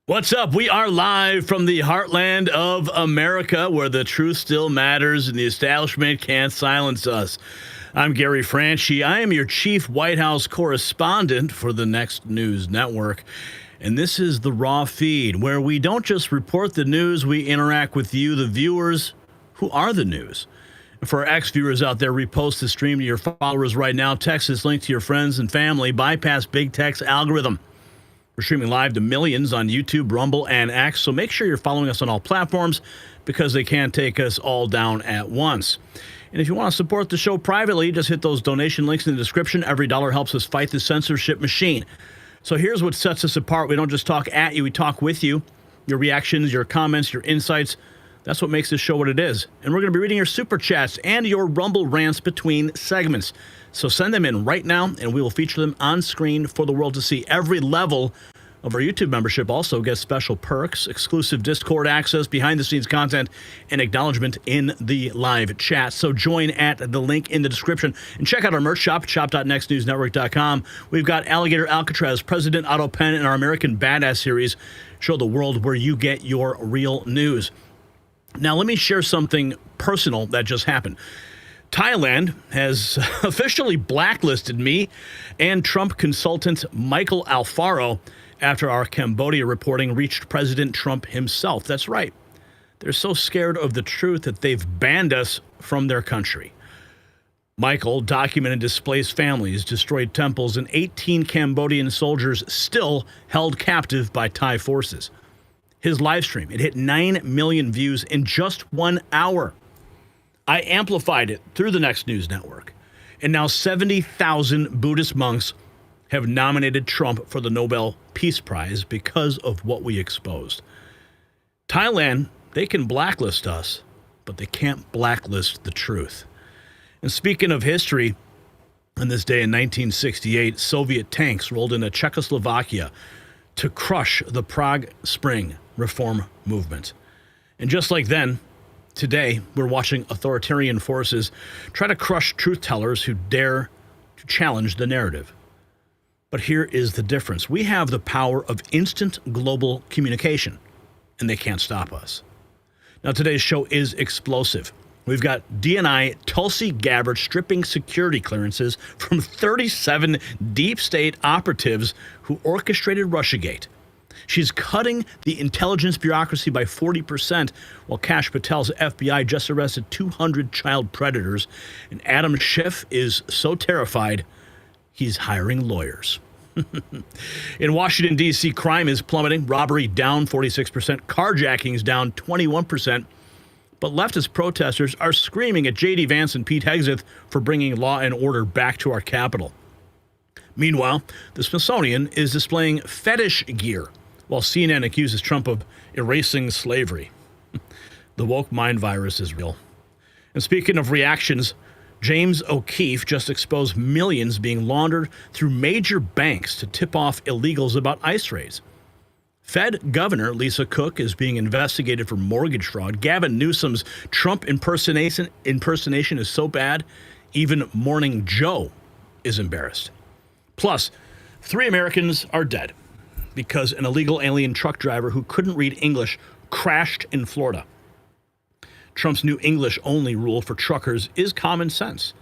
What's up? We are live from the heartland of America, where the truth still matters and the establishment can't silence us. I'm Gary Franchi. I am your chief White House correspondent for the Next News Network. And this is the Raw Feed, where we don't just report the news, we interact with you, the viewers, who are the news. And for our ex-viewers out there, repost the stream to your followers right now. Text this link to your friends and family. Bypass big tech's algorithm. We're streaming live to millions on YouTube, Rumble, and X, so make sure you're following us on all platforms because they can't take us all down at once. And if you want to support the show privately, just hit those donation links in the description. Every dollar helps us fight the censorship machine. So here's what sets us apart. We don't just talk at you, we talk with you. Your reactions, your comments, your insights, that's what makes this show what it is. And we're going to be reading your super chats and your Rumble rants between segments. So send them in right now, and we will feature them on screen for the world to see. Every level of our YouTube membership also gets special perks, exclusive Discord access, behind-the-scenes content, and acknowledgement in the live chat. So join at the link in the description. And check out our merch shop, shop.nextnewsnetwork.com. We've got Alligator Alcatraz, President Otto Penn, and our American Badass series show the world where you get your real news. Now, let me share something personal that just happened. Thailand has officially blacklisted me and Trump consultant Michael Alfaro after our Cambodia reporting reached President Trump himself. That's right. They're so scared of the truth that they've banned us from their country. Michael documented displaced families, destroyed temples, and 18 Cambodian soldiers still held captive by Thai forces. His live stream, it hit 9 million views in just 1 hour. I amplified it through the Next News Network, and now 70,000 Buddhist monks have nominated Trump for the Nobel Peace Prize because of what we exposed. Thailand, they can blacklist us, but they can't blacklist the truth. And speaking of history, on this day in 1968, Soviet tanks rolled into Czechoslovakia to crush the Prague Spring reform movement. And just like then, today, we're watching authoritarian forces try to crush truth-tellers who dare to challenge the narrative. But here is the difference. We have the power of instant global communication, and they can't stop us. Now, today's show is explosive. We've got DNI Tulsi Gabbard stripping security clearances from 37 deep state operatives who orchestrated Russiagate. She's cutting the intelligence bureaucracy by 40%, while Kash Patel's FBI just arrested 200 child predators. And Adam Schiff is so terrified, he's hiring lawyers. In Washington, D.C., crime is plummeting. Robbery down 46%. Carjackings down 21%. But leftist protesters are screaming at J.D. Vance and Pete Hegseth for bringing law and order back to our capital. Meanwhile, the Smithsonian is displaying fetish gear, while CNN accuses Trump of erasing slavery. The woke mind virus is real. And speaking of reactions, James O'Keefe just exposed millions being laundered through major banks to tip off illegals about ICE raids. Fed Governor Lisa Cook is being investigated for mortgage fraud. Gavin Newsom's Trump impersonation is so bad, even Morning Joe is embarrassed. Plus, 3 Americans are dead because an illegal alien truck driver who couldn't read English crashed in Florida. Trump's new English-only rule for truckers is common sense.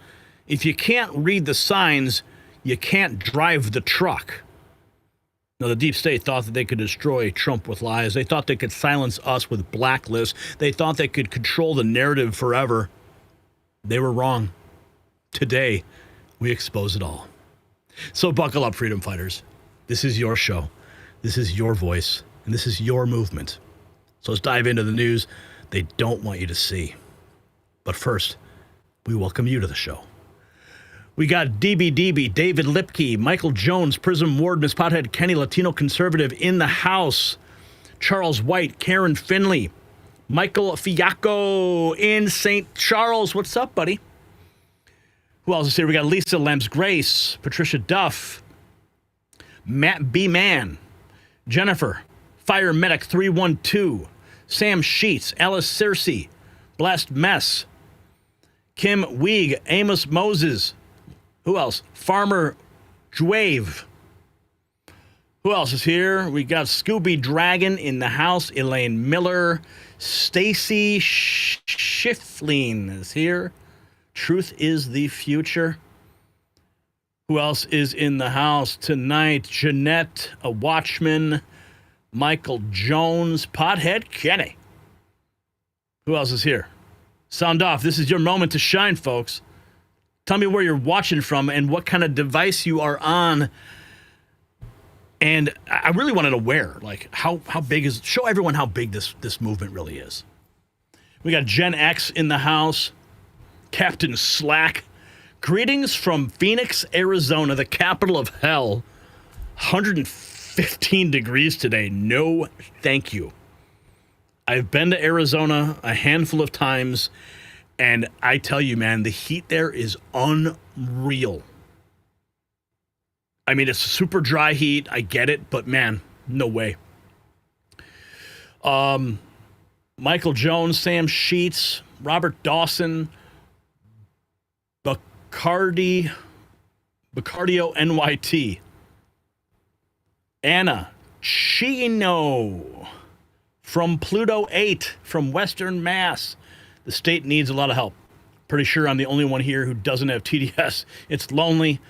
If you can't read the signs, you can't drive the truck. Now, the deep state thought that they could destroy Trump with lies. They thought they could silence us with blacklists. They thought they could control the narrative forever. They were wrong. Today, we expose it all. So buckle up, freedom fighters. This is your show. This is your voice. And this is your movement. So let's dive into the news they don't want you to see. But first, we welcome you to the show. We got DBDB, David Lipke, Michael Jones, Prism Ward, Miss Pothead Kenny, Latino Conservative in the house, Charles White, Karen Finley, Michael Fiacco in St. Charles. What's up, buddy? Who else is here? We got Lisa Lambs Grace, Patricia Duff, Matt B. Mann, Jennifer, Fire Medic 312, Sam Sheets, Alice Searcy, Blessed Mess, Kim Weig, Amos Moses. Who else? Farmer Juave. Who else is here? We got Scooby Dragon in the house. Elaine Miller. Stacy Schifflin is here. Truth is the future. Who else is in the house tonight? Jeanette, a watchman. Michael Jones, Pothead Kenny. Who else is here? Sound off. This is your moment to shine, folks. Tell me where you're watching from and what kind of device you are on. And I really wanted to wear, like, how big is, show everyone how big this movement really is. We got Gen X in the house. Captain Slack. Greetings from Phoenix, Arizona, the capital of hell. 115 degrees today. No, thank you. I've been to Arizona a handful of times, and I tell you, man, the heat there is unreal. I mean, it's super dry heat. I get it, but man, no way. Michael Jones, Sam Sheets, Robert Dawson, Bacardio NYT, Anna Chino from Pluto 8 from Western Mass. The state needs a lot of help. Pretty sure I'm the only one here who doesn't have TDS. It's lonely.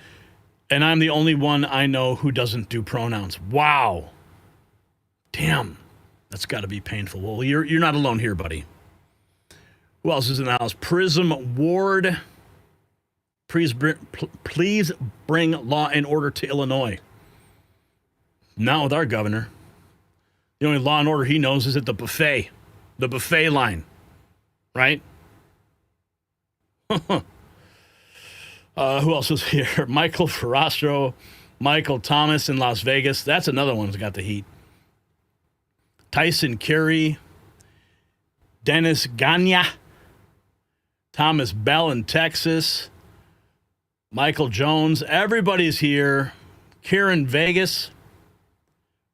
And I'm the only one I know who doesn't do pronouns. Wow. Damn. That's got to be painful. Well, you're not alone here, buddy. Who else is in the house? Prism Ward. Please bring law and order to Illinois. Not with our governor. The only law and order he knows is at the buffet line. Right? Who else is here? Michael Ferrastro, Michael Thomas in Las Vegas. That's another one who's got the heat. Tyson Carey, Dennis Ganya, Thomas Bell in Texas, Michael Jones. Everybody's here. Kieran Vegas,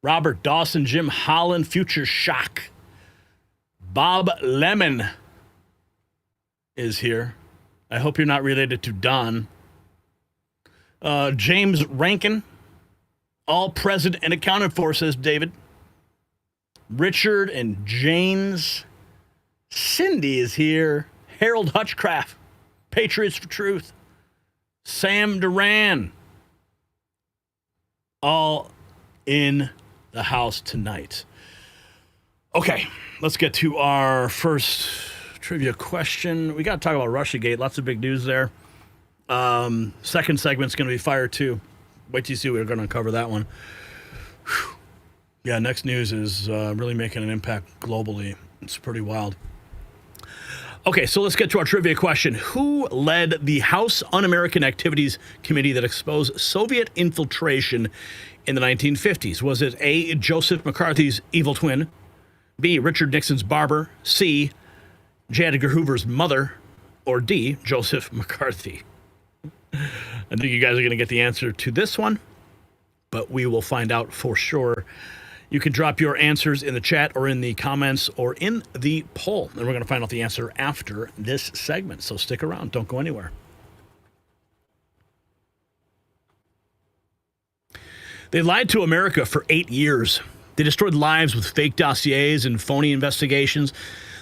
Robert Dawson, Jim Holland, Future Shock. Bob Lemon is here. I hope you're not related to Don. James Rankin, all present and accounted for, says David. Richard and Janes. Cindy is here. Harold Hutchcraft, Patriots for Truth. Sam Duran. All in the house tonight. Okay, let's get to our first trivia question. We got to talk about Russiagate. Lots of big news there. Second segment's going to be fire too. Wait till you see we're going to cover that one. Whew. Yeah, next news is really making an impact globally. It's pretty wild. Okay, so let's get to our trivia question. Who led the House Un-American Activities Committee that exposed Soviet infiltration in the 1950s? Was it A, Joseph McCarthy's evil twin, B, Richard Nixon's barber, C, J. Edgar Hoover's mother, or D, Joseph McCarthy? I think you guys are going to get the answer to this one, but we will find out for sure. You can drop your answers in the chat or in the comments or in the poll, and we're going to find out the answer after this segment, so stick around. Don't go anywhere. They lied to America for 8 years. They destroyed lives with fake dossiers and phony investigations.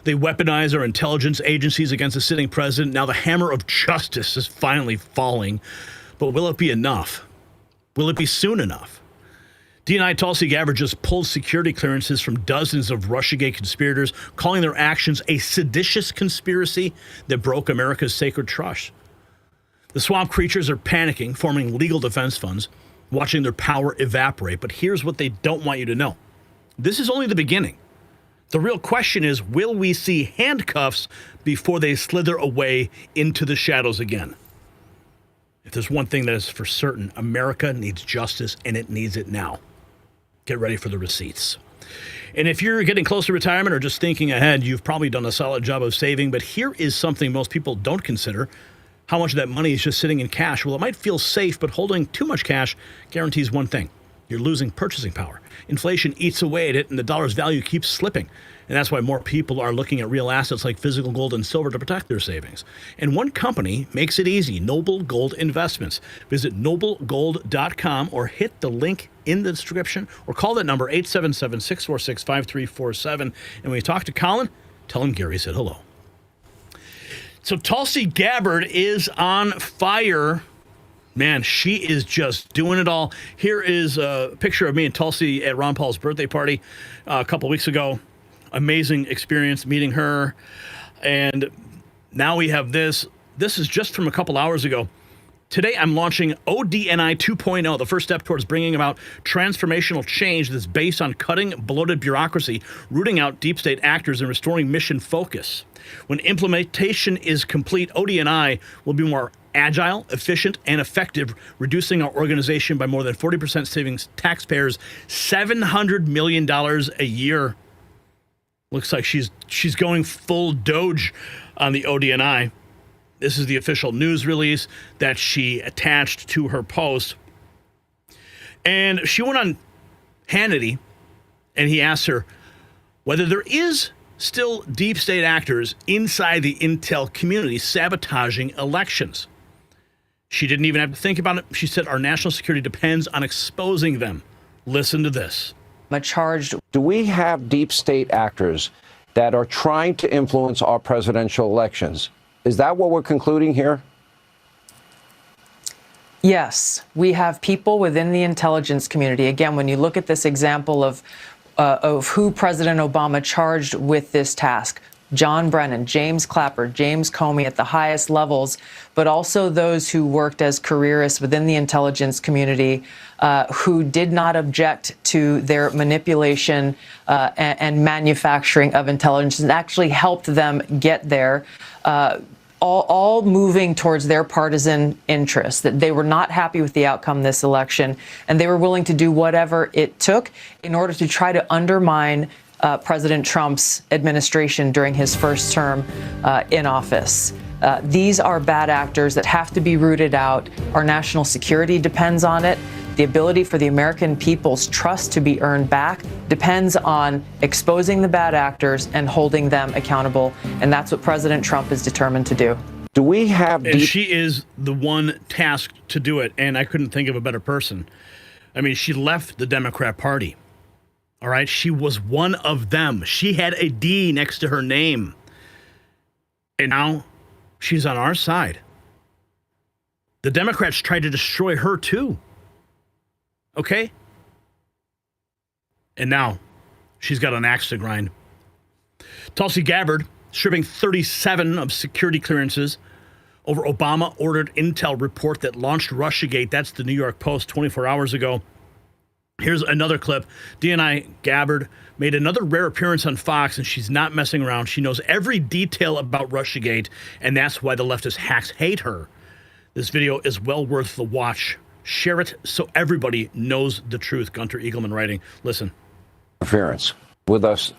They weaponize our intelligence agencies against a sitting president. Now the hammer of justice is finally falling. But will it be enough? Will it be soon enough? DNI Tulsi Gabbard just pulled security clearances from dozens of Russiagate conspirators, calling their actions a seditious conspiracy that broke America's sacred trust. The swamp creatures are panicking, forming legal defense funds, watching their power evaporate. But here's what they don't want you to know. This is only the beginning. The real question is, will we see handcuffs before they slither away into the shadows again? If there's one thing that is for certain, America needs justice, and it needs it now. Get ready for the receipts. And if you're getting close to retirement or just thinking ahead, you've probably done a solid job of saving, but here is something most people don't consider. How much of that money is just sitting in cash? Well, it might feel safe, but holding too much cash guarantees one thing. you're losing purchasing power. Inflation eats away at it, and the dollar's value keeps slipping. And that's why more people are looking at real assets like physical gold and silver to protect their savings. And one company makes it easy, Noble Gold Investments. Visit noblegold.com or hit the link in the description or call that number 877-646-5347. And when you talk to Colin, tell him Gary said hello. So Tulsi Gabbard is on fire. Man, she is just doing it all. Here is a picture of me and Tulsi at Ron Paul's birthday party a couple weeks ago. Amazing experience meeting her. And now we have this. This is just from a couple hours ago. Today, I'm launching ODNI 2.0, the first step towards bringing about transformational change that's based on cutting bloated bureaucracy, rooting out deep state actors, and restoring mission focus. When implementation is complete, ODNI will be more agile, efficient, and effective, reducing our organization by more than 40%, saving taxpayers $700 million a year. Looks like she's going full Doge on the ODNI. This is the official news release that she attached to her post. And she went on Hannity, and he asked her whether there is still deep state actors inside the intel community sabotaging elections. She didn't even have to think about it. She said our national security depends on exposing them. Listen to this. Do we have deep state actors that are trying to influence our presidential elections? Is that what we're concluding here? Yes, we have people within the intelligence community. Again, when you look at this example of who President Obama charged with this task, John Brennan, James Clapper, James Comey at the highest levels, but also those who worked as careerists within the intelligence community who did not object to their manipulation and manufacturing of intelligence and actually helped them get there, all moving towards their partisan interests, that they were not happy with the outcome of this election, and they were willing to do whatever it took in order to try to undermine President Trump's administration during his first term in office. These are bad actors that have to be rooted out. Our national security depends on it. The ability for the American people's trust to be earned back depends on exposing the bad actors and holding them accountable. And that's what President Trump is determined to do. Do we have... And she is the one tasked to do it. And I couldn't think of a better person. I mean, she left the Democrat Party. All right. She was one of them. She had a D next to her name. And now she's on our side. The Democrats tried to destroy her, too. Okay? And now she's got an axe to grind. Tulsi Gabbard stripping 37 of security clearances over Obama-ordered intel report that launched Russiagate. That's the New York Post 24 hours ago. Here's another clip. DNI Gabbard made another rare appearance on Fox, and she's not messing around. She knows every detail about Russiagate, and that's why the leftist hacks hate her. This video is well worth the watch. Share it so everybody knows the truth. Gunter Eagleman writing. Listen. Interference with us,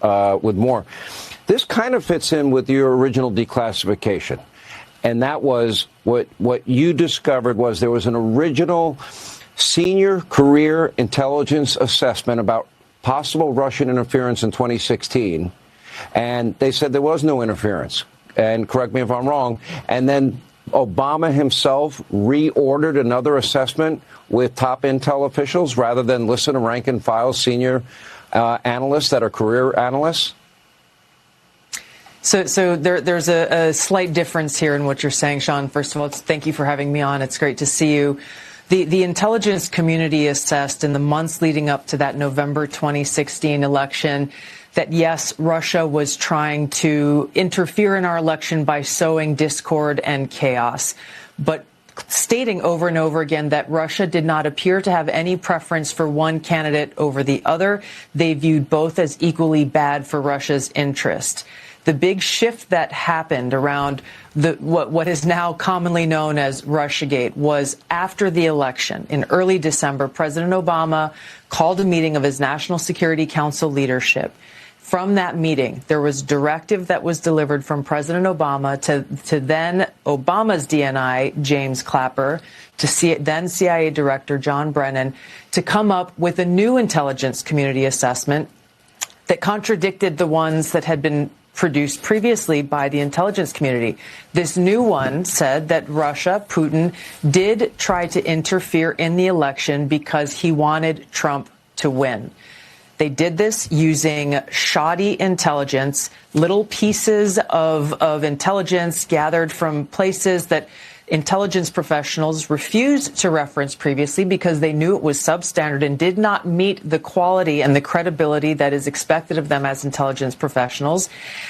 with more. This kind of fits in with your original declassification. And that was what you discovered was there was an original senior career intelligence assessment about possible Russian interference in 2016. And they said there was no interference. And correct me if I'm wrong. And then Obama himself reordered another assessment with top intel officials rather than listen to rank and file senior analysts that are career analysts? So there's a slight difference here in what you're saying, Sean. First of all, thank you for having me on. It's great to see you. The intelligence community assessed in the months leading up to that November 2016 election that, yes, Russia was trying to interfere in our election by sowing discord and chaos, but stating over and over again that Russia did not appear to have any preference for one candidate over the other. They viewed both as equally bad for Russia's interest. The big shift that happened around what is now commonly known as Russiagate was after the election. In early December, President Obama called a meeting of his National Security Council leadership, from that meeting, there was directive that was delivered from President Obama to then Obama's DNI, James Clapper, to then CIA Director John Brennan, to come up with a new intelligence community assessment that contradicted the ones that had been produced previously by the intelligence community. This new one said that Russia, Putin, did try to interfere in the election because he wanted Trump to win. They did this using shoddy intelligence, little pieces of intelligence gathered from places that intelligence professionals refused to reference previously because they knew it was substandard and did not meet the quality and the credibility that is expected of them as intelligence professionals.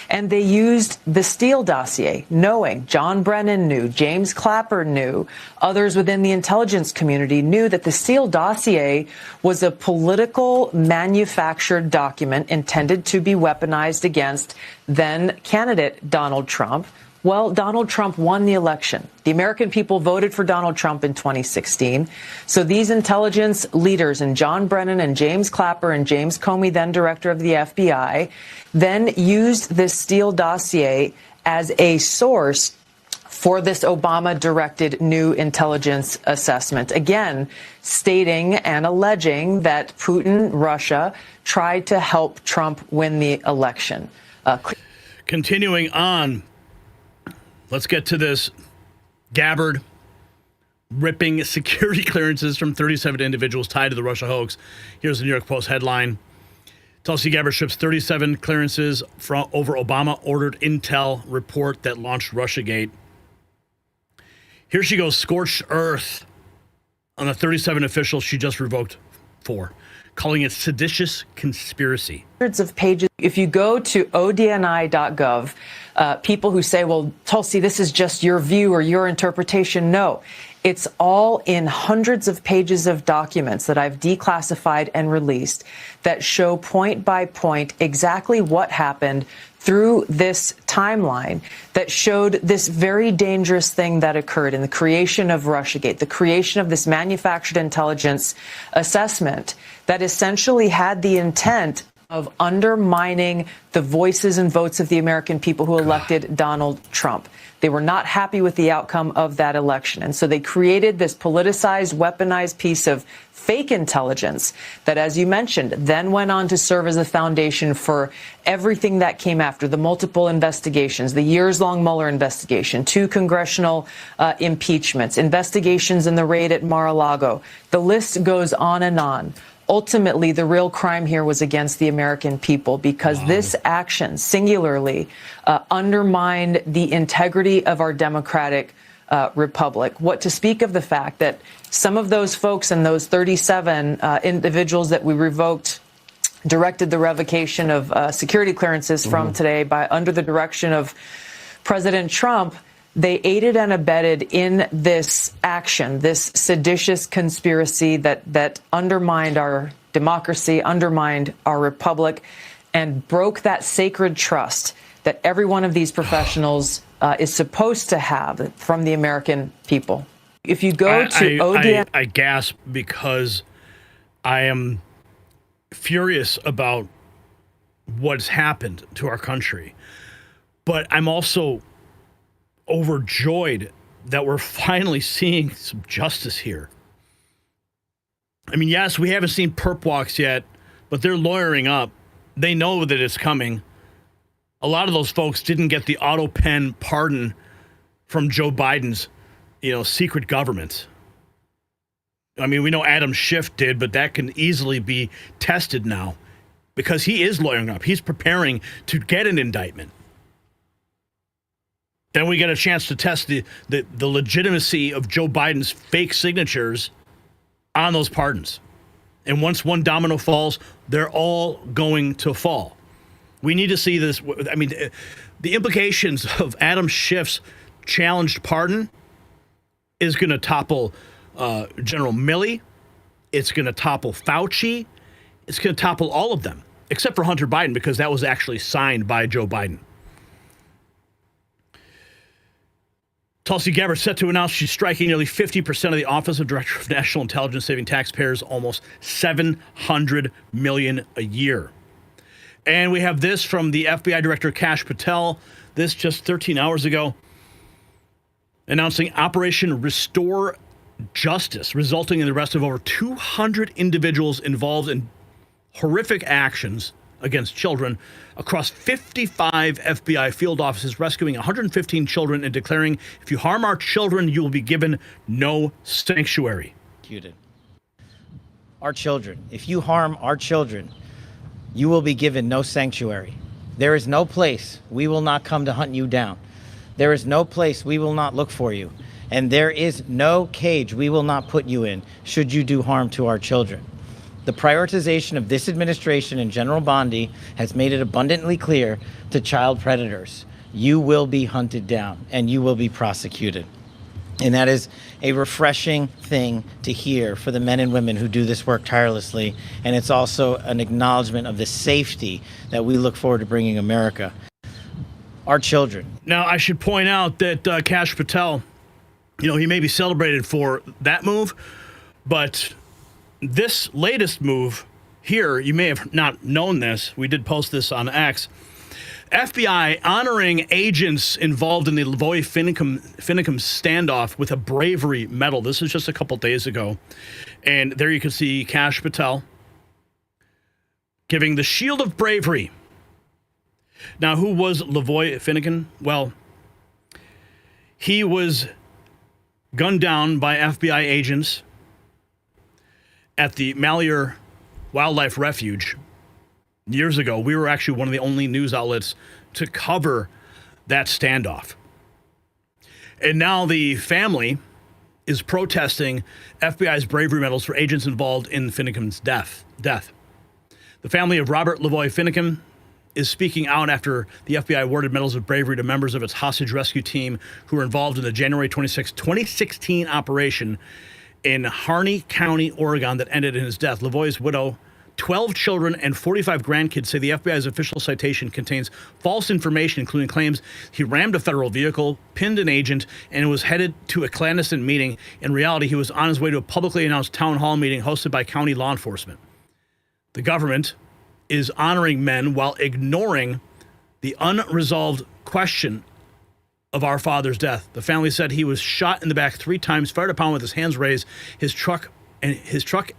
And they used the Steele dossier, knowing John Brennan knew, James Clapper knew, others within the intelligence community knew that the Steele dossier was a political manufactured document intended to be weaponized against then candidate Donald Trump. Well, Donald Trump won the election. The American people voted for Donald Trump in 2016. So these intelligence leaders, and John Brennan and James Clapper and James Comey, then director of the FBI, then used this Steele dossier as a source for this Obama-directed new intelligence assessment, again, stating and alleging that Putin, Russia, tried to help Trump win the election. Continuing on. Let's get to this. Gabbard ripping security clearances from 37 individuals tied to the Russia hoax. Here's the New York Post headline. Tulsi Gabbard strips 37 clearances from over Obama-ordered intel report that launched Russiagate. Here she goes, scorched earth on the 37 officials she just revoked for, calling it seditious conspiracy. Hundreds of pages. If you go to ODNI.gov, people who say, well, Tulsi, this is just your view or your interpretation. No, it's all in hundreds of pages of documents that I've declassified and released that show point by point exactly what happened through this timeline that showed this very dangerous thing that occurred in the creation of Russiagate, the creation of this manufactured intelligence assessment that essentially had the intent of undermining the voices and votes of the American people who elected Donald Trump. They were not happy with the outcome of that election. And so they created this politicized, weaponized piece of fake intelligence that, as you mentioned, then went on to serve as a foundation for everything that came after, the multiple investigations, the years-long Mueller investigation, 2 congressional impeachments, investigations in the raid at Mar-a-Lago. The list goes on and on. Ultimately, the real crime here was against the American people because this action singularly undermined the integrity of our democratic republic. What to speak of the fact that some of those folks and those 37 individuals that we revoked, directed the revocation of security clearances from today by under the direction of President Trump, they aided and abetted in this action, this seditious conspiracy that undermined our democracy, undermined our republic, and broke that sacred trust that every one of these professionals is supposed to have from the American people. If you go to ODNI... I gasp because I am furious about what's happened to our country. But I'm also overjoyed that we're finally seeing some justice here. I mean, yes, we haven't seen perp walks yet, but they're lawyering up. They know that it's coming. A lot of those folks didn't get the auto pen pardon from Joe Biden's, secret government. I mean, we know Adam Schiff did, but that can easily be tested now because he is lawyering up. He's preparing to get an indictment. Then we get a chance to test the legitimacy of Joe Biden's fake signatures on those pardons. And once one domino falls, they're all going to fall. We need to see this. I mean, the implications of Adam Schiff's challenged pardon is going to topple General Milley. It's going to topple Fauci. It's going to topple all of them, except for Hunter Biden, because that was actually signed by Joe Biden. Tulsi Gabbard set to announce she's striking nearly 50% of the Office of Director of National Intelligence, saving taxpayers almost $700 million a year. And we have this from the FBI Director Kash Patel, this just 13 hours ago, announcing Operation Restore Justice, resulting in the arrest of over 200 individuals involved in horrific actions against children across 55 FBI field offices, rescuing 115 children and declaring, if you harm our children, you will be given no sanctuary. Our children. If you harm our children, you will be given no sanctuary. There is no place we will not come to hunt you down. There is no place we will not look for you. And there is no cage we will not put you in should you do harm to our children. The prioritization of this administration and General Bondi has made it abundantly clear to child predators, you will be hunted down and you will be prosecuted. And that is a refreshing thing to hear for the men and women who do this work tirelessly. And it's also an acknowledgement of the safety that we look forward to bringing America. Our children. Now, I should point out that Kash Patel, he may be celebrated for that move, but this latest move here, you may have not known this. We did post this on X. FBI honoring agents involved in the Lavoie-Finicum standoff with a bravery medal. This is just a couple days ago. And there you can see Kash Patel giving the Shield of Bravery. Now, who was Lavoie-Finicum? Well, he was gunned down by FBI agents at the Malheur Wildlife Refuge years ago. We were actually one of the only news outlets to cover that standoff. And now the family is protesting FBI's bravery medals for agents involved in Finicum's death. The family of Robert Lavoie-Finicum is speaking out after the FBI awarded medals of bravery to members of its hostage rescue team who were involved in the January 26, 2016 operation in Harney County, Oregon, that ended in his death. Lavoie's widow, 12 children, and 45 grandkids say the FBI's official citation contains false information, including claims he rammed a federal vehicle, pinned an agent, and was headed to a clandestine meeting. In reality, he was on his way to a publicly announced town hall meeting hosted by county law enforcement. The government is honoring men while ignoring the unresolved question of our father's death. The family said he was shot in the back 3 times, fired upon with his hands raised. His truck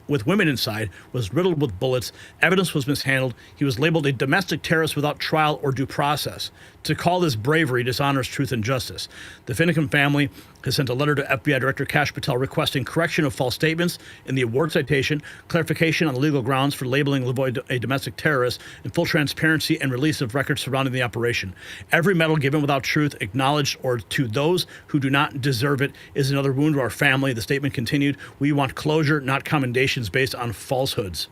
with women inside was riddled with bullets. Evidence was mishandled. He was labeled a domestic terrorist without trial or due process. To call this bravery dishonors truth and justice. The Finicum family has sent a letter to FBI Director Kash Patel requesting correction of false statements in the award citation, clarification on the legal grounds for labeling Lavoie a domestic terrorist, and full transparency and release of records surrounding the operation. Every medal given without truth, acknowledged, or to those who do not deserve it is another wound to our family. The statement continued, we want closure, not commendations based on falsehoods.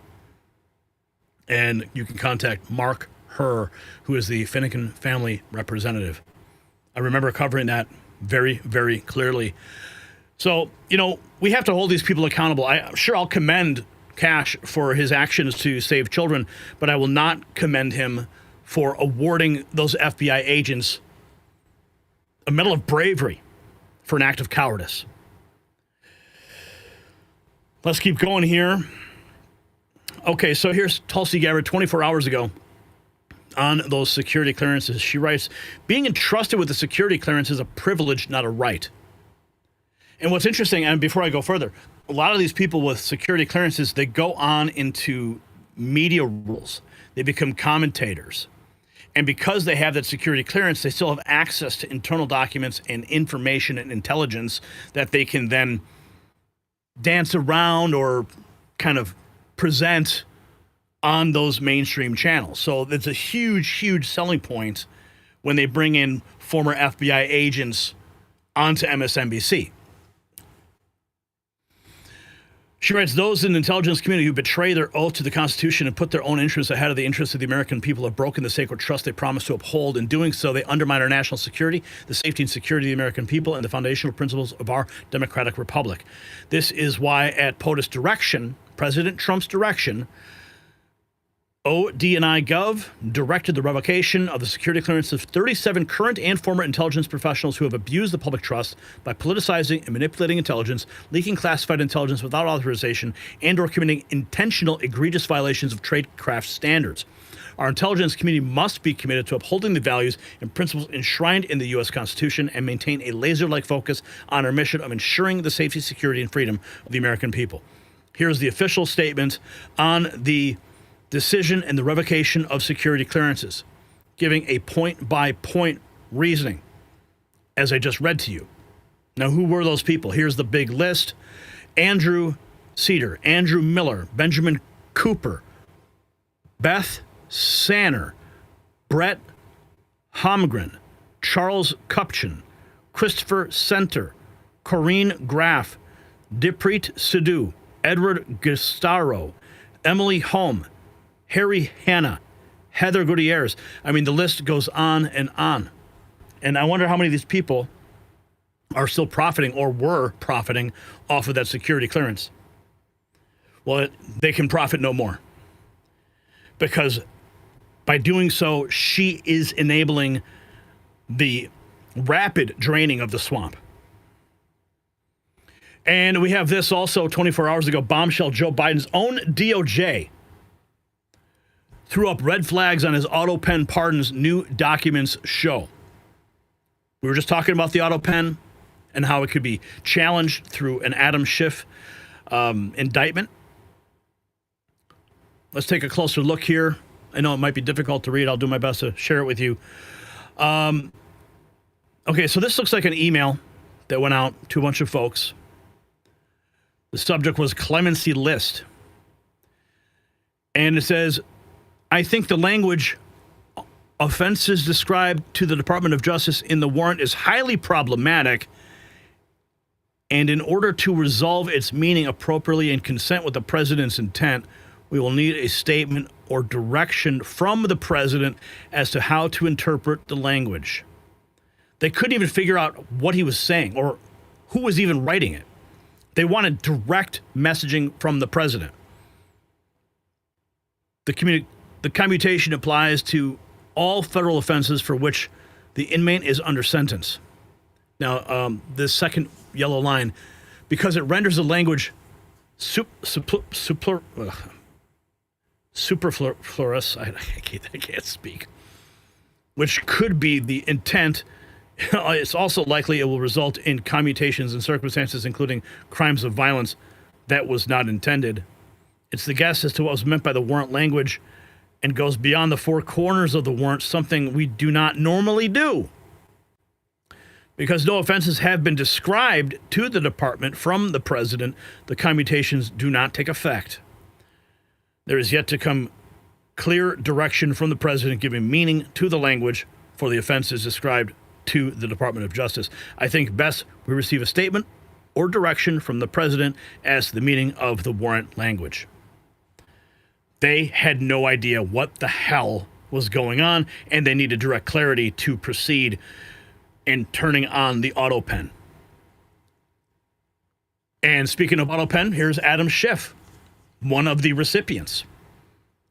And you can contact Mark Herr, who is the Finicum family representative. I remember covering that very, very clearly. So, we have to hold these people accountable. I'll commend Kash for his actions to save children, but I will not commend him for awarding those FBI agents a Medal of Bravery for an act of cowardice. Let's keep going here. Okay, so here's Tulsi Gabbard 24 hours ago on those security clearances. She writes, being entrusted with a security clearance is a privilege, not a right. And what's interesting, and before I go further, a lot of these people with security clearances, they go on into media roles. They become commentators. And because they have that security clearance, they still have access to internal documents and information and intelligence that they can then dance around or kind of present on those mainstream channels. So it's a huge, huge selling point when they bring in former FBI agents onto MSNBC. She writes, those in the intelligence community who betray their oath to the Constitution and put their own interests ahead of the interests of the American people have broken the sacred trust they promised to uphold. In doing so, they undermine our national security, the safety and security of the American people, and the foundational principles of our democratic republic. This is why, at POTUS direction, President Trump's direction, ODNI Gov directed the revocation of the security clearance of 37 current and former intelligence professionals who have abused the public trust by politicizing and manipulating intelligence, leaking classified intelligence without authorization, and or committing intentional egregious violations of tradecraft standards. Our intelligence community must be committed to upholding the values and principles enshrined in the U.S. Constitution and maintain a laser-like focus on our mission of ensuring the safety, security, and freedom of the American people. Here's the official statement on the decision and the revocation of security clearances, giving a point-by-point reasoning, as I just read to you. Now, who were those people? Here's the big list. Andrew Cedar, Andrew Miller, Benjamin Cooper, Beth Sanner, Brett Holmgren, Charles Kupchan, Christopher Center, Corinne Graff, Dippreet Sidhu, Edward Gustaro, Emily Holm, Harry Hanna, Heather Gutierrez. I mean, the list goes on. And I wonder how many of these people are still profiting or were profiting off of that security clearance. Well, they can profit no more, because by doing so, she is enabling the rapid draining of the swamp. And we have this also 24 hours ago. Bombshell: Joe Biden's own DOJ threw up red flags on his auto pen pardons, new documents show. We were just talking about the auto pen and how it could be challenged through an Adam Schiff indictment. Let's take a closer look here. I know it might be difficult to read. I'll do my best to share it with you. Okay, so this looks like an email that went out to a bunch of folks. The subject was clemency list. And it says, I think the language offenses described to the Department of Justice in the warrant is highly problematic. And in order to resolve its meaning appropriately and consent with the president's intent, we will need a statement or direction from the president as to how to interpret the language. They couldn't even figure out what he was saying or who was even writing it. They wanted direct messaging from the president. The commutation applies to all federal offenses for which the inmate is under sentence. Now, this second yellow line, because it renders the language superfluous, I can't speak, which could be the intent. It's also likely it will result in commutations in circumstances, including crimes of violence, that was not intended. It's the guess as to what was meant by the warrant language and goes beyond the four corners of the warrant, something we do not normally do. Because no offenses have been described to the department from the president, the commutations do not take effect. There is yet to come clear direction from the president giving meaning to the language for the offenses described to the Department of Justice. I think best we receive a statement or direction from the president as to the meaning of the warrant language. They had no idea what the hell was going on, and they needed direct clarity to proceed in turning on the auto pen. And speaking of auto pen, here's Adam Schiff, one of the recipients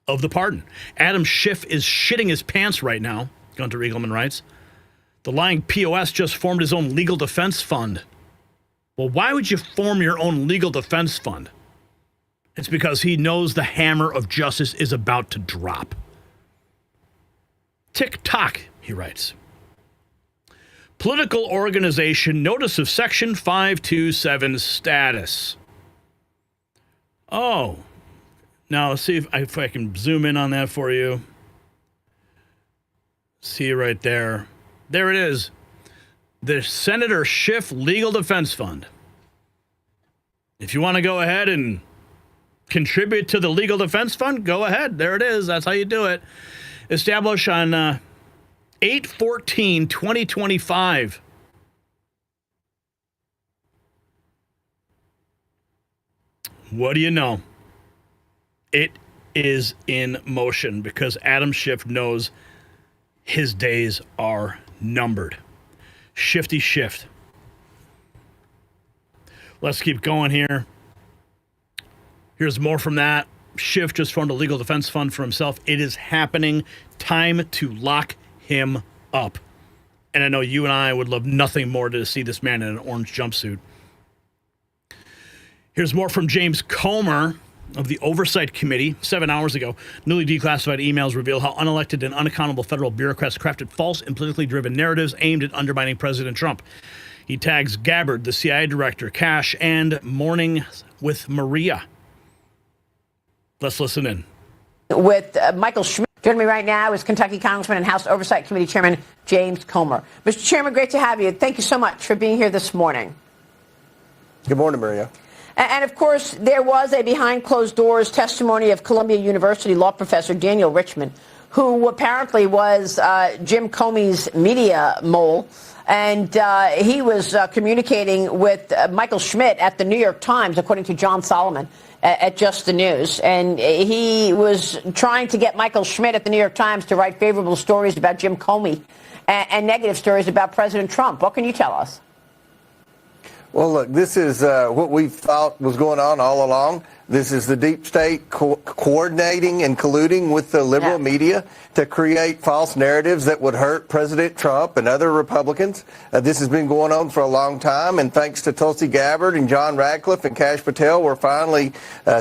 of the pardon. Adam Schiff is shitting his pants right now, Gunter Eagleman writes. The lying POS just formed his own legal defense fund. Well, why would you form your own legal defense fund? It's because he knows the hammer of justice is about to drop. Tick-tock, he writes. Political organization notice of Section 527 status. Oh, now let's see if I can zoom in on that for you. See right there. There it is. The Senator Schiff Legal Defense Fund. If you want to go ahead and contribute to the Legal Defense Fund, go ahead. There it is. That's how you do it. Established on 8/14/2025. What do you know? It is in motion because Adam Schiff knows his days are numbered. Shifty shift. Let's keep going here. Here's more from that. Schiff just formed a legal defense fund for himself. It is happening. Time to lock him up. And I know you and I would love nothing more to see this man in an orange jumpsuit. Here's more from James Comer. of the Oversight Committee 7 hours ago. Newly declassified emails reveal how unelected and unaccountable federal bureaucrats crafted false and politically driven narratives aimed at undermining President Trump. He tags Gabbard, the CIA director, Kash, and Morning with Maria. Let's listen in. With Michael Schmidt. Joining me right now is Kentucky Congressman and House Oversight Committee Chairman James Comer. Mr. Chairman, great to have you. Thank you so much for being here this morning. Good morning, Maria. And of course, there was a behind closed doors testimony of Columbia University law professor Daniel Richman, who apparently was Jim Comey's media mole. And he was communicating with Michael Schmidt at the New York Times, according to John Solomon at Just the News. And he was trying to get Michael Schmidt at the New York Times to write favorable stories about Jim Comey and negative stories about President Trump. What can you tell us? Well, look, this is what we thought was going on all along. This is the deep state coordinating and colluding with the liberal media to create false narratives that would hurt President Trump and other Republicans. This has been going on for a long time, and thanks to Tulsi Gabbard and John Radcliffe and Kash Patel, we're finally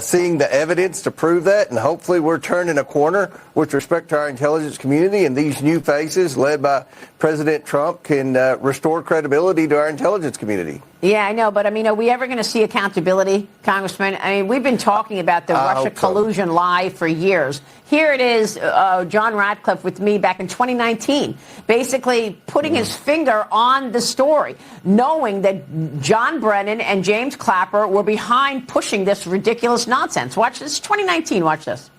seeing the evidence to prove that, and hopefully we're turning a corner with respect to our intelligence community, and these new faces led by President Trump can restore credibility to our intelligence community. Yeah, I know, but I mean, are we ever going to see accountability, Congressman? I mean, we've been talking about the Russia collusion lie for years. Here it is, John Radcliffe with me back in 2019, basically putting his finger on the story, knowing that John Brennan and James Clapper were behind pushing this ridiculous nonsense. Watch this, 2019, watch this.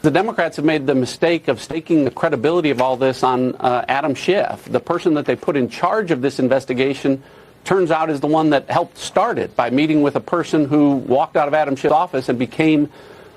The Democrats have made the mistake of staking the credibility of all this on Adam Schiff. The person that they put in charge of this investigation turns out is the one that helped start it by meeting with a person who walked out of Adam Schiff's office and became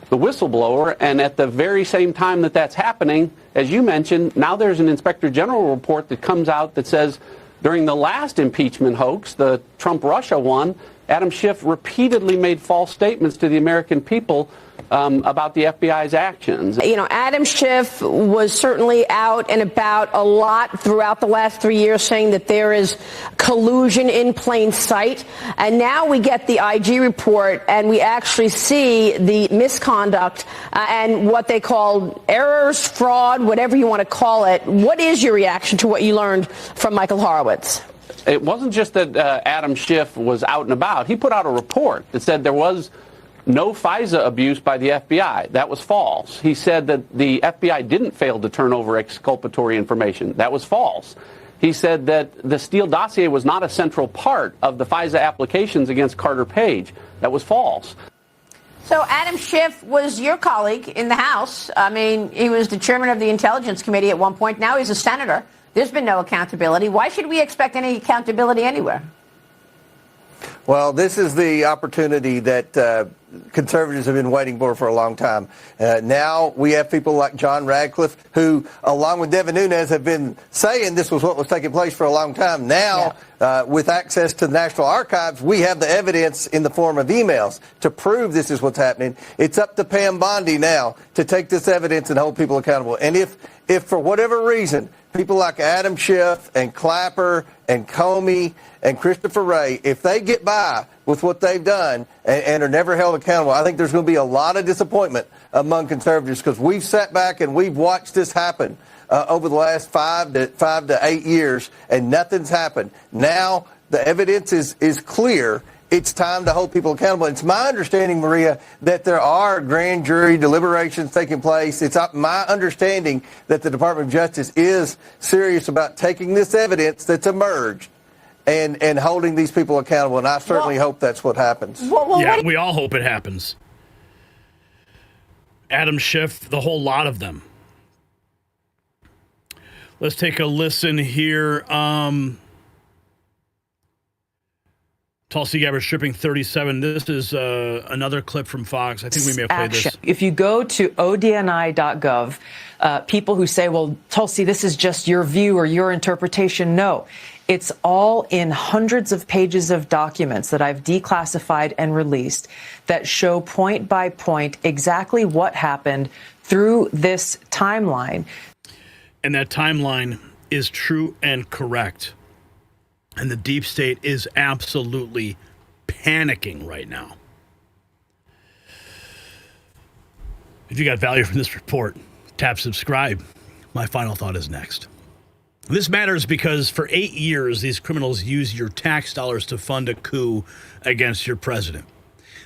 the whistleblower. And at the very same time that that's happening, as you mentioned, now there's an Inspector General report that comes out that says during the last impeachment hoax, the Trump-Russia one, Adam Schiff repeatedly made false statements to the American people about the FBI's actions. You know, Adam Schiff was certainly out and about a lot throughout the last 3 years saying that there is collusion in plain sight. And now we get the IG report and we actually see the misconduct and what they call errors, fraud, whatever you want to call it. What is your reaction to what you learned from Michael Horowitz? It wasn't just that Adam Schiff was out and about. He put out a report that said there was no FISA abuse by the FBI. That was false. He said that the FBI didn't fail to turn over exculpatory information. That was false. He said that the Steele dossier was not a central part of the FISA applications against Carter Page. That was false. So Adam Schiff was your colleague in the House. I mean, he was the chairman of the Intelligence Committee at one point. Now he's a senator. There's been no accountability. Why should we expect any accountability anywhere? Well, this is the opportunity that conservatives have been waiting for a long time. Now we have people like John Radcliffe, who, along with Gavin Newsom, have been saying this was what was taking place for a long time. Now, with access to the National Archives, we have the evidence in the form of emails to prove this is what's happening. It's up to Pam Bondi now to take this evidence and hold people accountable. And if for whatever reason, people like Adam Schiff and Clapper and Comey and Christopher Wray, if they get by with what they've done and are never held accountable, I think there's going to be a lot of disappointment among conservatives because we've sat back and we've watched this happen over the last 5 to 8 years, and nothing's happened. Now the evidence is clear. It's time to hold people accountable. It's my understanding, Maria, that there are grand jury deliberations taking place. It's my understanding that the Department of Justice is serious about taking this evidence that's emerged and holding these people accountable. And I certainly hope that's what happens. Yeah, we all hope it happens. Adam Schiff, the whole lot of them. Let's take a listen here. Tulsi Gabbard stripping 37. This is another clip from Fox. I think we may have played this. If you go to ODNI.gov, people who say, well, Tulsi, this is just your view or your interpretation. No, it's all in hundreds of pages of documents that I've declassified and released that show point by point exactly what happened through this timeline. And that timeline is true and correct. And the deep state is absolutely panicking right now. If you got value from this report, tap subscribe. My final thought is next. This matters because for 8 years, these criminals used your tax dollars to fund a coup against your president.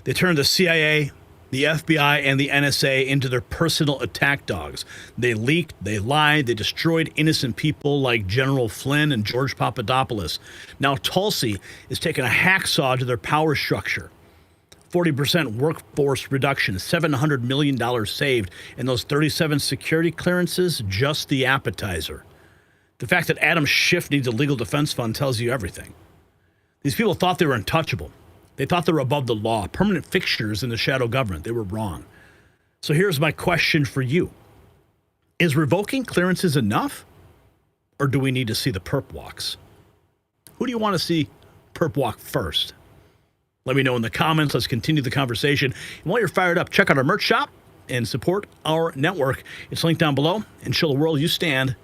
They turned the CIA, the FBI, and the NSA into their personal attack dogs. They leaked, they lied, they destroyed innocent people like General Flynn and George Papadopoulos. Now Tulsi is taking a hacksaw to their power structure. 40% workforce reduction, $700 million saved, and those 37 security clearances, just the appetizer. The fact that Adam Schiff needs a legal defense fund tells you everything. These people thought they were untouchable. They thought they were above the law, permanent fixtures in the shadow government. They were wrong. So here's my question for you. Is revoking clearances enough? Or do we need to see the perp walks? Who do you want to see perp walk first? Let me know in the comments. Let's continue the conversation. And while you're fired up, check out our merch shop and support our network. It's linked down below, and show the world you stand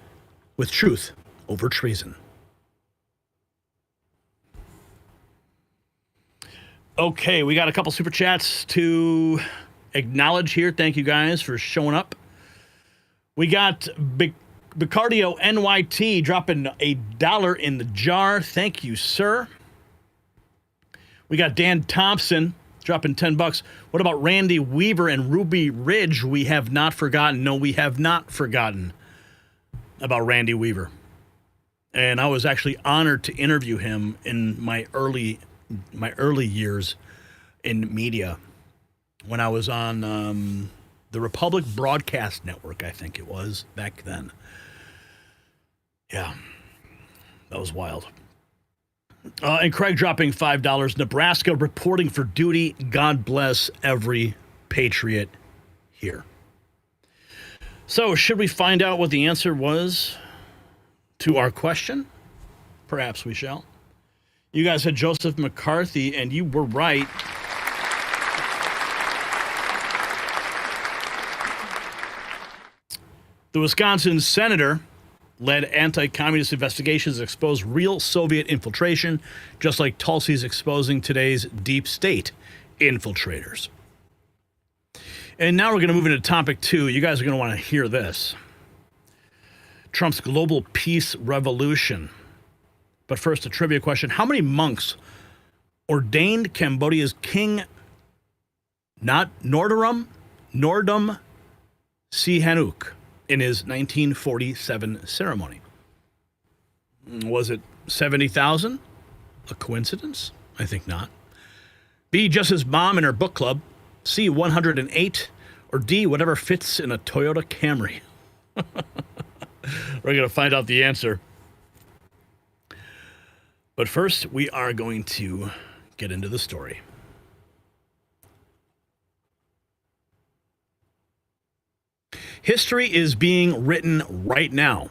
with truth over treason. Okay, we got a couple super chats to acknowledge here. Thank you guys for showing up. We got Bicardio NYT dropping $1 in the jar. Thank you, sir. We got Dan Thompson dropping $10. What about Randy Weaver and Ruby Ridge? We have not forgotten. No, we have not forgotten about Randy Weaver. And I was actually honored to interview him in my early years in media when I was on the Republic Broadcast Network, I think it was back then. Yeah, that was wild. And Craig dropping $5. Nebraska reporting for duty. God bless every patriot here. So, should we find out what the answer was to our question? Perhaps we shall. You guys had Joseph McCarthy, and you were right. The Wisconsin senator led anti-communist investigations that exposed real Soviet infiltration, just like Tulsi's exposing today's deep state infiltrators. And now we're going to move into topic 2. You guys are going to want to hear this. Trump's global peace revolution. But first, a trivia question. How many monks ordained Cambodia's king, not Norodom Sihanouk, in his 1947 ceremony? Was it 70,000? A coincidence? I think not. B, just his mom in her book club. C, 108. Or D, whatever fits in a Toyota Camry. We're going to find out the answer. But first, we are going to get into the story. History is being written right now.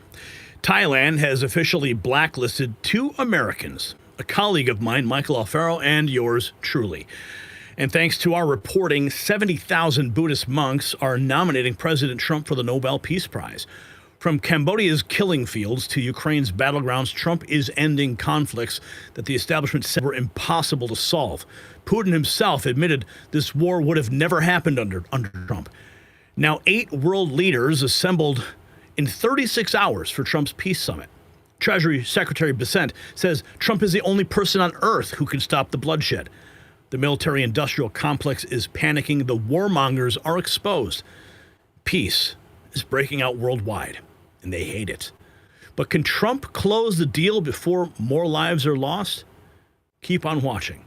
Thailand has officially blacklisted 2 Americans, a colleague of mine, Michael Alfaro, and yours truly. And thanks to our reporting, 70,000 Buddhist monks are nominating President Trump for the Nobel Peace Prize. From Cambodia's killing fields to Ukraine's battlegrounds, Trump is ending conflicts that the establishment said were impossible to solve. Putin himself admitted this war would have never happened under Trump. Now, 8 world leaders assembled in 36 hours for Trump's peace summit. Treasury Secretary Bessent says Trump is the only person on earth who can stop the bloodshed. The military-industrial complex is panicking. The warmongers are exposed. Peace is breaking out worldwide, and they hate it. But can Trump close the deal before more lives are lost? Keep on watching.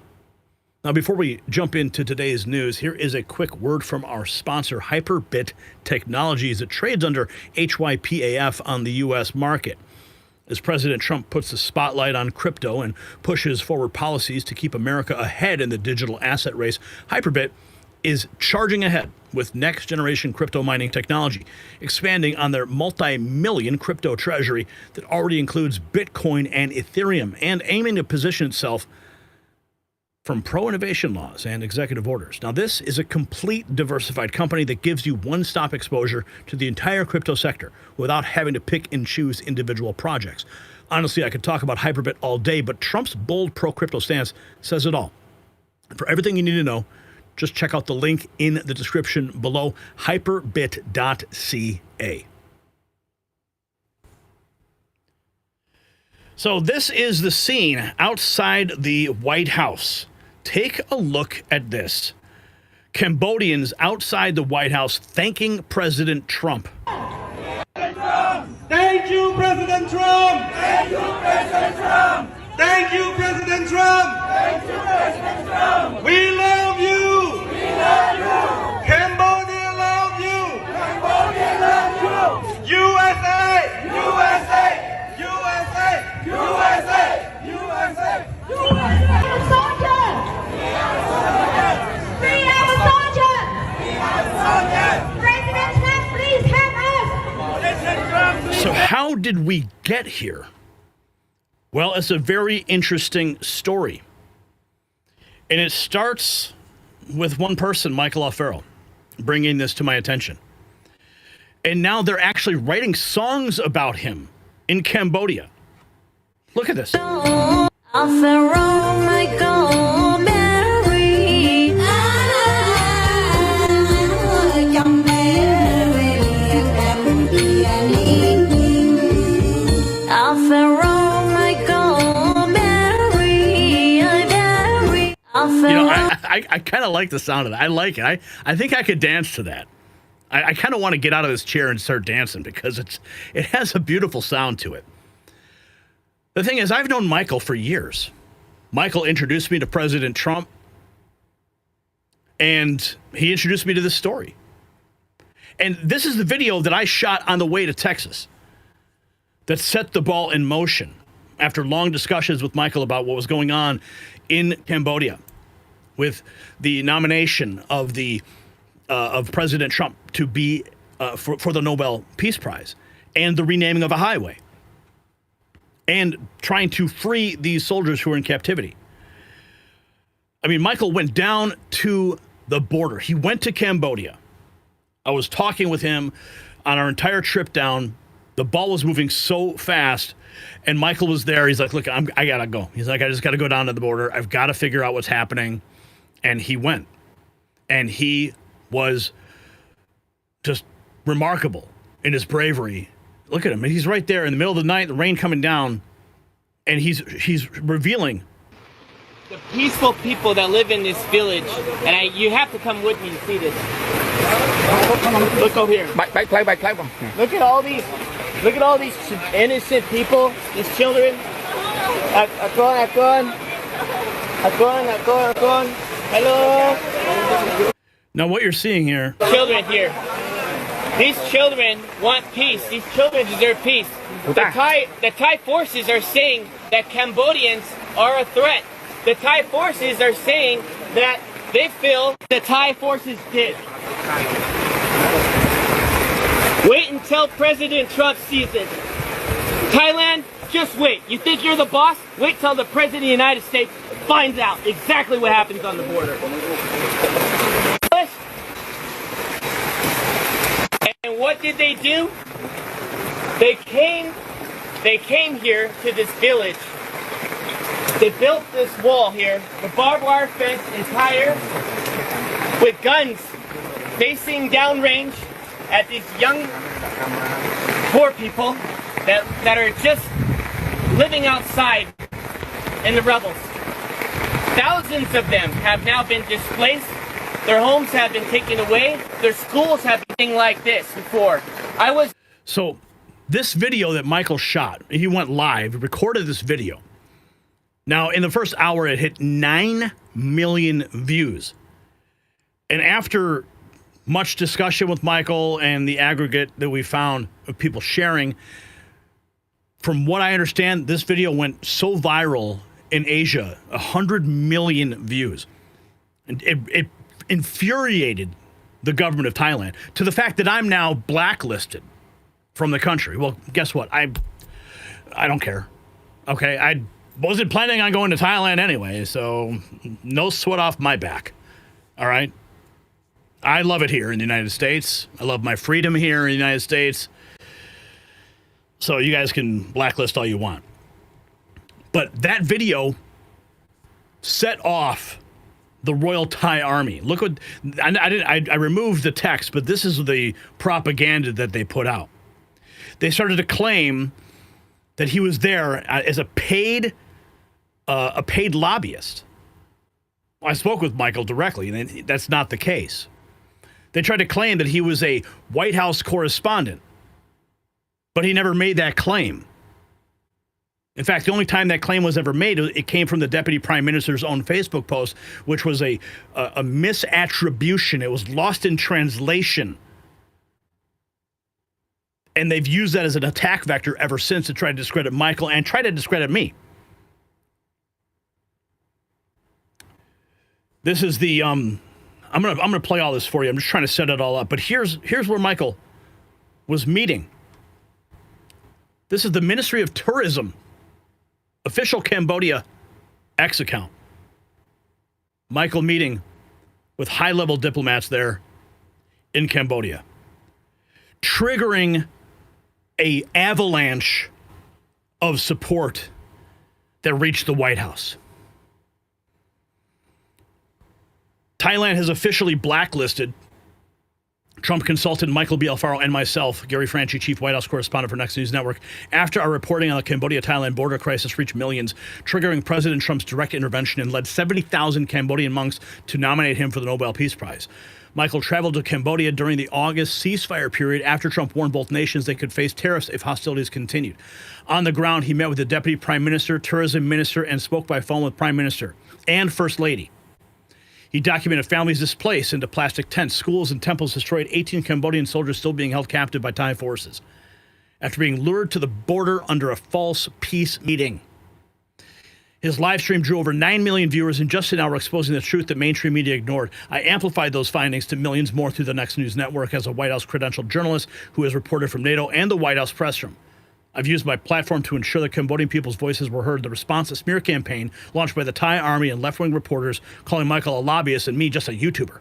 Now, before we jump into today's news, here is a quick word from our sponsor, Hyperbit Technologies. It trades under HYPAF on the U.S. market. As President Trump puts the spotlight on crypto and pushes forward policies to keep America ahead in the digital asset race, Hyperbit is charging ahead with next-generation crypto mining technology, expanding on their multi-million crypto treasury that already includes Bitcoin and Ethereum, and aiming to position itself from pro-innovation laws and executive orders. Now, this is a complete diversified company that gives you one-stop exposure to the entire crypto sector without having to pick and choose individual projects. Honestly, I could talk about Hyperbit all day, but Trump's bold pro-crypto stance says it all. For everything you need to know, just check out the link in the description below, hyperbit.ca. So this is the scene outside the White House. Take a look at this. Cambodians outside the White House thanking President Trump. Thank you, President Trump! Thank you, President Trump! Thank you, President Trump! Thank you, President Trump! We love you! We love you! Cambodia love you! Cambodia love you! USA! USA! USA! USA! USA! USA! Soldiers! We are soldiers! We are soldiers! President Trump, please help us! So how did we get here? Well, it's a very interesting story. And it starts with one person, Michael O'Farrell, bringing this to my attention. And now they're actually writing songs about him in Cambodia. Look at this. I kind of like the sound of that. I like it. I think I could dance to that. I kind of want to get out of this chair and start dancing because it has a beautiful sound to it. The thing is, I've known Michael for years. Michael introduced me to President Trump, and he introduced me to this story. And this is the video that I shot on the way to Texas that set the ball in motion after long discussions with Michael about what was going on in Cambodia with the nomination of President Trump to be for the Nobel Peace Prize and the renaming of a highway and trying to free these soldiers who are in captivity. I mean, Michael went down to the border. He went to Cambodia. I was talking with him on our entire trip down. The ball was moving so fast, and Michael was there. He's like, look, I got to go. He's like, I just got to go down to the border. I've got to figure out what's happening. And he went. And he was just remarkable in his bravery. Look at him. He's right there in the middle of the night, the rain coming down, and he's revealing the peaceful people that live in this village. And you have to come with me to see this. Look over here. Look at all these innocent people, these children. Hello. Now what you're seeing here. Children here. These children want peace. These children deserve peace. The Thai forces are saying that Cambodians are a threat. The Thai forces are saying that they feel the Thai forces did. Wait until President Trump sees it. Thailand, just wait. You think you're the boss? Wait till the President of the United States finds out exactly what happens on the border. And what did they do? They came here to this village. They built this wall here, the barbed wire fence entire, with guns facing downrange at these young, poor people that are just living outside in the rebels. Thousands of them have now been displaced. Their homes have been taken away. Their schools have been like this before. So this video that Michael shot, he went live, recorded this video. Now, in the first hour, it hit 9 million views. And after much discussion with Michael and the aggregate that we found of people sharing, from what I understand, this video went so viral in Asia, 100 million views. And it infuriated the government of Thailand to the fact that I'm now blacklisted from the country. Well, guess what? I don't care. Okay, I wasn't planning on going to Thailand anyway, so no sweat off my back. All right? I love it here in the United States. I love my freedom here in the United States. So you guys can blacklist all you want. But that video set off the Royal Thai Army. Look what I removed the text, but this is the propaganda that they put out. They started to claim that he was there as a paid lobbyist. I spoke with Michael directly, and that's not the case. They tried to claim that he was a White House correspondent, but he never made that claim. In fact, the only time that claim was ever made, it came from the Deputy Prime Minister's own Facebook post, which was a misattribution. It was lost in translation. And they've used that as an attack vector ever since to try to discredit Michael and try to discredit me. This is the I'm gonna play all this for you. I'm just trying to set it all up. But here's where Michael was meeting. This is the Ministry of Tourism official Cambodia X account. Michael meeting with high-level diplomats there in Cambodia, triggering an avalanche of support that reached the White House. Thailand has officially blacklisted Trump consultant Michael B. Alfaro and myself, Gary Franchi, chief White House correspondent for Next News Network, after our reporting on the Cambodia-Thailand border crisis reached millions, triggering President Trump's direct intervention and led 70,000 Cambodian monks to nominate him for the Nobel Peace Prize. Michael traveled to Cambodia during the August ceasefire period after Trump warned both nations they could face tariffs if hostilities continued. On the ground, he met with the Deputy Prime Minister, Tourism Minister, and spoke by phone with Prime Minister and First Lady. He documented families displaced into plastic tents, schools and temples destroyed, 18 Cambodian soldiers still being held captive by Thai forces after being lured to the border under a false peace meeting. His live stream drew over 9 million viewers in just an hour, exposing the truth that mainstream media ignored. I amplified those findings to millions more through the Next News Network as a White House credentialed journalist who has reported from NATO and the White House press room. I've used my platform to ensure that Cambodian people's voices were heard. The response to smear campaign launched by the Thai army and left-wing reporters calling Michael a lobbyist and me just a YouTuber.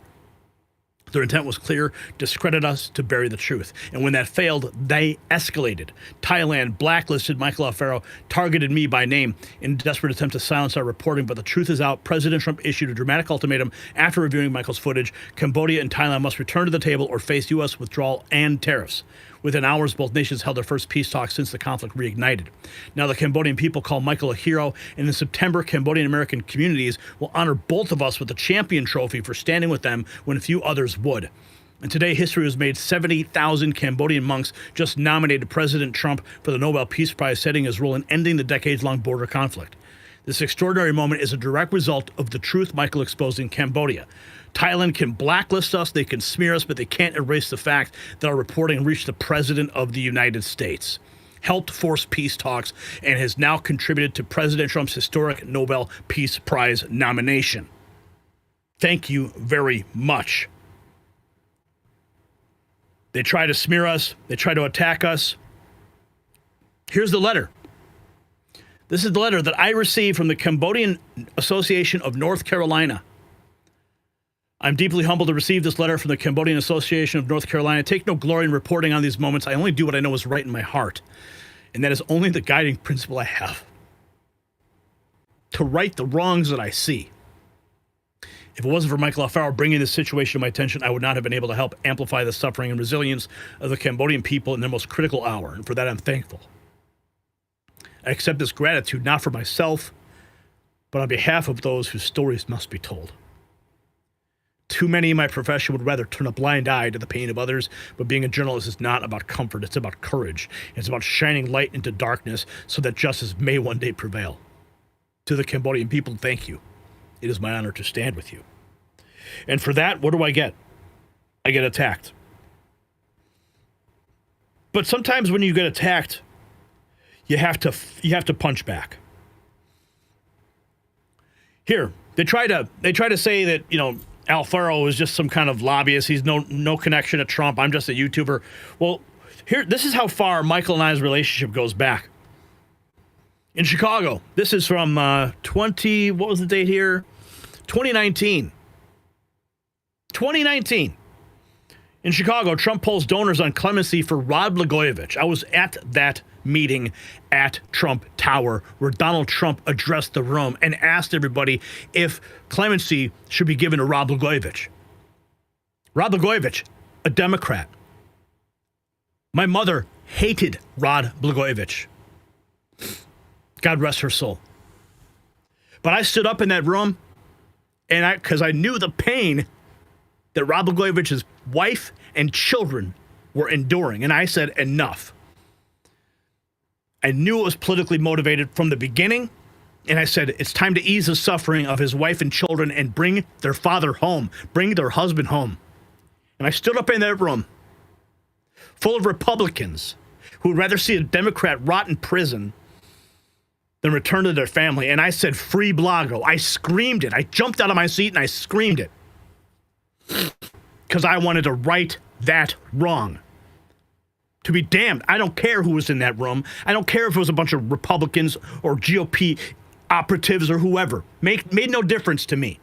Their intent was clear: discredit us to bury the truth. And when that failed, they escalated. Thailand blacklisted Michael Alfaro, targeted me by name in a desperate attempt to silence our reporting. But the truth is out. President Trump issued a dramatic ultimatum after reviewing Michael's footage. Cambodia and Thailand must return to the table or face U.S. withdrawal and tariffs. Within hours, both nations held their first peace talks since the conflict reignited. Now the Cambodian people call Michael a hero, and in September, Cambodian American communities will honor both of us with the Champion Trophy for standing with them when few others would. And today, history has made 70,000 Cambodian monks just nominated President Trump for the Nobel Peace Prize, citing his role in ending the decades-long border conflict. This extraordinary moment is a direct result of the truth Michael exposed in Cambodia. Thailand can blacklist us, they can smear us, but they can't erase the fact that our reporting reached the President of the United States, helped force peace talks, and has now contributed to President Trump's historic Nobel Peace Prize nomination. Thank you very much. They try to smear us, they try to attack us. Here's the letter. This is the letter that I received from the Cambodian Association of North Carolina. I'm deeply humbled to receive this letter from the Cambodian Association of North Carolina. I take no glory in reporting on these moments. I only do what I know is right in my heart. And that is only the guiding principle I have: to right the wrongs that I see. If it wasn't for Michael Alfaro bringing this situation to my attention, I would not have been able to help amplify the suffering and resilience of the Cambodian people in their most critical hour. And for that, I'm thankful. I accept this gratitude not for myself, but on behalf of those whose stories must be told. Too many in my profession would rather turn a blind eye to the pain of others, but being a journalist is not about comfort. It's about courage. It's about shining light into darkness so that justice may one day prevail. To the Cambodian people, thank you. It is my honor to stand with you. And for that, what do I get? I get attacked. But sometimes when you get attacked, you have to punch back. Here, they try to say that, Alfaro is just some kind of lobbyist. He's no connection to Trump. I'm just a YouTuber. Well, this is how far Michael and I's relationship goes back. In Chicago, this is from what was the date here? 2019. 2019. In Chicago, Trump polls donors on clemency for Rod Blagojevich. I was at that meeting at Trump Tower where Donald Trump addressed the room and asked everybody if clemency should be given to Rod Blagojevich. Rod Blagojevich, a Democrat. My mother hated Rod Blagojevich. God rest her soul. But I stood up in that room, and because I knew the pain that Rod Blagojevich's wife and children were enduring, and I said, enough. I knew it was politically motivated from the beginning, and I said, it's time to ease the suffering of his wife and children and bring their father home, bring their husband home. And I stood up in that room full of Republicans who would rather see a Democrat rot in prison than return to their family. And I said, free Blago. I screamed it. I jumped out of my seat and I screamed it. Because I wanted to right that wrong. To be damned, I don't care who was in that room. I don't care if it was a bunch of Republicans or GOP operatives or whoever. Made no difference to me.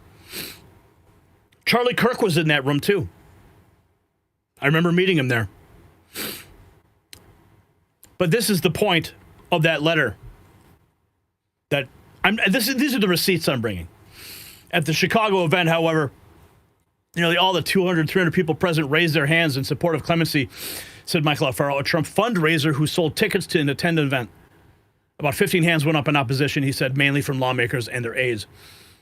Charlie Kirk was in that room too. I remember meeting him there. But this is the point of that letter. These are the receipts I'm bringing. At the Chicago event, however, nearly all the 200, 300 people present raised their hands in support of clemency, said Michael Alfaro, a Trump fundraiser who sold tickets to attend an event. About 15 hands went up in opposition, he said, mainly from lawmakers and their aides.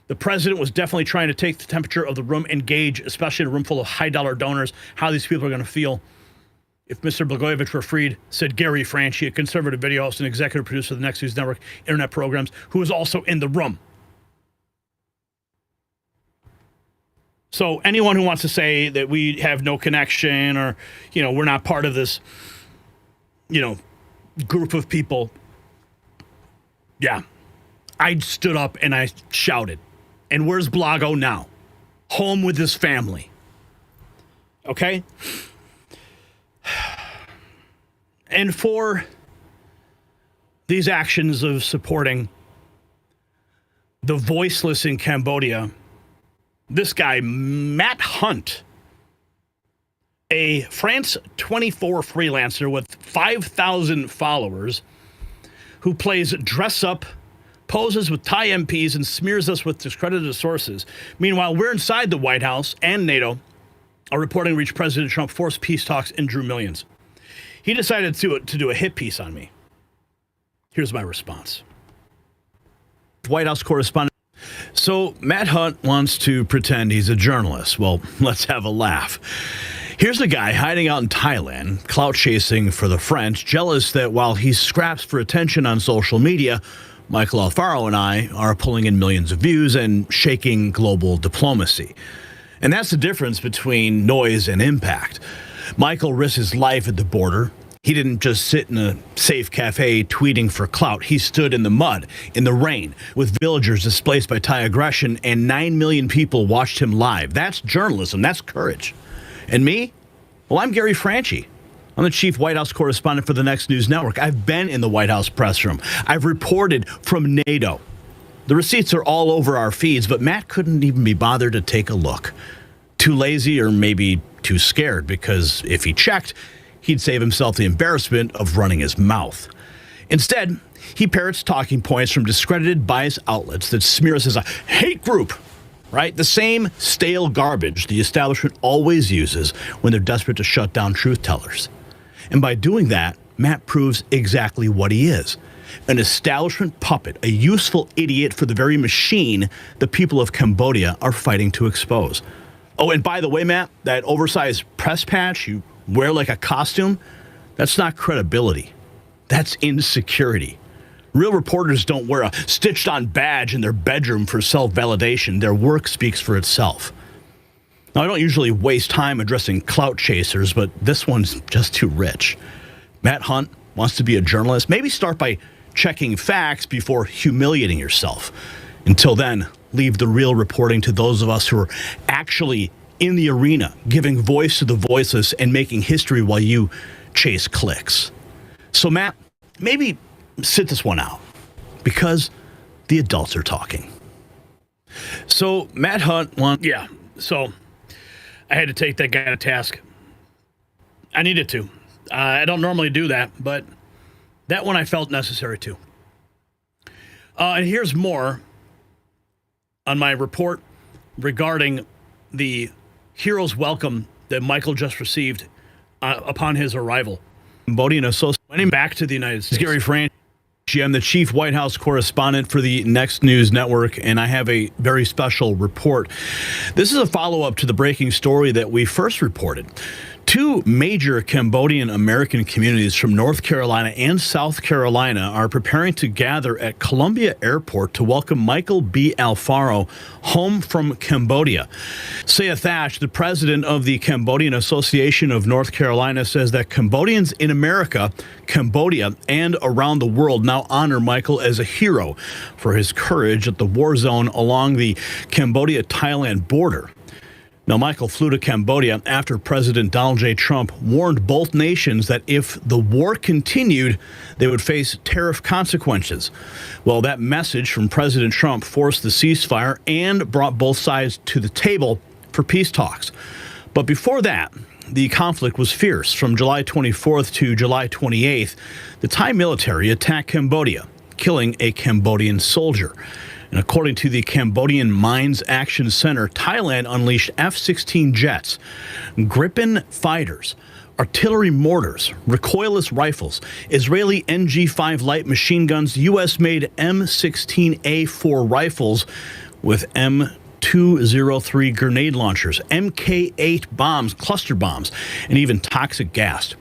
The president was definitely trying to take the temperature of the room and gauge, especially in a room full of high-dollar donors, how these people are going to feel if Mr. Blagojevich were freed, said Gary Franchi, a conservative video host and executive producer of the Next News Network internet programs, who was also in the room. So anyone who wants to say that we have no connection or, we're not part of this, group of people, yeah, I stood up and I shouted. And where's Blago now? Home with his family. Okay? And for these actions of supporting the voiceless in Cambodia, this guy, Matt Hunt, a France 24 freelancer with 5,000 followers who plays dress up, poses with Thai MPs, and smears us with discredited sources. Meanwhile, we're inside the White House and NATO. A reporting reached President Trump forced peace talks and drew millions. He decided to do a hit piece on me. Here's my response. White House correspondent. So Matt Hunt wants to pretend he's a journalist. Well, let's have a laugh. Here's a guy hiding out in Thailand, clout chasing for the French, jealous that while he scraps for attention on social media, Michael Alfaro and I are pulling in millions of views and shaking global diplomacy. And that's the difference between noise and impact. Michael risked his life at the border. He didn't just sit in a safe cafe tweeting for clout. He stood in the mud, in the rain, with villagers displaced by Thai aggression, and 9 million people watched him live. That's journalism. That's courage. And me? Well, I'm Gary Franchi. I'm the chief White House correspondent for the Next News Network. I've been in the White House press room. I've reported from NATO. The receipts are all over our feeds, but Matt couldn't even be bothered to take a look. Too lazy or maybe too scared, because if he checked, he'd save himself the embarrassment of running his mouth. Instead, he parrots talking points from discredited bias outlets that smear us as a hate group, right? The same stale garbage the establishment always uses when they're desperate to shut down truth tellers. And by doing that, Matt proves exactly what he is. An establishment puppet, a useful idiot for the very machine the people of Cambodia are fighting to expose. Oh, and by the way, Matt, that oversized press patch you wear like a costume, that's not credibility. That's insecurity. Real reporters don't wear a stitched-on badge in their bedroom for self-validation. Their work speaks for itself. Now, I don't usually waste time addressing clout chasers, but this one's just too rich. Matt Hunt wants to be a journalist. Maybe start by checking facts before humiliating yourself. Until then, leave the real reporting to those of us who are actually in the arena, giving voice to the voiceless and making history while you chase clicks. So, Matt, maybe sit this one out, because the adults are talking. So, Matt Hunt so I had to take that guy to task. I needed to. I don't normally do that, but that one I felt necessary to. And here's more on my report regarding the hero's welcome that Michael just received upon his arrival. Cambodian associate went back to the United States. Gary Franchi, I'm the chief White House correspondent for the Next News Network, and I have a very special report. This is a follow-up to the breaking story that we first reported. Two major Cambodian American communities from North Carolina and South Carolina are preparing to gather at Columbia Airport to welcome Michael B. Alfaro home from Cambodia. Saya Thatch, the president of the Cambodian Association of North Carolina, says that Cambodians in America, Cambodia, and around the world now honor Michael as a hero for his courage at the war zone along the Cambodia-Thailand border. Now, Michael flew to Cambodia after President Donald J. Trump warned both nations that if the war continued, they would face tariff consequences. Well, that message from President Trump forced the ceasefire and brought both sides to the table for peace talks. But before that, the conflict was fierce. From July 24th to July 28th, the Thai military attacked Cambodia, killing a Cambodian soldier. And according to the Cambodian Mines Action Center, Thailand unleashed F-16 jets, Gripen fighters, artillery mortars, recoilless rifles, Israeli NG-5 light machine guns, U.S.-made M16A4 rifles with M203 grenade launchers, MK8 bombs, cluster bombs, and even toxic gas.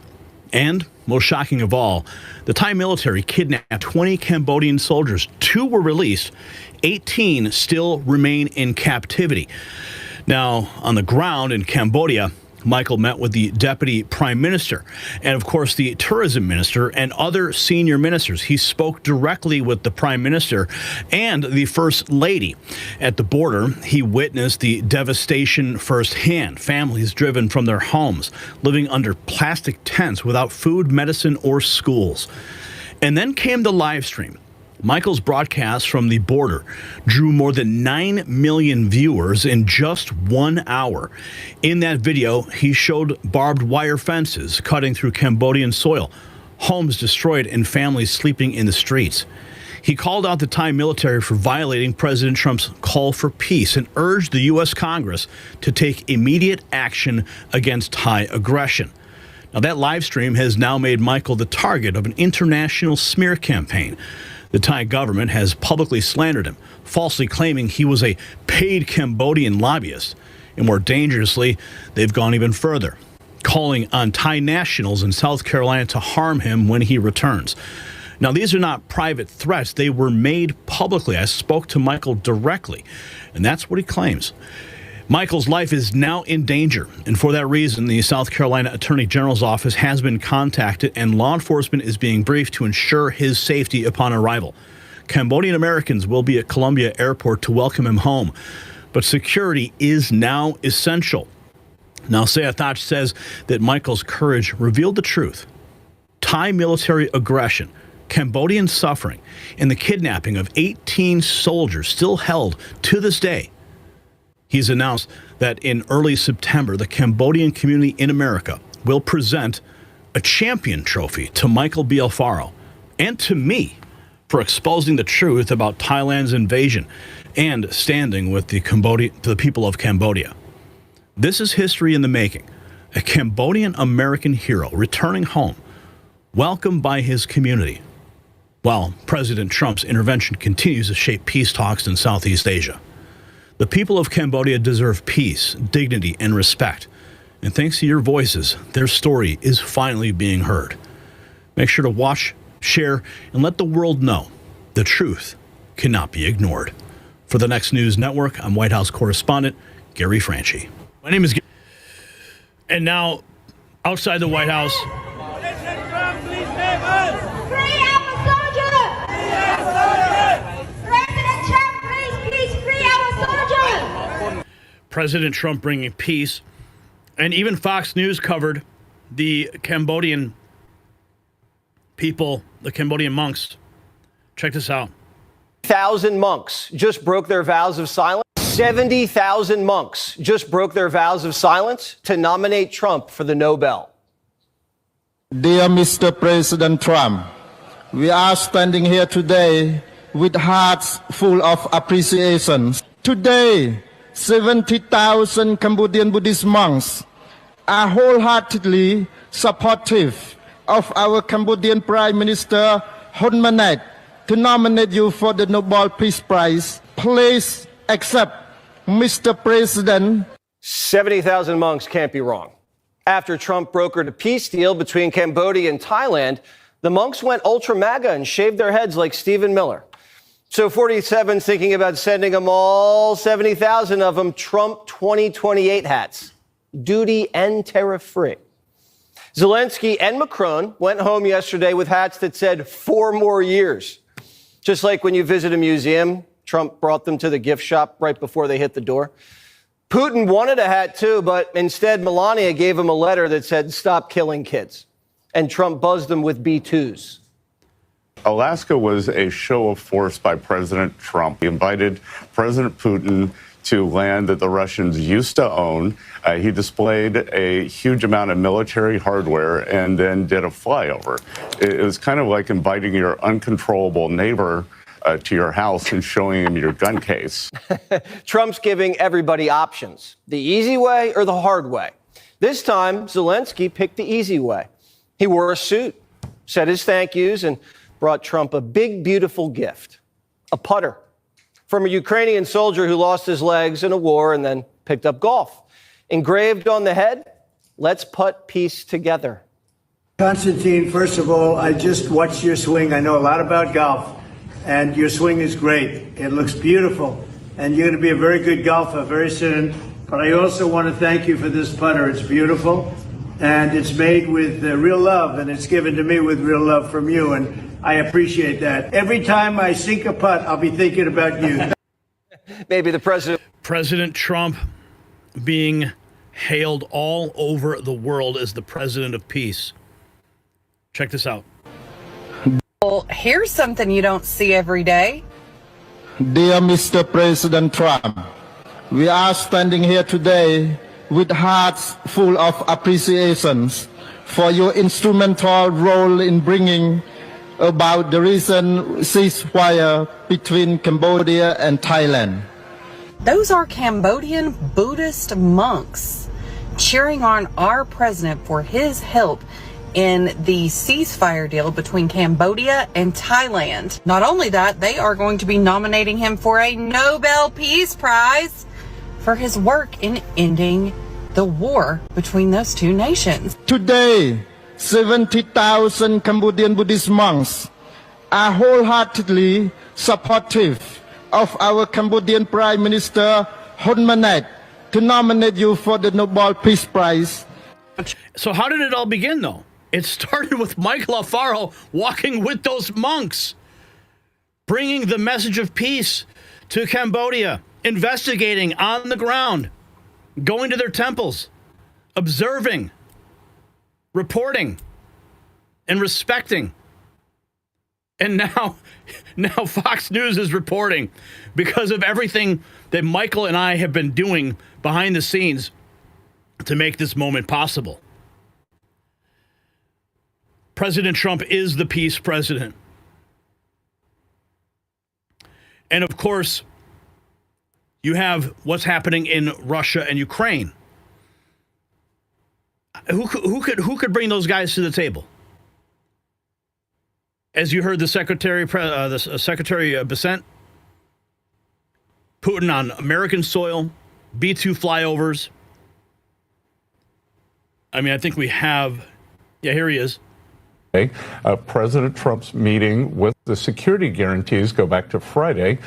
And, most shocking of all, the Thai military kidnapped 20 Cambodian soldiers. 2 were released. 18 still remain in captivity. Now, on the ground in Cambodia, Michael met with the deputy prime minister and, of course, the tourism minister and other senior ministers. He spoke directly with the prime minister and the first lady. At the border, he witnessed the devastation firsthand. Families driven from their homes, living under plastic tents without food, medicine, or schools. And then came the live stream. Michael's broadcast from the border drew more than 9 million viewers in just 1 hour. In that video, he showed barbed wire fences cutting through Cambodian soil, homes destroyed, and families sleeping in the streets. He called out the Thai military for violating President Trump's call for peace and urged the U.S. Congress to take immediate action against Thai aggression. Now, that live stream has now made Michael the target of an international smear campaign. The Thai government has publicly slandered him, falsely claiming he was a paid Cambodian lobbyist. And more dangerously, they've gone even further, calling on Thai nationals in South Carolina to harm him when he returns. Now, these are not private threats. They were made publicly. I spoke to Michael directly, and that's what he claims. Michael's life is now in danger, and for that reason, the South Carolina Attorney General's office has been contacted, and law enforcement is being briefed to ensure his safety upon arrival. Cambodian Americans will be at Columbia Airport to welcome him home, but security is now essential. Now, Saya Thatch says that Michael's courage revealed the truth. Thai military aggression, Cambodian suffering, and the kidnapping of 18 soldiers still held to this day. He's announced that in early September, the Cambodian community in America will present a champion trophy to Michael B. Alfaro and to me for exposing the truth about Thailand's invasion and standing with the people of Cambodia. This is history in the making. A Cambodian American hero returning home, welcomed by his community, while President Trump's intervention continues to shape peace talks in Southeast Asia. The people of Cambodia deserve peace, dignity, and respect. And thanks to your voices, their story is finally being heard. Make sure to watch, share, and let the world know the truth cannot be ignored. For the Next News Network, I'm White House correspondent Gary Franchi. My name is Gary. And now, outside the White House, President Trump bringing peace, and even Fox News covered the Cambodian people, the Cambodian monks. Check this out. 70,000 monks just broke their vows of silence. 70,000 monks just broke their vows of silence to nominate Trump for the Nobel. Dear Mr. President Trump, we are standing here today with hearts full of appreciation. Today, 70,000 Cambodian Buddhist monks are wholeheartedly supportive of our Cambodian Prime Minister Hun Manet to nominate you for the Nobel Peace Prize. Please accept, Mr. President. 70,000 monks can't be wrong. After Trump brokered a peace deal between Cambodia and Thailand, the monks went ultra MAGA and shaved their heads like Stephen Miller. So 47's thinking about sending them all 70,000 of them Trump 2028 hats, duty and tariff-free. Zelensky and Macron went home yesterday with hats that said 4 more years. Just like when you visit a museum, Trump brought them to the gift shop right before they hit the door. Putin wanted a hat too, but instead Melania gave him a letter that said, "Stop killing kids." And Trump buzzed them with B-2s. Alaska was a show of force by President Trump. He invited President Putin to land that the Russians used to own. He displayed a huge amount of military hardware and then did a flyover. It was kind of like inviting your uncontrollable neighbor to your house and showing him your gun case. Trump's giving everybody options, the easy way or the hard way. This time, Zelensky picked the easy way. He wore a suit, said his thank yous, and brought Trump a big, beautiful gift, a putter from a Ukrainian soldier who lost his legs in a war and then picked up golf. Engraved on the head, "Let's putt peace together." Constantine, first of all, I just watched your swing. I know a lot about golf, and your swing is great. It looks beautiful, and you're going to be a very good golfer very soon. But I also want to thank you for this putter. It's beautiful, and it's made with real love, and it's given to me with real love from you, and I appreciate that. Every time I sink a putt, I'll be thinking about you. Maybe the president. President Trump being hailed all over the world as the president of peace. Check this out. Well, here's something you don't see every day. Dear Mr. President Trump, we are standing here today with hearts full of appreciation for your instrumental role in bringing about the recent ceasefire between Cambodia and Thailand. Those are Cambodian Buddhist monks cheering on our president for his help in the ceasefire deal between Cambodia and Thailand. Not only that, they are going to be nominating him for a Nobel Peace Prize for his work in ending the war between those two nations. Today, 70,000 Cambodian Buddhist monks are wholeheartedly supportive of our Cambodian Prime Minister Hun Manet to nominate you for the Nobel Peace Prize. So how did it all begin, though? It started with Michael Alfaro walking with those monks, bringing the message of peace to Cambodia, investigating on the ground, going to their temples, observing, reporting, and respecting. And now Fox News is reporting because of everything that Michael and I have been doing behind the scenes to make this moment possible. President Trump is the peace president. And of course, you have what's happening in Russia and Ukraine. Who could bring those guys to the table? As you heard the Secretary Bessent, Putin on American soil, B-2 flyovers. I mean, I think we have, here he is. President Trump's meeting with the security guarantees go back to Friday.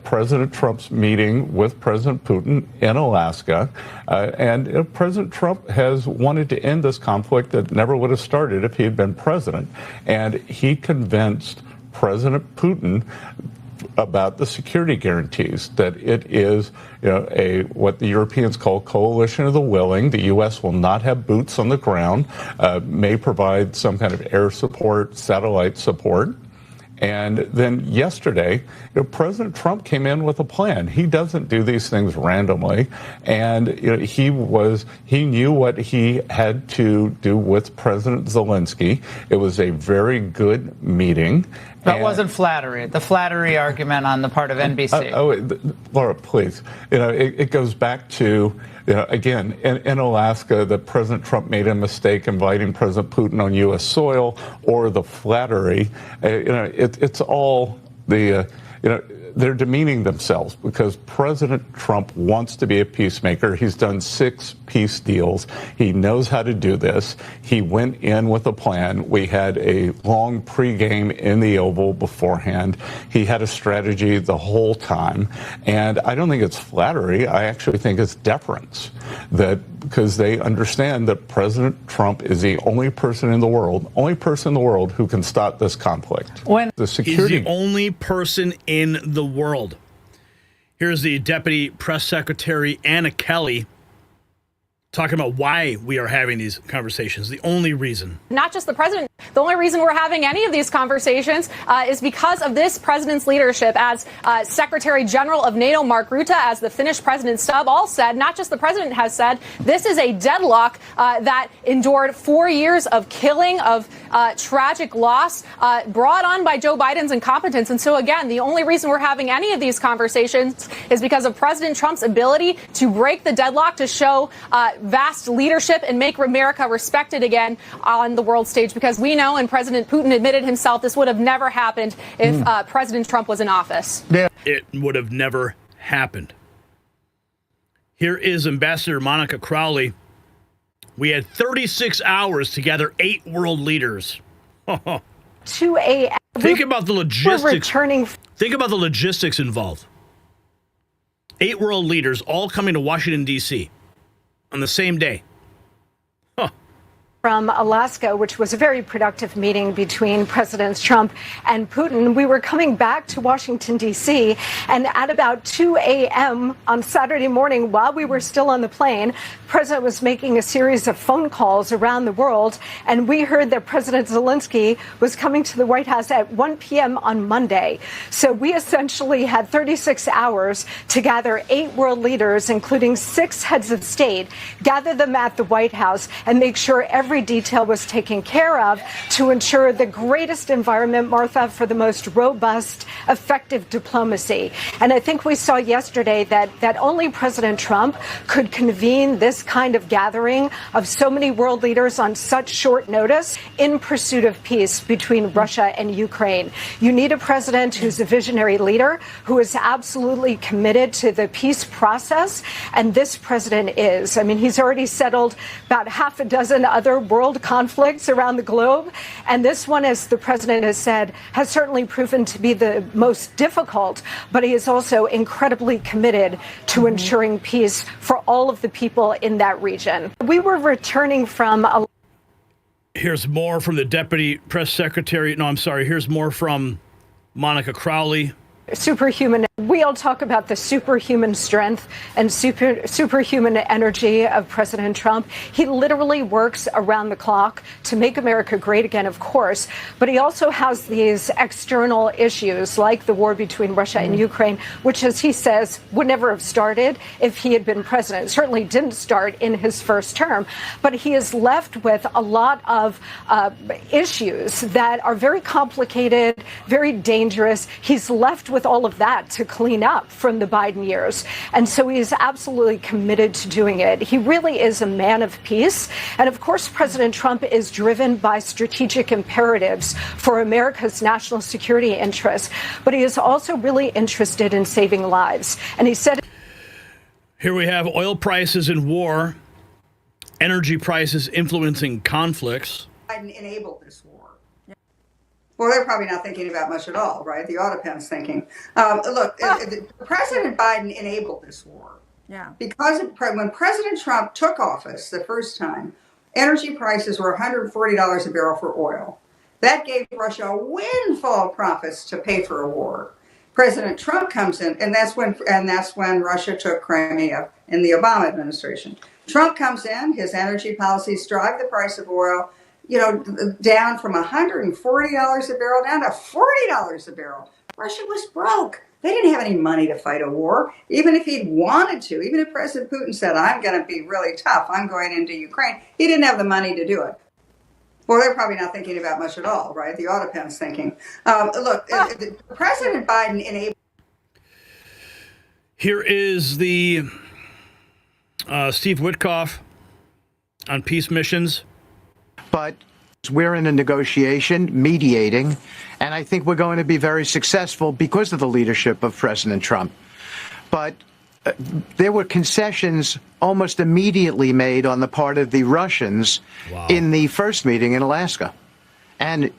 President Trump's meeting with President Putin in Alaska. And President Trump has wanted to end this conflict that never would have started if he had been president. And he convinced President Putin about the security guarantees, that it is what the Europeans call coalition of the willing. The U.S. will not have boots on the ground, may provide some kind of air support, satellite support, And then yesterday, President Trump came in with a plan. He doesn't do these things randomly. And he knew what he had to do with President Zelensky. It was a very good meeting. That wasn't flattery. The flattery argument on the part of NBC. Laura, please. It goes back to, again, in Alaska, that President Trump made a mistake inviting President Putin on U.S. soil, or the flattery. It's all the, they're demeaning themselves because President Trump wants to be a peacemaker. He's done 6 peace deals. He knows how to do this. He went in with a plan. We had a long pregame in the Oval beforehand. He had a strategy the whole time. And I don't think it's flattery. I actually think it's deference, because they understand that President Trump is the only person in the world who can stop this conflict. He's the only person in the world. Here's the Deputy Press Secretary Anna Kelly talking about why we are having these conversations. The only reason. Not just the president. The only reason we're having any of these conversations is because of this president's leadership. As Secretary General of NATO Mark Rutte, as the Finnish President Stubb all said, not just the president has said, this is a deadlock that endured 4 years of killing, of tragic loss brought on by Joe Biden's incompetence. And so, again, the only reason we're having any of these conversations is because of President Trump's ability to break the deadlock, to show vast leadership and make America respected again on the world stage, because we know, and President Putin admitted himself, this would have never happened if President Trump was in office. It would have never happened. Here is Ambassador Monica Crowley. We had 36 hours to gather 8 world leaders. 2 a.m. Think about the logistics. We're returning. Think about the logistics involved. 8 world leaders all coming to Washington, D.C. on the same day. From Alaska, which was a very productive meeting between Presidents Trump and Putin. We were coming back to Washington, D.C., and at about 2 a.m. on Saturday morning, while we were still on the plane, the president was making a series of phone calls around the world, and we heard that President Zelensky was coming to the White House at 1 p.m. on Monday. So we essentially had 36 hours to gather 8 world leaders, including 6 heads of state, gather them at the White House, and make sure every detail was taken care of to ensure the greatest environment, Martha, for the most robust, effective diplomacy. And I think we saw yesterday that only President Trump could convene this kind of gathering of so many world leaders on such short notice in pursuit of peace between Russia and Ukraine. You need a president who's a visionary leader, who is absolutely committed to the peace process, and this president is. I mean, he's already settled about half a dozen other world conflicts around the globe. And this one, as the president has said, has certainly proven to be the most difficult, but he is also incredibly committed to ensuring peace for all of the people in that region. We were returning from a... Here's more from the Deputy Press Secretary. No, I'm sorry. Here's more from Monica Crowley. Superhuman. We all talk about the superhuman strength and superhuman energy of President Trump. He literally works around the clock to make America great again, of course, but he also has these external issues like the war between Russia and Ukraine, which, as he says, would never have started if he had been president. It certainly didn't start in his first term, but he is left with a lot of issues that are very complicated, very dangerous. He's left with all of that to clean up from the Biden years. And so he is absolutely committed to doing it. He really is a man of peace. And of course, President Trump is driven by strategic imperatives for America's national security interests. But he is also really interested in saving lives. And he said... Here we have oil prices in war, energy prices influencing conflicts. Biden enabled this war. Well, they're probably not thinking about much at all, right? The Autopen's thinking. Look, President Biden enabled this war. Yeah. Because when President Trump took office the first time, energy prices were $140 a barrel for oil. That gave Russia windfall profits to pay for a war. President Trump comes in, and that's when Russia took Crimea in the Obama administration. Trump comes in, his energy policies drive the price of oil down from $140 a barrel down to $40 a barrel. Russia was broke. They didn't have any money to fight a war, even if he'd wanted to. Even if President Putin said, I'm going to be really tough, I'm going into Ukraine, he didn't have the money to do it. Well, they're probably not thinking about much at all, right? The Autopen's thinking. President Biden enabled. Here is the Steve Witkoff on peace missions. But we're in a negotiation, mediating, and I think we're going to be very successful because of the leadership of President Trump. But there were concessions almost immediately made on the part of the Russians in the first meeting in Alaska. And,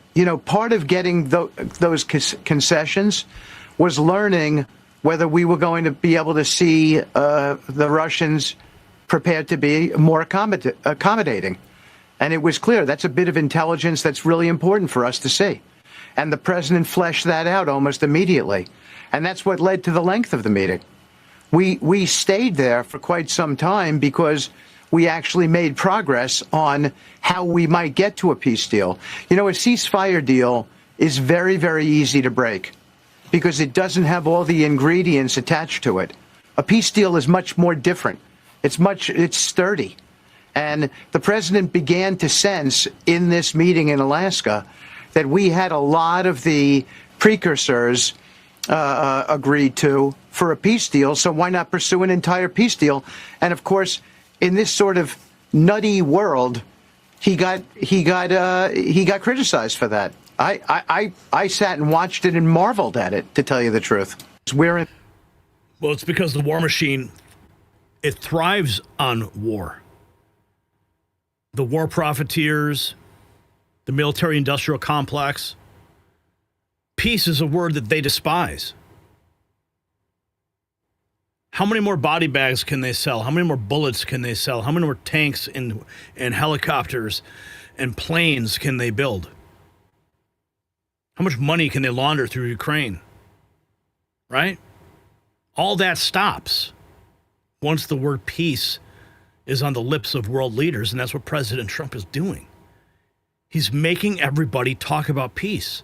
part of getting those concessions was learning whether we were going to be able to see the Russians prepared to be more accommodating. And it was clear that's a bit of intelligence that's really important for us to see. And the president fleshed that out almost immediately. And that's what led to the length of the meeting. We stayed there for quite some time because we actually made progress on how we might get to a peace deal. A ceasefire deal is very, very easy to break because it doesn't have all the ingredients attached to it. A peace deal is much more different. It's sturdy. And the president began to sense in this meeting in Alaska that we had a lot of the precursors agreed to for a peace deal. So why not pursue an entire peace deal? And of course, in this sort of nutty world, he got criticized for that. I sat and watched it and marveled at it, to tell you the truth. Well, it's because the war machine, it thrives on war. The war profiteers, the military-industrial complex. Peace is a word that they despise. How many more body bags can they sell? How many more bullets can they sell? How many more tanks and helicopters and planes can they build? How much money can they launder through Ukraine? Right? All that stops once the word peace is on the lips of world leaders, and that's what President Trump is doing. He's making everybody talk about peace.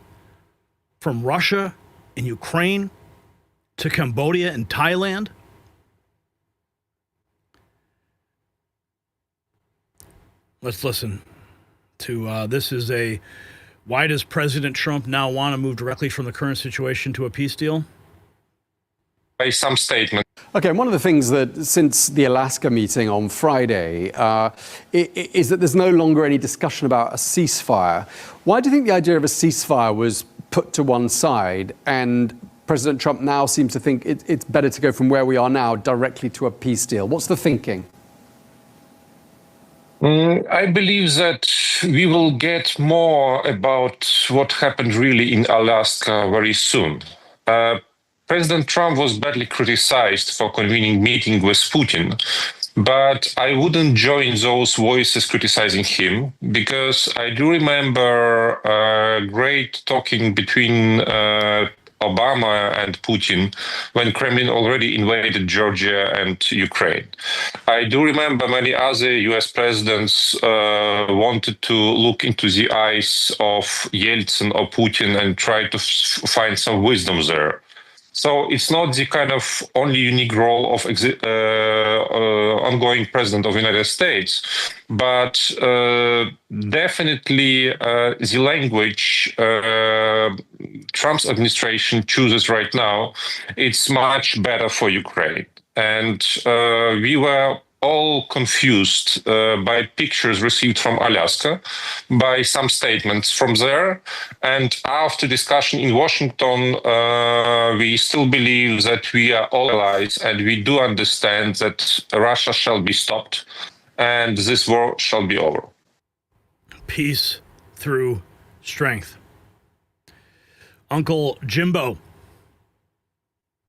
From Russia and Ukraine to Cambodia and Thailand. Let's listen to this is a why does President Trump now want to move directly from the current situation to a peace deal? By some statement. Okay, and one of the things that since the Alaska meeting on Friday is that there's no longer any discussion about a ceasefire. Why do you think the idea of a ceasefire was put to one side and President Trump now seems to think it's better to go from where we are now directly to a peace deal? What's the thinking? I believe that we will get more about what happened really in Alaska very soon. President Trump was badly criticized for convening meeting with Putin, but I wouldn't join those voices criticizing him because I do remember great talking between Obama and Putin when Kremlin already invaded Georgia and Ukraine. I do remember many other US presidents wanted to look into the eyes of Yeltsin or Putin and try to find some wisdom there. So it's not the kind of only unique role of ongoing president of the United States, but definitely the language Trump's administration chooses right now, it's much better for Ukraine. And we were all confused by pictures received from Alaska, by some statements from there. And after discussion in Washington, we still believe that we are all allies and we do understand that Russia shall be stopped and this war shall be over. Peace through strength. Uncle Jimbo,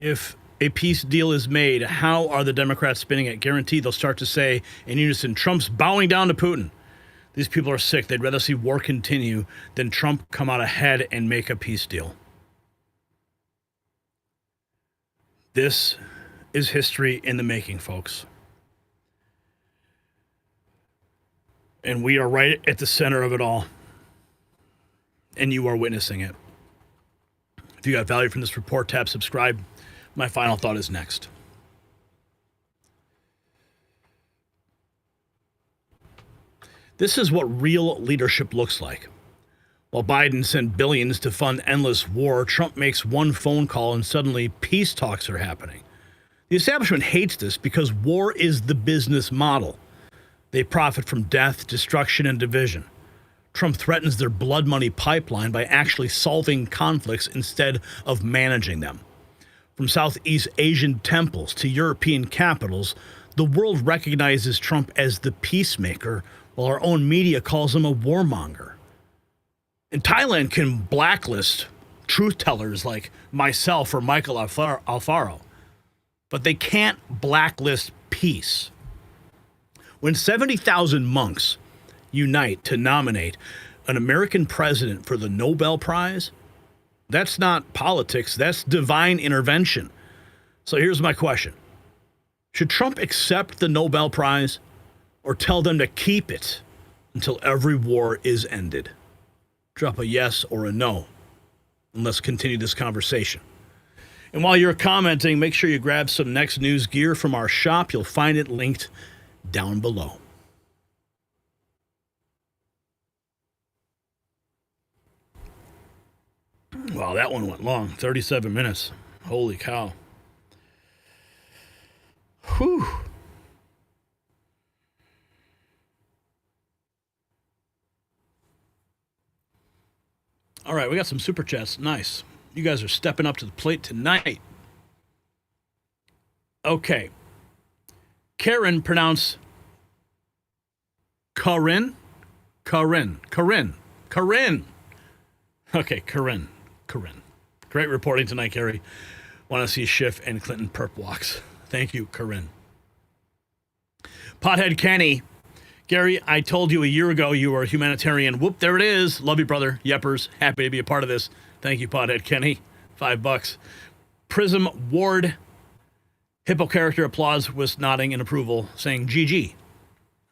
if a peace deal is made, how are the Democrats spinning it? Guaranteed they'll start to say in unison, Trump's bowing down to Putin. These people are sick. They'd rather see war continue than Trump come out ahead and make a peace deal. This is history in the making, folks. And we are right at the center of it all. And you are witnessing it. If you got value from this report, tap subscribe. My final thought is next. This is what real leadership looks like. While Biden sent billions to fund endless war, Trump makes one phone call and suddenly peace talks are happening. The establishment hates this because war is the business model. They profit from death, destruction, and division. Trump threatens their blood money pipeline by actually solving conflicts instead of managing them. From Southeast Asian temples to European capitals, the world recognizes Trump as the peacemaker, while our own media calls him a warmonger. And Thailand can blacklist truth tellers like myself or Michael Alfaro, but they can't blacklist peace. When 70,000 monks unite to nominate an American president for the Nobel Prize, that's not politics, that's divine intervention. So here's my question. Should Trump accept the Nobel Prize or tell them to keep it until every war is ended? Drop a yes or a no, and let's continue this conversation. And while you're commenting, make sure you grab some Next News gear from our shop. You'll find it linked down below. Wow, that one went long. 37 minutes. Holy cow. Whew. All right, we got some super chats. Nice. You guys are stepping up to the plate tonight. Okay. Karen, pronounce Corinne. Okay, Corinne. Great reporting tonight, Carrie. Want to see Schiff and Clinton perp walks. Thank you, Corinne. Pothead Kenny. Gary, I told you a year ago you were a humanitarian. Whoop, there it is. Love you, brother. Yeppers. Happy to be a part of this. Thank you, Pothead Kenny. $5. Prism Ward. Hippo character applause was nodding in approval, saying GG.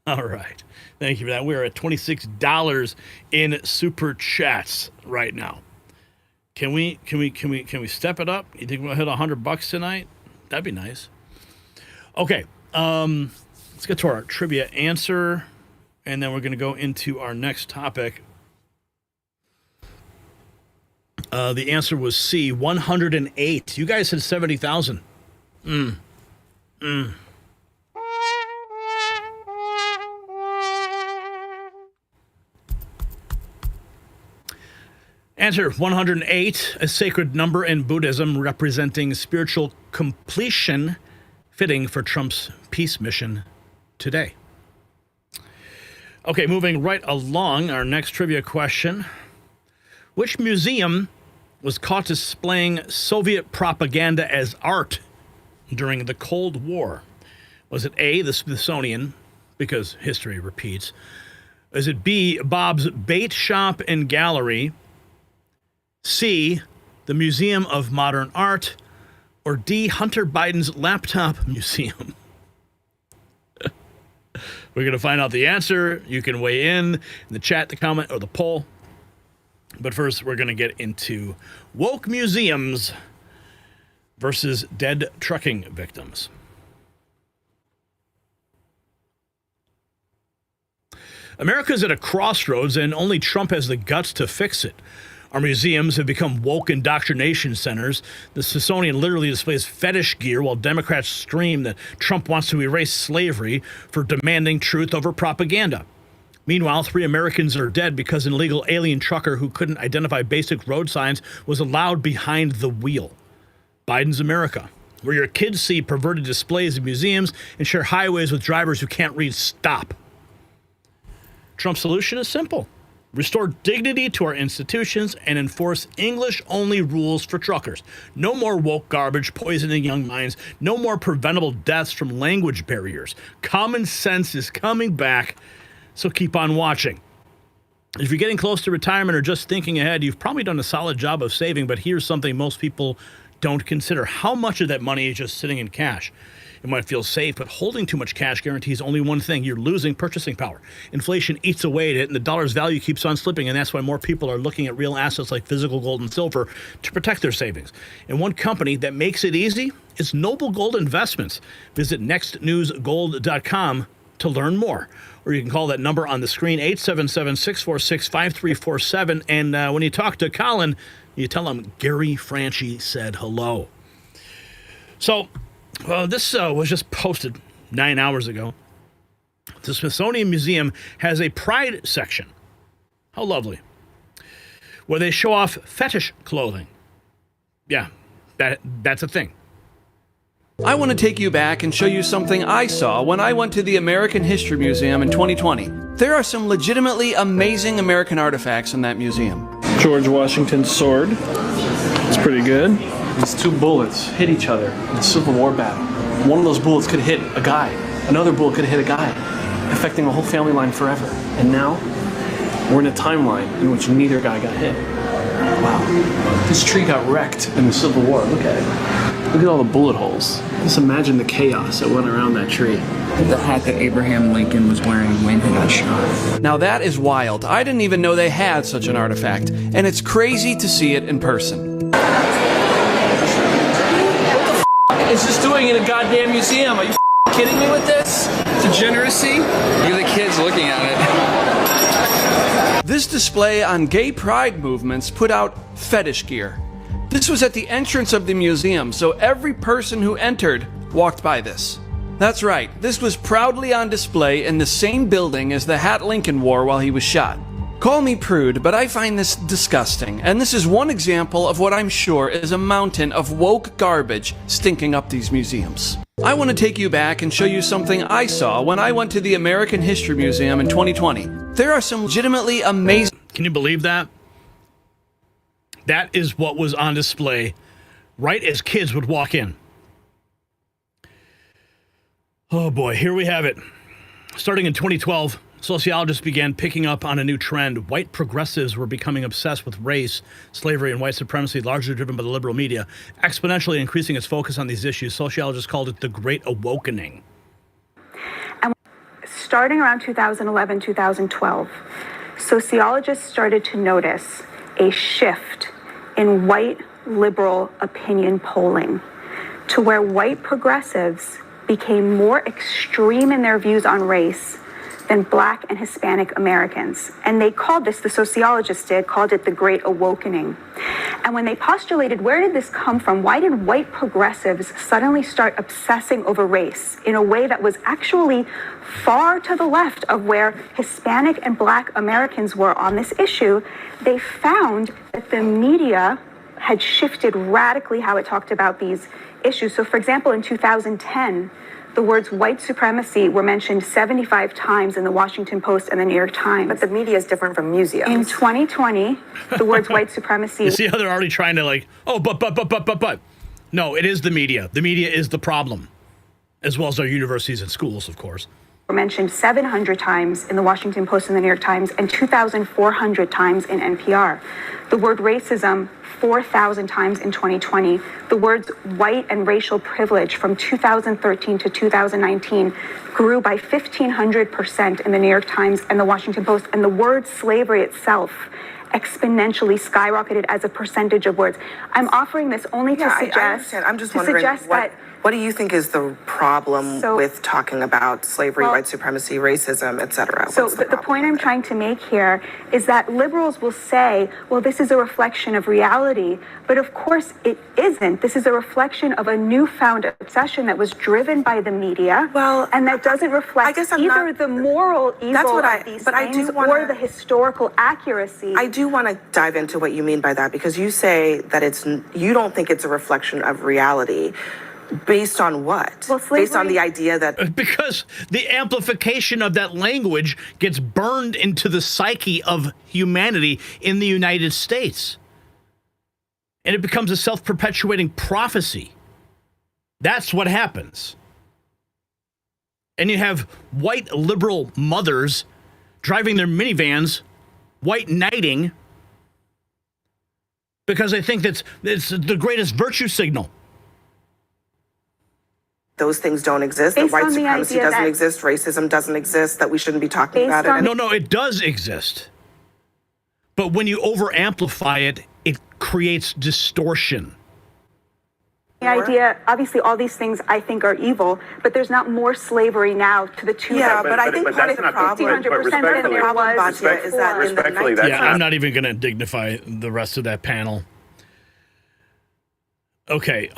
All right. Thank you for that. We're at $26 in super chats right now. Can we step it up? You think we'll hit $100 tonight? That'd be nice. Okay. Let's get to our trivia answer, and then we're going to go into our next topic. The answer was C, 108. You guys said 70,000. Answer 108, a sacred number in Buddhism representing spiritual completion, fitting for Trump's peace mission today. Okay, moving right along, our next trivia question. Which museum was caught displaying Soviet propaganda as art during the Cold War? Was it A, the Smithsonian, because history repeats? Is it B, Bob's Bait Shop and Gallery? C, the Museum of Modern Art? Or D, Hunter Biden's Laptop Museum? We're going to find out the answer. You can weigh in the chat, the comment, or the poll. But first, we're going to get into woke museums versus dead trucking victims. America's at a crossroads, and only Trump has the guts to fix it. Our museums have become woke indoctrination centers. The Smithsonian literally displays fetish gear while Democrats scream that Trump wants to erase slavery for demanding truth over propaganda. Meanwhile, 3 Americans are dead because an illegal alien trucker who couldn't identify basic road signs was allowed behind the wheel. Biden's America, where your kids see perverted displays in museums and share highways with drivers who can't read stop. Trump's solution is simple. Restore dignity to our institutions and enforce English-only rules for truckers. No more woke garbage poisoning young minds. No more preventable deaths from language barriers. Common sense is coming back, so keep on watching. If you're getting close to retirement or just thinking ahead, you've probably done a solid job of saving, but here's something most people don't consider how much of that money is just sitting in cash. It might feel safe, but holding too much cash guarantees only one thing. You're losing purchasing power. Inflation eats away at it, and the dollar's value keeps on slipping, and that's why more people are looking at real assets like physical gold and silver to protect their savings. And one company that makes it easy is Noble Gold Investments. Visit nextnewsgold.com to learn more. Or you can call that number on the screen, 877-646-5347. And when you talk to Colin, you tell him Gary Franchi said hello. So this was just posted 9 hours ago. The Smithsonian Museum has a pride section. How lovely. Where they show off fetish clothing. Yeah, that's a thing. I want to take you back and show you something I saw when I went to the American History Museum in 2020. There are some legitimately amazing American artifacts in that museum. George Washington's sword. It's pretty good. These two bullets hit each other in a Civil War battle. One of those bullets could hit a guy. Another bullet could hit a guy, affecting a whole family line forever. And now, we're in a timeline in which neither guy got hit. Wow. This tree got wrecked in the Civil War. Look at it. Look at all the bullet holes. Just imagine the chaos that went around that tree. The hat that Abraham Lincoln was wearing when he got shot. Now that is wild. I didn't even know they had such an artifact, and it's crazy to see it in person. What the f*** is this doing in a goddamn museum? Are you kidding me with this? Degeneracy? Look at the kids looking at it. This display on gay pride movements put out fetish gear. This was at the entrance of the museum, so every person who entered walked by this. That's right, this was proudly on display in the same building as the hat Lincoln wore while he was shot. Call me prude, but I find this disgusting, and this is one example of what I'm sure is a mountain of woke garbage stinking up these museums. I want to take you back and show you something I saw when I went to the American History Museum in 2020. There are some legitimately amazing... Can you believe that? That is what was on display right as kids would walk in. Oh boy, here we have it. Starting in 2012, sociologists began picking up on a new trend. White progressives were becoming obsessed with race, slavery, and white supremacy, largely driven by the liberal media, exponentially increasing its focus on these issues. Sociologists called it the Great Awakening. And starting around 2011, 2012, sociologists started to notice a shift in white liberal opinion polling to where white progressives became more extreme in their views on race than Black and Hispanic Americans. And they called this, the sociologists did, called it the Great Awakening. And when they postulated, where did this come from? Why did white progressives suddenly start obsessing over race in a way that was actually far to the left of where Hispanic and Black Americans were on this issue? They found that the media had shifted radically how it talked about these issues. So for example, in 2010, the words white supremacy were mentioned 75 times in the Washington Post and the New York Times. But the media is different from museums. In 2020, the words white supremacy... You see how they're already trying to like, oh, but. No, it is the media. The media is the problem, as well as our universities and schools, of course. Were mentioned 700 times in the Washington Post and the New York Times and 2,400 times in NPR. The word racism, 4,000 times in 2020. The words white and racial privilege from 2013 to 2019 grew by 1,500% in the New York Times and the Washington Post. And the word slavery itself exponentially skyrocketed as a percentage of words. I'm offering this only to suggest... I understand. I'm just wondering what do you think is the problem with talking about slavery, white supremacy, racism, et cetera? So the point I'm trying to make here is that liberals will say, well, this is a reflection of reality. But of course it isn't. This is a reflection of a newfound obsession that was driven by the media. Well, and that doesn't reflect either the moral evil of these things or the historical accuracy. I do want to dive into what you mean by that, because you say that you don't think it's a reflection of reality. Based on what? Well, based on the idea that... Because the amplification of that language gets burned into the psyche of humanity in the United States. And it becomes a self-perpetuating prophecy. That's what happens. And you have white liberal mothers driving their minivans, white knighting, because I think it's the greatest virtue signal. Those things don't exist, that white supremacy doesn't exist, racism doesn't exist, that we shouldn't be talking about it. No, it does exist. But when you over-amplify it, it creates distortion. The idea, obviously, all these things I think are evil, but there's not more slavery now to the tune. Yeah, but I think part of the problem, than there was is that in the yeah, I'm not even going to dignify the rest of that panel. Okay,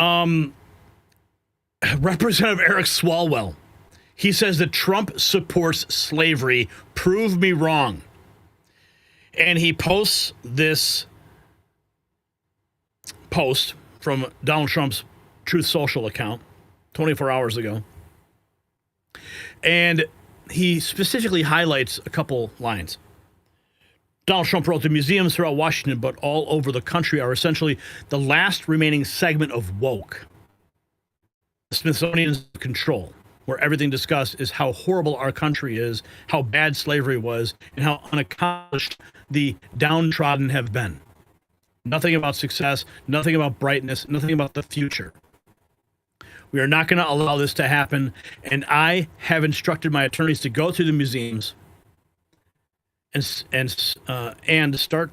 Representative Eric Swalwell, he says that Trump supports slavery. Prove me wrong. And he posts this post from Donald Trump's Truth Social account 24 hours ago. And he specifically highlights a couple lines. Donald Trump wrote, the museums throughout Washington, but all over the country, are essentially the last remaining segment of woke. The Smithsonian's control, where everything discussed is how horrible our country is, how bad slavery was, and how unaccomplished the downtrodden have been. Nothing about success, nothing about brightness, nothing about the future. We are not going to allow this to happen, and I have instructed my attorneys to go through the museums and start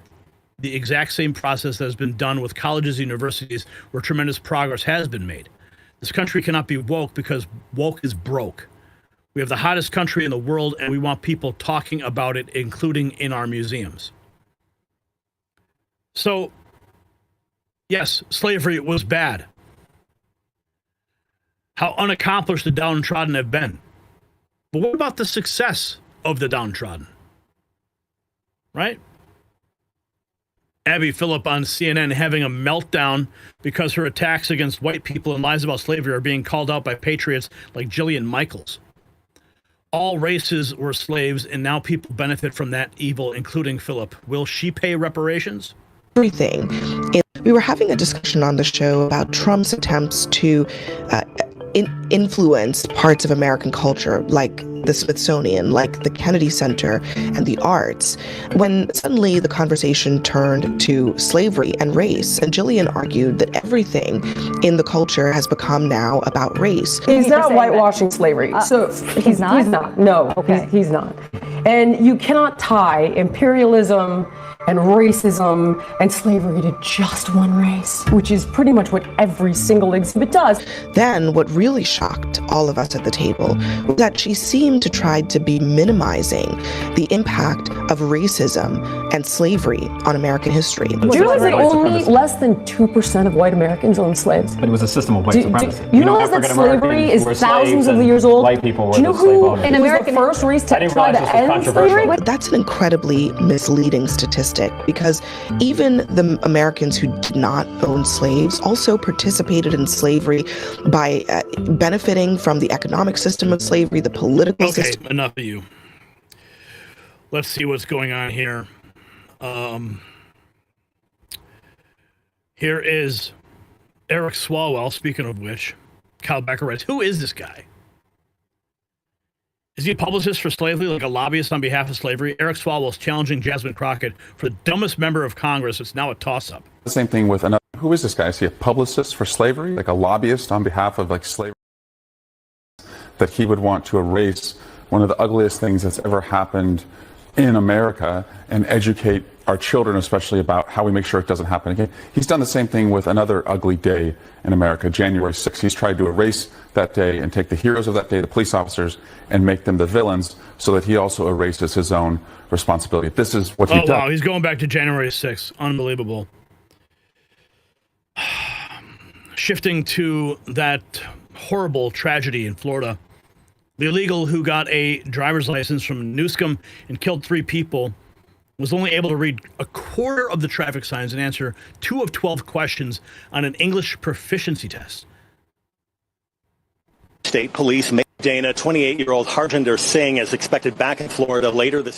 the exact same process that has been done with colleges and universities where tremendous progress has been made. This country cannot be woke because woke is broke. We have the hottest country in the world, and we want people talking about it, including in our museums. So, yes, slavery was bad. How unaccomplished the downtrodden have been. But what about the success of the downtrodden? Right? Abby Phillip on CNN having a meltdown because her attacks against white people and lies about slavery are being called out by patriots like Jillian Michaels. All races were slaves, and now people benefit from that evil, including Phillip. Will she pay reparations? Everything. We were having a discussion on the show about Trump's attempts to influence parts of American culture, like the Smithsonian, like the Kennedy Center, and the arts, when suddenly the conversation turned to slavery and race. And Jillian argued that everything in the culture has become now about race. He's not whitewashing slavery. So he's not? He's not. No, okay. He's not. And you cannot tie imperialism and racism and slavery to just one race, which is pretty much what every single exhibit does. Then what really shocked all of us at the table was that she seemed to try to be minimizing the impact of racism and slavery on American history. Do you realize that only less than 2% of white Americans owned slaves? But it was a system of white supremacy. You know that slavery is thousands of years old? White people were Do you know the slave who owners. in America was the first race to try to end slavery? That's an incredibly misleading statistic, because even the Americans who did not own slaves also participated in slavery by benefiting from the economic system of slavery, the political system. Okay, enough of you. Let's see what's going on here. Here is Eric Swalwell, speaking of which. Kyle Becker writes, who is this guy? Is he a publicist for slavery, like a lobbyist on behalf of slavery? Eric Swalwell is challenging Jasmine Crockett for the dumbest member of Congress. It's now a toss-up. The same thing with another. Who is this guy? Is he a publicist for slavery, like a lobbyist on behalf of like slavery? That he would want to erase one of the ugliest things that's ever happened in America and educate our children, especially about how we make sure it doesn't happen again. He's done the same thing with another ugly day in America, January 6th. He's tried to erase that day and take the heroes of that day, the police officers, and make them the villains so that he also erases his own responsibility. This is what he does. Oh, wow. He's going back to January 6th. Unbelievable. Shifting to that horrible tragedy in Florida. The illegal who got a driver's license from Newsom and killed 3 people was only able to read a quarter of the traffic signs and answer 2 of 12 questions on an English proficiency test. State police made Dana, 28-year-old Harjinder Singh, is expected back in Florida later this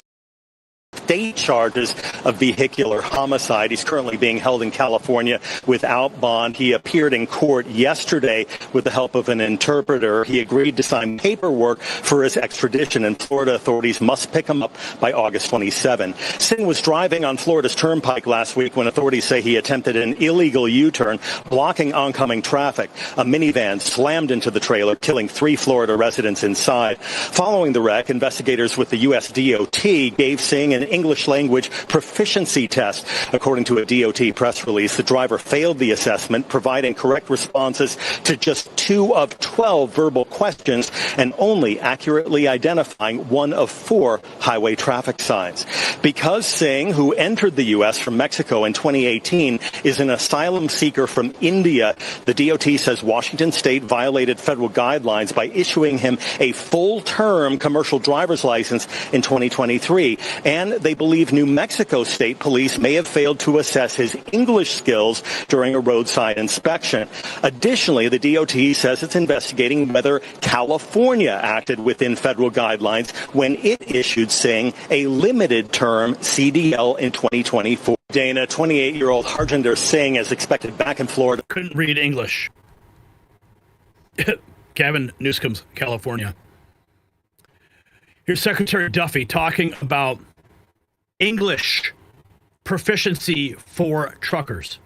day. state charges of vehicular homicide. He's currently being held in California without bond. He appeared in court yesterday with the help of an interpreter. He agreed to sign paperwork for his extradition, and Florida authorities must pick him up by August 27. Singh was driving on Florida's Turnpike last week when authorities say he attempted an illegal U-turn, blocking oncoming traffic. A minivan slammed into the trailer, killing 3 Florida residents inside. Following the wreck, investigators with the U.S. DOT gave Singh an English language proficiency test. According to a DOT press release, the driver failed the assessment, providing correct responses to just 2 of 12 verbal questions and only accurately identifying 1 of 4 highway traffic signs. Because Singh, who entered the U.S. from Mexico in 2018, is an asylum seeker from India, the DOT says Washington state violated federal guidelines by issuing him a full-term commercial driver's license in 2023. And they believe New Mexico state police may have failed to assess his English skills during a roadside inspection. Additionally, the DOT says it's investigating whether California acted within federal guidelines when it issued Singh a limited-term CDL in 2024. Dana, 28-year-old Harjinder Singh is expected back in Florida. Couldn't read English. Gavin Newsom, California. Here's Secretary Duffy talking about English proficiency for truckers.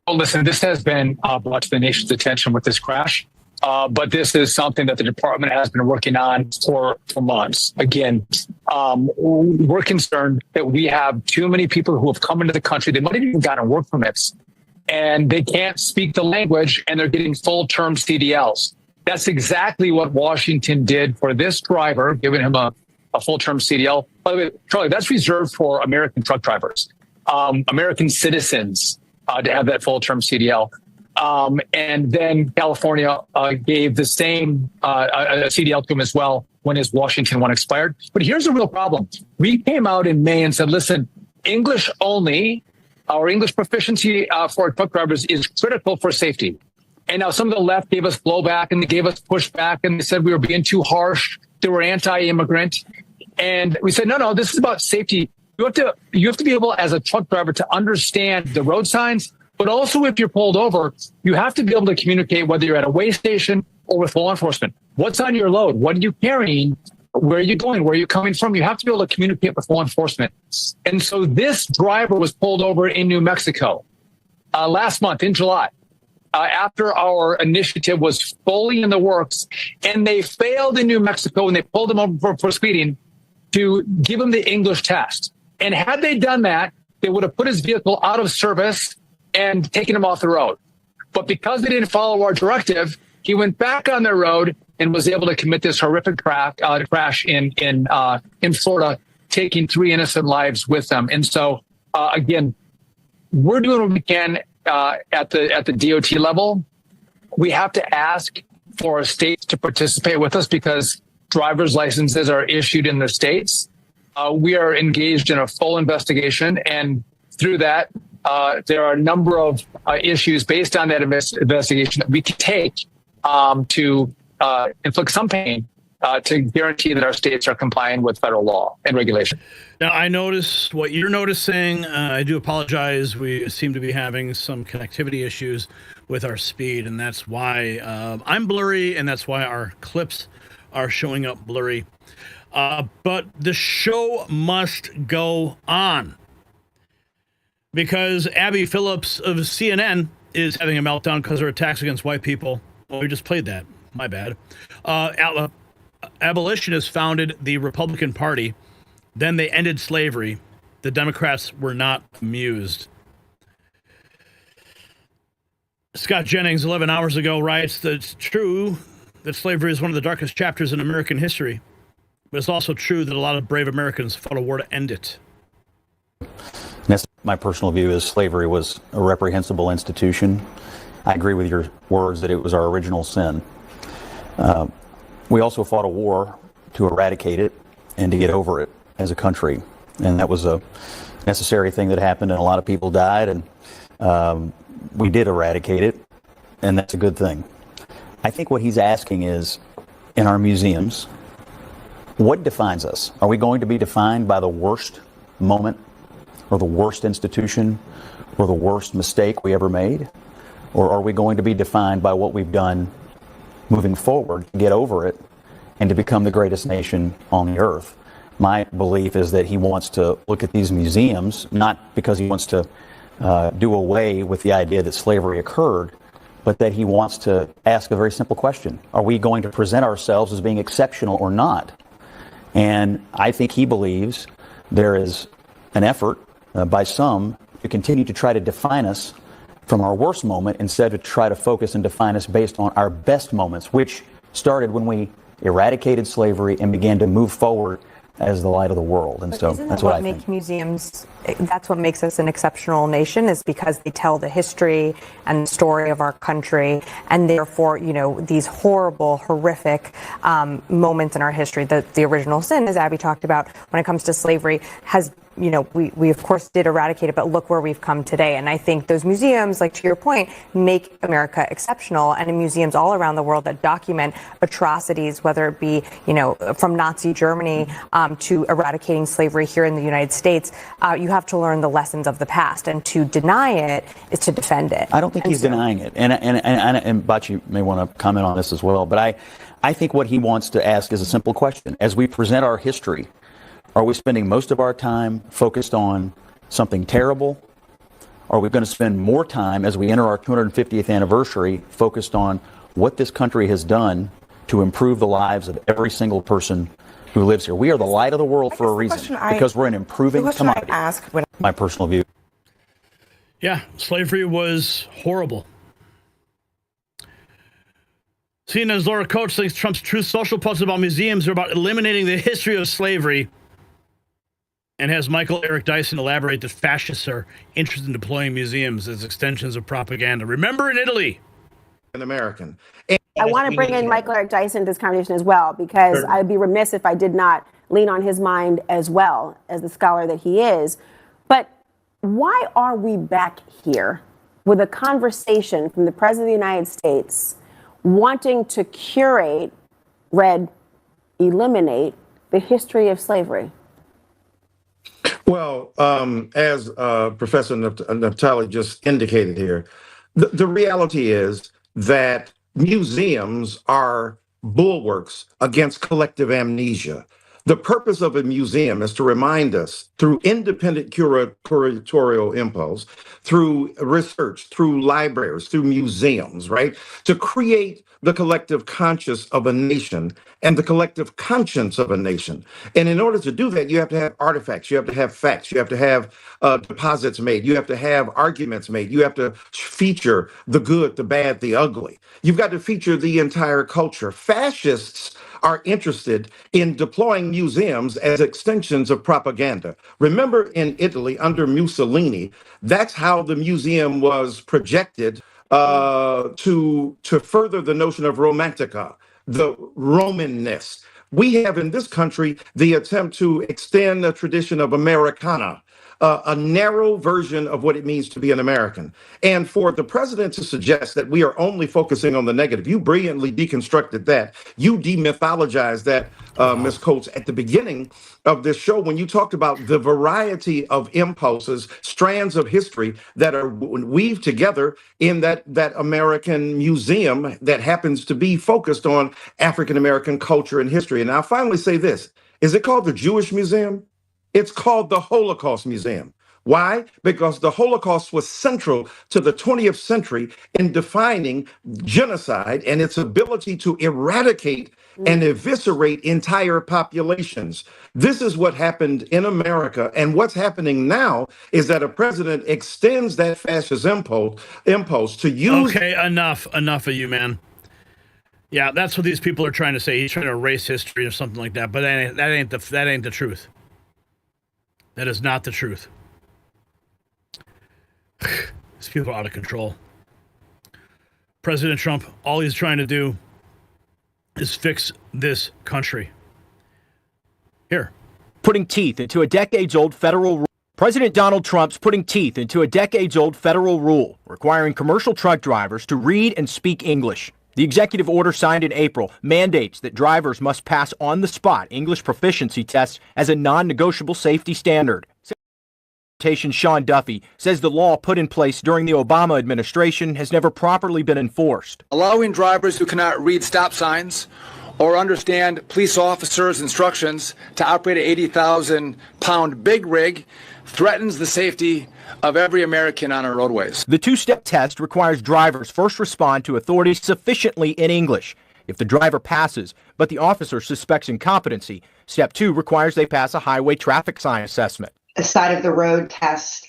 Listen, this has been brought to the nation's attention with this crash. But this is something that the department has been working on for months. Again, we're concerned that we have too many people who have come into the country. They might have even gotten work permits, and they can't speak the language, and they're getting full-term CDLs. That's exactly what Washington did for this driver, giving him a full-term CDL. By the way, Charlie, that's reserved for American truck drivers, American citizens to have that full-term CDL. And then California gave the same CDL to him as well when his Washington one expired. But here's the real problem. We came out in May and said, listen, English only, our English proficiency for our truck drivers is critical for safety. And now some of the left gave us blowback and they gave us pushback and they said we were being too harsh. They were anti-immigrant. And we said, no, this is about safety. You have to be able, as a truck driver, to understand the road signs. But also, if you're pulled over, you have to be able to communicate whether you're at a weigh station or with law enforcement. What's on your load? What are you carrying? Where are you going? Where are you coming from? You have to be able to communicate with law enforcement. And so this driver was pulled over in New Mexico last month in July after our initiative was fully in the works. And they failed in New Mexico and they pulled him over for speeding to give him the English test. And had they done that, they would have put his vehicle out of service and taking him off the road. But because they didn't follow our directive, he went back on the road and was able to commit this horrific crash in Florida, taking 3 innocent lives with them. And so, again, we're doing what we can at the DOT level. We have to ask for states to participate with us because driver's licenses are issued in the states. We are engaged in a full investigation, and through that, there are a number of issues based on that investigation that we can take to inflict some pain to guarantee that our states are complying with federal law and regulation. Now, I noticed what you're noticing. I do apologize. We seem to be having some connectivity issues with our speed, and that's why I'm blurry, and that's why our clips are showing up blurry. But the show must go on, because Abby Phillips of CNN is having a meltdown because of her attacks against white people. Well, we just played that. My bad. Abolitionists founded the Republican Party. Then they ended slavery. The Democrats were not amused. Scott Jennings, 11 hours ago, writes that it's true that slavery is one of the darkest chapters in American history. But it's also true that a lot of brave Americans fought a war to end it. That's my personal view is slavery was a reprehensible institution. I agree with your words that it was our original sin. We also fought a war to eradicate it and to get over it as a country. And that was a necessary thing that happened, and a lot of people died, and we did eradicate it, and that's a good thing. I think what he's asking is, in our museums, What defines us? Are we going to be defined by the worst moment or the worst institution or the worst mistake we ever made? Or are we going to be defined by what we've done moving forward to get over it and to become the greatest nation on the earth? My belief is that he wants to look at these museums, not because he wants to do away with the idea that slavery occurred, but that he wants to ask a very simple question. Are we going to present ourselves as being exceptional or not? And I think he believes there is an effort by some to continue to try to define us from our worst moment instead of try to focus and define us based on our best moments, which started when we eradicated slavery and began to move forward as the light of the world. And so that's what I think. Makes museums, that's what makes us an exceptional nation, is because they tell the history and the story of our country, and therefore, you know, these horrible, horrific moments in our history. The original sin, as Abby talked about, when it comes to slavery, has, you know, we of course did eradicate it, but look where we've come today. And I think those museums, like to your point, make America exceptional. And in museums all around the world that document atrocities, whether it be, you know, from Nazi Germany to eradicating slavery here in the United States, you have to learn the lessons of the past. And to deny it is to defend it. I don't think he's denying it. And Bachi may want to comment on this as well. But I think what he wants to ask is a simple question. As we present our history, are we spending most of our time focused on something terrible? Or are we going to spend more time as we enter our 250th anniversary focused on what this country has done to improve the lives of every single person who lives here? We are the light of the world for a reason, because we're an improving commodity. My personal view. Yeah, slavery was horrible. CNN's Laura Coates thinks Trump's Truth Social posts about museums are about eliminating the history of slavery, and has Michael Eric Dyson elaborate that fascists are interested in deploying museums as extensions of propaganda. Remember in Italy. An American. I want to bring in Michael Eric Dyson to this conversation as well, because I'd be remiss if I did not lean on his mind as well as the scholar that he is. But why are we back here with a conversation from the President of the United States wanting to curate, eliminate the history of slavery? Well, as Professor Naftali just indicated here, the reality is that museums are bulwarks against collective amnesia. The purpose of a museum is to remind us through independent curatorial impulse, through research, through libraries, through museums, right? To create the collective conscious of a nation and the collective conscience of a nation. And in order to do that, you have to have artifacts, you have to have facts, you have to have deposits made, you have to have arguments made, you have to feature the good, the bad, the ugly. You've got to feature the entire culture. Fascists are interested in deploying museums as extensions of propaganda. Remember in Italy under Mussolini, that's how the museum was projected to further the notion of romantica, the Romanness. We have in this country the attempt to extend the tradition of Americana, a narrow version of what it means to be an American. And for the president to suggest that we are only focusing on the negative, you brilliantly deconstructed that. You demythologized that, Ms. Coates, at the beginning of this show when you talked about the variety of impulses, strands of history that are weaved together in that American museum that happens to be focused on African-American culture and history. And I'll finally say this. Is it called the Jewish Museum? It's called the Holocaust Museum. Why? Because the Holocaust was central to the 20th century in defining genocide and its ability to eradicate and eviscerate entire populations. This is what happened in America. And what's happening now is that a president extends that fascist impulse to use... Okay, enough of you, man. Yeah, that's what these people are trying to say. He's trying to erase history or something like that. But that ain't the truth. That is not the truth. These people are out of control. President Trump, all he's trying to do is fix this country. Here. Putting teeth into a decades-old federal rule. President Donald Trump's putting teeth into a decades-old federal rule requiring commercial truck drivers to read and speak English. The executive order signed in April mandates that drivers must pass on-the-spot English proficiency tests as a non-negotiable safety standard. Sean Duffy says the law put in place during the Obama administration has never properly been enforced. Allowing drivers who cannot read stop signs or understand police officers' instructions to operate an 80,000-pound big rig threatens the safety of every American on our roadways. The two-step test requires drivers first respond to authorities sufficiently in English. If the driver passes, but the officer suspects incompetency, step 2 requires they pass a highway traffic sign assessment. The side of the road test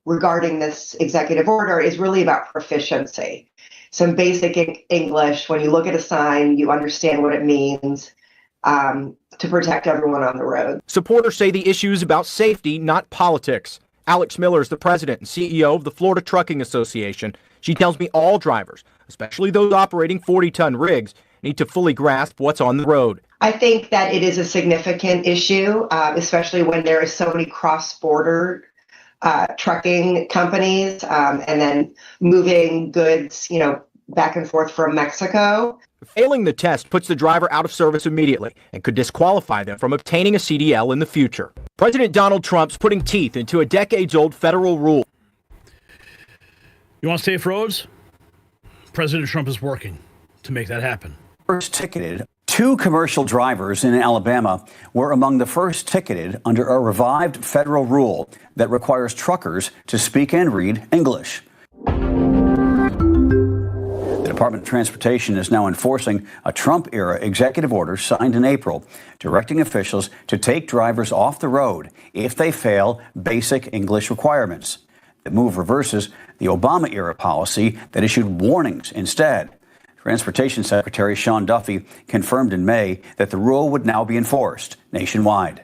regarding this executive order is really about proficiency. Some basic English. When you look at a sign, you understand what it means to protect everyone on the road. Supporters say the issue is about safety, not politics. Alex Miller is the president and CEO of the Florida Trucking Association. She tells me all drivers, especially those operating 40-ton rigs, need to fully grasp what's on the road. I think that it is a significant issue, especially when there are so many cross-border trucking companies and then moving goods, back and forth from Mexico. Failing the test puts the driver out of service immediately and could disqualify them from obtaining a CDL in the future. President Donald Trump's putting teeth into a decades-old federal rule. You want safe roads? President Trump is working to make that happen. First ticketed, 2 commercial drivers in Alabama were among the first ticketed under a revived federal rule that requires truckers to speak and read English. The Department of Transportation is now enforcing a Trump-era executive order signed in April, directing officials to take drivers off the road if they fail basic English requirements. The move reverses the Obama-era policy that issued warnings instead. Transportation Secretary Sean Duffy confirmed in May that the rule would now be enforced nationwide.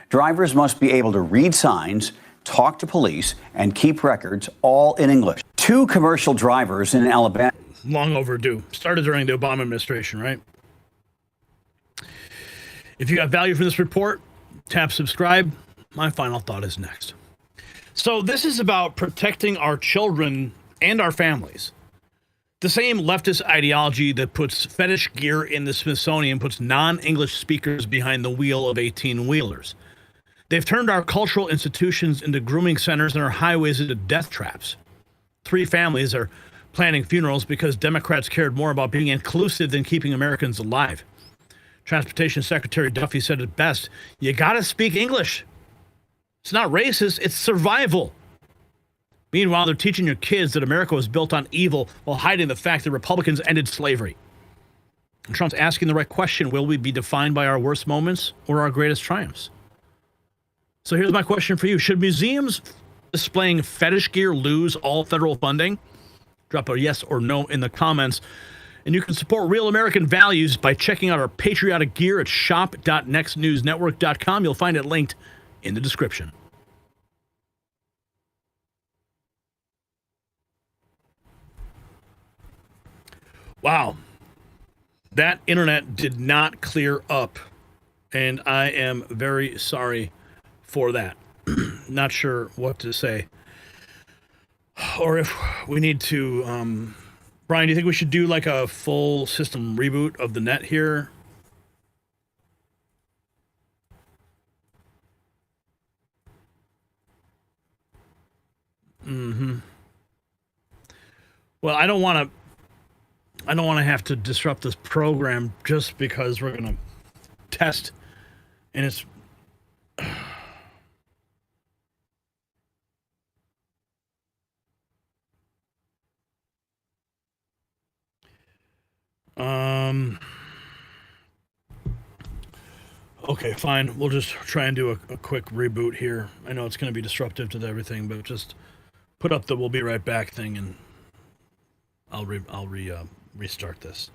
Drivers must be able to read signs, talk to police, and keep records all in English. 2 commercial drivers in Alabama. Long overdue. Started during the Obama administration, right? If you got value from this report, tap subscribe. My final thought is next. So this is about protecting our children and our families. The same leftist ideology that puts fetish gear in the Smithsonian puts non-English speakers behind the wheel of 18-wheelers. They've turned our cultural institutions into grooming centers and our highways into death traps. 3 families are planning funerals because Democrats cared more about being inclusive than keeping Americans alive. Transportation Secretary Duffy said it best, you gotta speak English. It's not racist, it's survival. Meanwhile, they're teaching your kids that America was built on evil while hiding the fact that Republicans ended slavery. And Trump's asking the right question, will we be defined by our worst moments or our greatest triumphs? So here's my question for you. Should museums displaying fetish gear lose all federal funding? Drop a yes or no in the comments. And you can support real American values by checking out our patriotic gear at shop.nextnewsnetwork.com. You'll find it linked in the description. Wow. That internet did not clear up, and I am very sorry for that. Not sure what to say. Or if we need to, Brian, do you think we should do like a full system reboot of the net here? Well, I don't want to have to disrupt this program just because we're going to test, and it's okay, fine. We'll just try and do a quick reboot here. I know it's going to be disruptive to everything, but just put up the "we'll be right back" thing, and I'll restart this.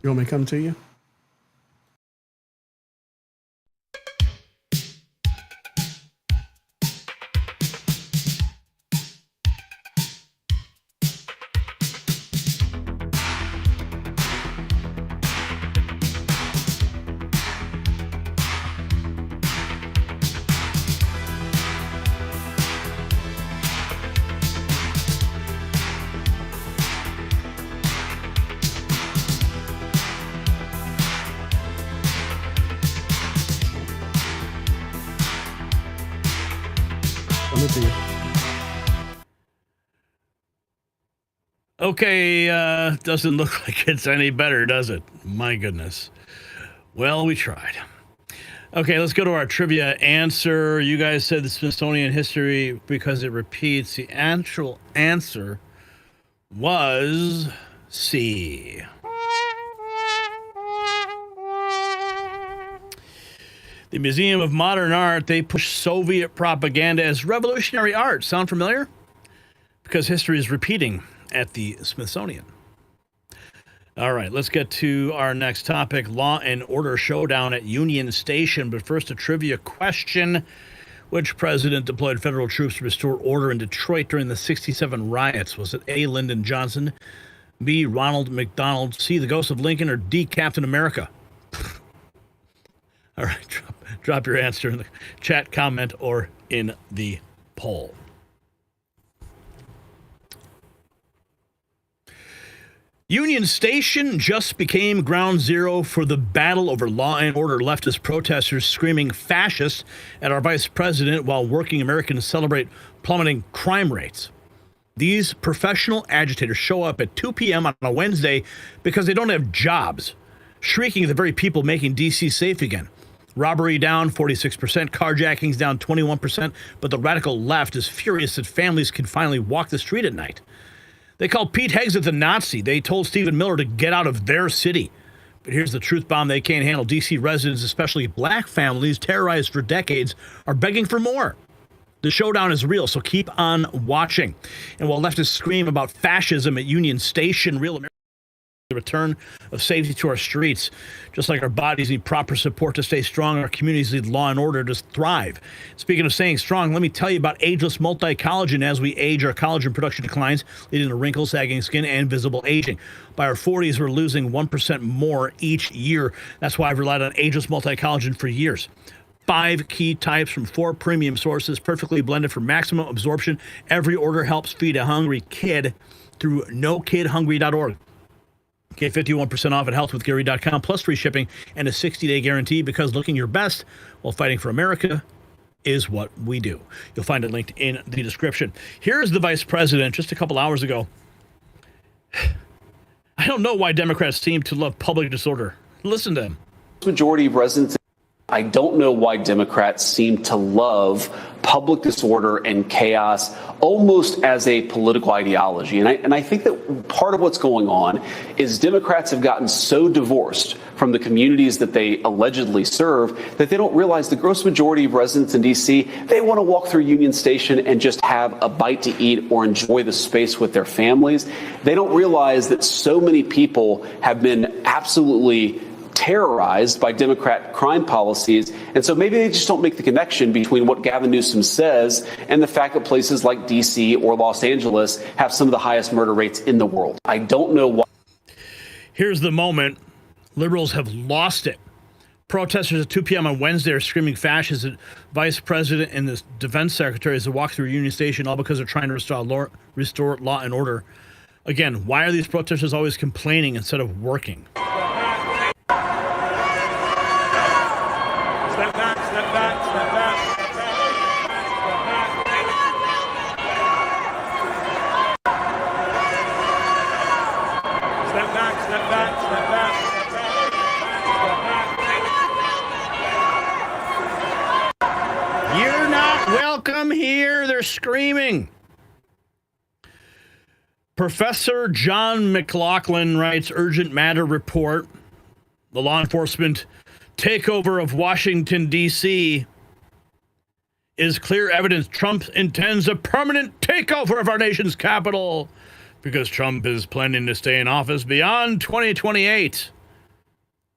You want me to come to you? Okay, doesn't look like it's any better, does it? My goodness. Well, we tried. Okay, let's go to our trivia answer. You guys said the Smithsonian history because it repeats. The actual answer was C. The Museum of Modern Art, they push Soviet propaganda as revolutionary art. Sound familiar? Because history is repeating at the Smithsonian. All right, let's get to our next topic, law and order showdown at Union Station. But first, a trivia question. Which president deployed federal troops to restore order in Detroit during the 67 riots? Was it A, Lyndon Johnson, B, Ronald McDonald, C, the Ghost of Lincoln, or D, Captain America? All right, drop your answer in the chat, comment, or in the poll. Union Station just became ground zero for the battle over law and order. Leftist protesters screaming fascist at our vice president while working Americans celebrate plummeting crime rates. These professional agitators show up at 2 p.m. on a Wednesday because they don't have jobs, shrieking at the very people making D.C. safe again. Robbery down 46%, carjackings down 21%, but the radical left is furious that families can finally walk the street at night. They called Pete Hegseth a Nazi. They told Stephen Miller to get out of their city. But here's the truth bomb they can't handle. D.C. residents, especially black families terrorized for decades, are begging for more. The showdown is real, so keep on watching. And while leftists scream about fascism at Union Station, real America, the return of safety to our streets. Just like our bodies need proper support to stay strong, our communities need law and order to thrive. Speaking of staying strong, let me tell you about ageless multi-collagen. As we age, our collagen production declines, leading to wrinkles, sagging skin, and visible aging. By our 40s, we're losing 1% more each year. That's why I've relied on ageless multi-collagen for years. 5 key types from 4 premium sources, perfectly blended for maximum absorption. Every order helps feed a hungry kid through nokidhungry.org. Okay, 51% off at healthwithgary.com, plus free shipping and a 60-day guarantee, because looking your best while fighting for America is what we do. You'll find it linked in the description. Here's the vice president just a couple hours ago. I don't know why Democrats seem to love public disorder. Listen to him. Majority of residents. I don't know why Democrats seem to love public disorder and chaos almost as a political ideology. And I think that part of what's going on is Democrats have gotten so divorced from the communities that they allegedly serve that they don't realize the gross majority of residents in D.C., they want to walk through Union Station and just have a bite to eat or enjoy the space with their families. They don't realize that so many people have been absolutely terrorized by Democrat crime policies. And so maybe they just don't make the connection between what Gavin Newsom says and the fact that places like D.C. or Los Angeles have some of the highest murder rates in the world. I don't know why. Here's the moment. Liberals have lost it. Protesters at 2 p.m. on Wednesday are screaming fascist at Vice President and the Defense Secretary as they walk through Union Station, all because they're trying to restore law and order. Again, why are these protesters always complaining instead of working? You're not welcome here, they're screaming. Professor John McLaughlin writes, urgent matter report. The law enforcement takeover of Washington, D.C. is clear evidence Trump intends a permanent takeover of our nation's capital because Trump is planning to stay in office beyond 2028.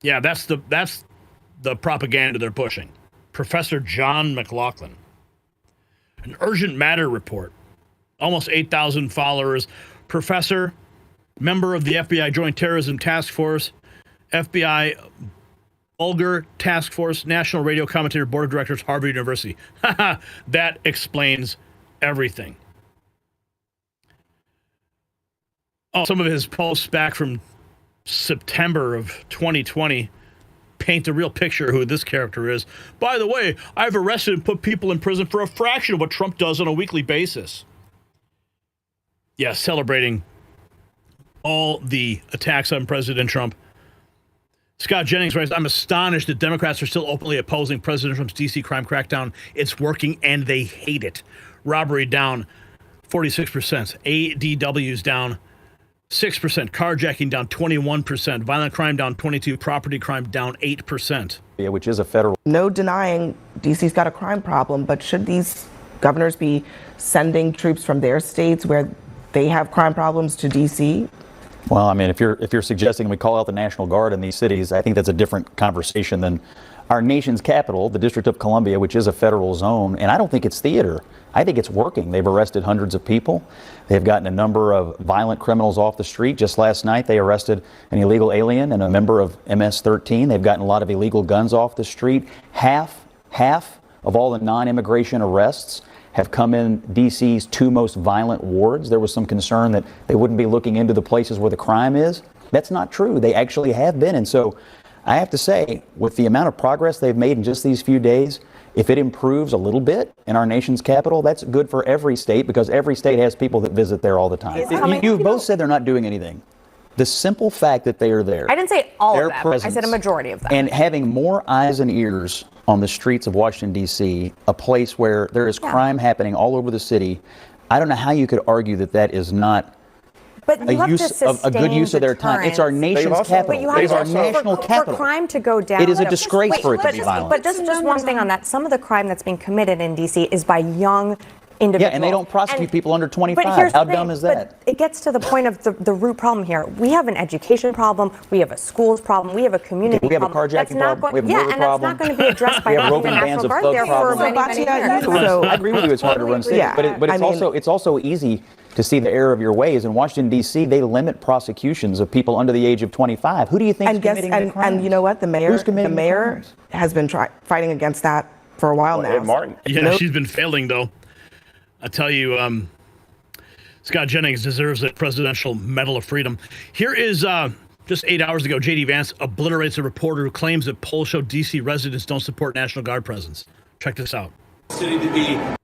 Yeah, that's the propaganda they're pushing. Professor John McLaughlin. An urgent matter report. Almost 8,000 followers. Professor, member of the FBI Joint Terrorism Task Force, FBI Bulgar Task Force, National Radio Commentator, Board of Directors, Harvard University. That explains everything. Oh, some of his posts back from September of 2020 paint the real picture of who this character is. By the way, I've arrested and put people in prison for a fraction of what Trump does on a weekly basis. Yeah, celebrating all the attacks on President Trump. Scott Jennings writes, I'm astonished that Democrats are still openly opposing President Trump's D.C. crime crackdown. It's working and they hate it. Robbery down 46%. ADWs down 6%. Carjacking down 21%. Violent crime down 22%. Property crime down 8%. Yeah, which is a federal. No denying D.C.'s got a crime problem, but should these governors be sending troops from their states where they have crime problems to D.C.? Well, I mean, if you're suggesting we call out the National Guard in these cities, I think that's a different conversation than our nation's capital, the District of Columbia, which is a federal zone. And I don't think it's theater. I think it's working. They've arrested hundreds of people. They've gotten a number of violent criminals off the street. Just last night, they arrested an illegal alien and a member of MS-13. They've gotten a lot of illegal guns off the street. Half of all the non-immigration arrests have come in D.C.'s two most violent wards. There was some concern that they wouldn't be looking into the places where the crime is. That's not true. They actually have been. And so I have to say, with the amount of progress they've made in just these few days, if it improves a little bit in our nation's capital, that's good for every state because every state has people that visit there all the time. You both said they're not doing anything. The simple fact that they are there. I didn't say all their of them. Presence, I said a majority of them. And having more eyes and ears on the streets of Washington, D.C., a place where there is crime happening all over the city, I don't know how you could argue that that is not a good use of their time. It's our nation's capital. It is our national capital. For crime to go down. It is a disgrace for it to be violent. But just one thing on that. Some of the crime that's being committed in D.C. is by young individuals. Yeah, and they don't prosecute people under 25. How dumb is that? But it gets to the point of the root problem here. We have an education problem. We have a schools problem. We have a community problem. We have a carjacking problem. We have a murder problem. And that's not going to be addressed by the National Guard there for many years. I agree with you. It's hard to run cities, but it's also easy to see the error of your ways. In Washington, D.C., they limit prosecutions of people under the age of 25. Who do you think is committing the crimes? And you know what? The mayor has been fighting against that for a while now. Ed Martin. Yeah, she's been failing, though. I tell you, Scott Jennings deserves a Presidential Medal of Freedom. Here is, just 8 hours ago, J.D. Vance obliterates a reporter who claims that polls show D.C. residents don't support National Guard presence. Check this out.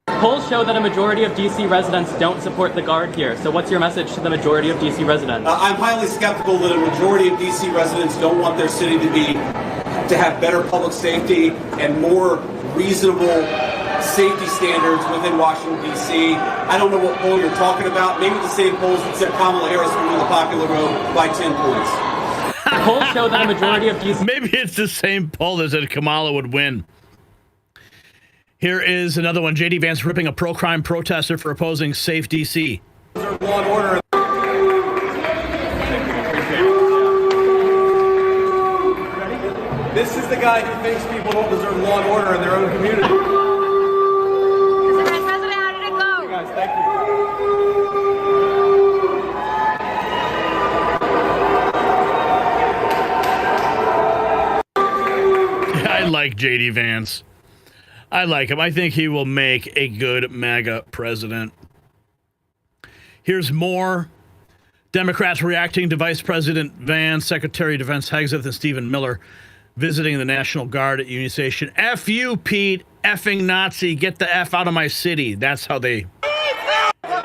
Polls show that a majority of D.C. residents don't support the Guard here. So what's your message to the majority of D.C. residents? I'm highly skeptical that a majority of D.C. residents don't want their city to have better public safety and more reasonable safety standards within Washington, D.C. I don't know what poll you're talking about. Maybe the same polls that said Kamala Harris would win the popular vote by 10 points. Polls show that a majority of D.C. Maybe it's the same poll that said Kamala would win. Here is another one. J.D. Vance ripping a pro-crime protester for opposing Safe D.C. Law and order. This is the guy who thinks people don't deserve law and order in their own community. I like J.D. Vance. I like him. I think he will make a good MAGA president. Here's more. Democrats reacting to Vice President Vance, Secretary of Defense Hegseth, and Stephen Miller visiting the National Guard at Union Station. F you, Pete. Effing Nazi. Get the F out of my city. That's how they... Fuck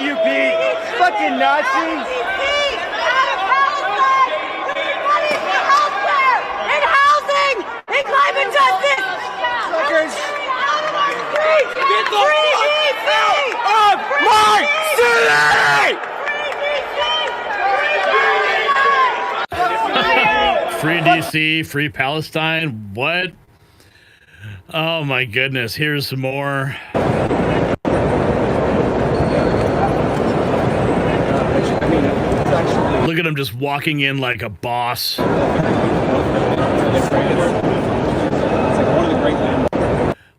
you, Pete. Fucking Nazi. And climate justice! Suckers! Get the fuck out of my city! Free DC, free Palestine. What? Oh my goodness. Here's some more. Look at him just walking in like a boss.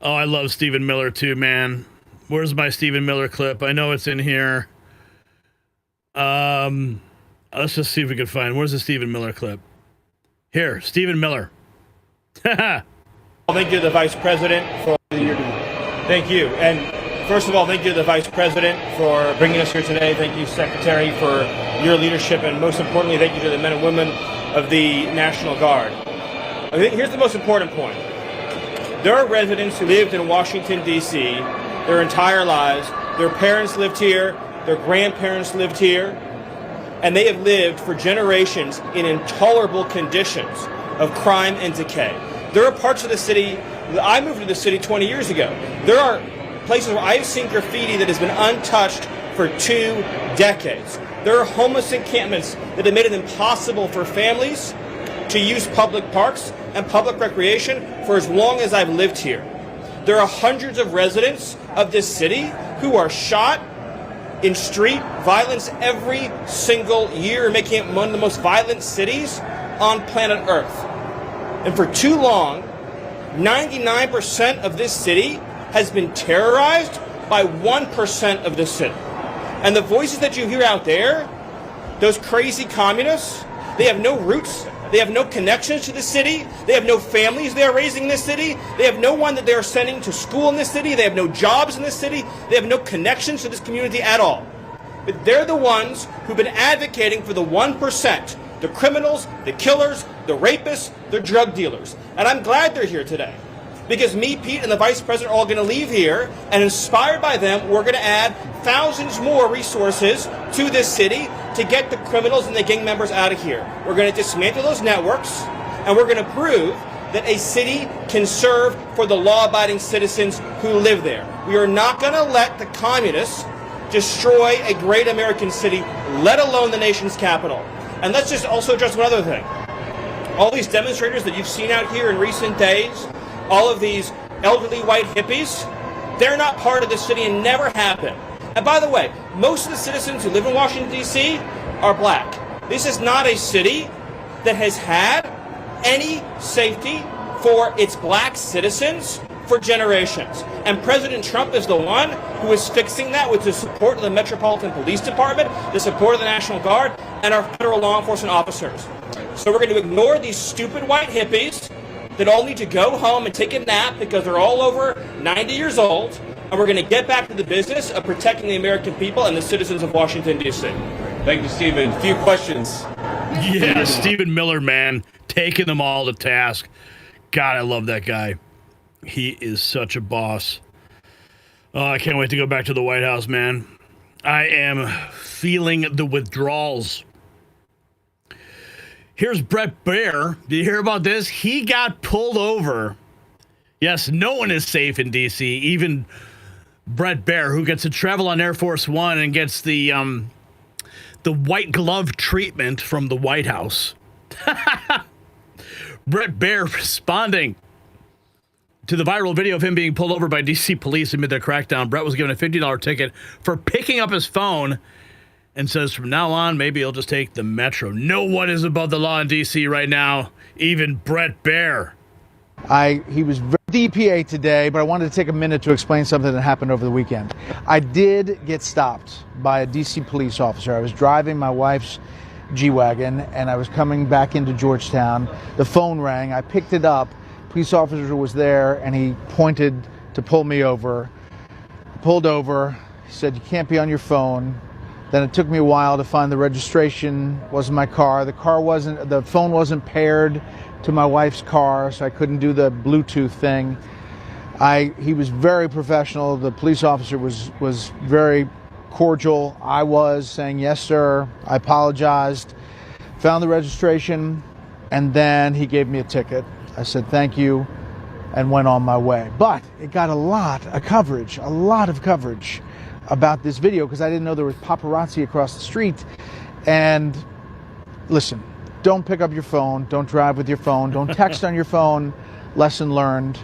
Oh, I love Stephen Miller too, man. Where's my Stephen Miller clip? I know it's in here. Let's just see if we can find. Where's the Stephen Miller clip? Here, Stephen Miller. Thank you to the Vice President for your. Thank you. And first of all, thank you to the Vice President for bringing us here today. Thank you, Secretary, for your leadership. And most importantly, thank you to the men and women of the National Guard. I think here's the most important point. There are residents who lived in Washington, D.C. their entire lives. Their parents lived here. Their grandparents lived here. And they have lived for generations in intolerable conditions of crime and decay. There are parts of the city, I moved to the city 20 years ago. There are places where I've seen graffiti that has been untouched for 2 decades. There are homeless encampments that have made it impossible for families to use public parks and public recreation for as long as I've lived here. There are hundreds of residents of this city who are shot in street violence every single year, making it one of the most violent cities on planet Earth. And for too long, 99% of this city has been terrorized by 1% of the city. And the voices that you hear out there, those crazy communists, they have no roots. They have no connections to the city. They have no families they are raising in this city. They have no one that they are sending to school in this city. They have no jobs in this city. They have no connections to this community at all. But they're the ones who've been advocating for the 1%, the criminals, the killers, the rapists, the drug dealers. And I'm glad they're here today. Because me, Pete, and the Vice President are all going to leave here, and inspired by them, we're going to add thousands more resources to this city to get the criminals and the gang members out of here. We're going to dismantle those networks, and we're going to prove that a city can serve for the law-abiding citizens who live there. We are not going to let the communists destroy a great American city, let alone the nation's capital. And let's just also address one other thing. All these demonstrators that you've seen out here in recent days, all of these elderly white hippies, they're not part of the city and never have been. And by the way, most of the citizens who live in Washington, D.C. are black. This is not a city that has had any safety for its black citizens for generations. And President Trump is the one who is fixing that with the support of the Metropolitan Police Department, the support of the National Guard, and our federal law enforcement officers. So we're going to ignore these stupid white hippies that all need to go home and take a nap because they're all over 90 years old, and we're going to get back to the business of protecting the American people and the citizens of Washington, D.C. Thank you, Stephen. A few questions. Yeah, Stephen Miller, man, taking them all to task. God, I love that guy. He is such a boss. Oh, I can't wait to go back to the White House, man. I am feeling the withdrawals. Here's Brett Baer. Did you hear about this? He got pulled over. Yes, no one is safe in D.C., even Brett Baer, who gets to travel on Air Force One and gets the white glove treatment from the White House. Brett Baer responding to the viral video of him being pulled over by D.C. police amid their crackdown. Brett was given a $50 ticket for picking up his phone and says from now on, maybe he'll just take the metro. No one is above the law in D.C. right now, even Brett Baer. He was DPA today, but I wanted to take a minute to explain something that happened over the weekend. I did get stopped by a D.C. police officer. I was driving my wife's G-Wagon, and I was coming back into Georgetown. The phone rang. I picked it up. Police officer was there, and he pointed to pull me over. Pulled over. He said, "You can't be on your phone." Then it took me a while to find the registration wasn't my car. The phone wasn't paired to my wife's car, so I couldn't do the Bluetooth thing. He was very professional. The police officer was very cordial. I was saying, "Yes, sir." I apologized, found the registration, and then he gave me a ticket. I said, "Thank you," and went on my way. But it got a lot of coverage about this video because I didn't know there was paparazzi across the street. And listen, don't pick up your phone, don't drive with your phone, don't text on your phone. Lesson learned.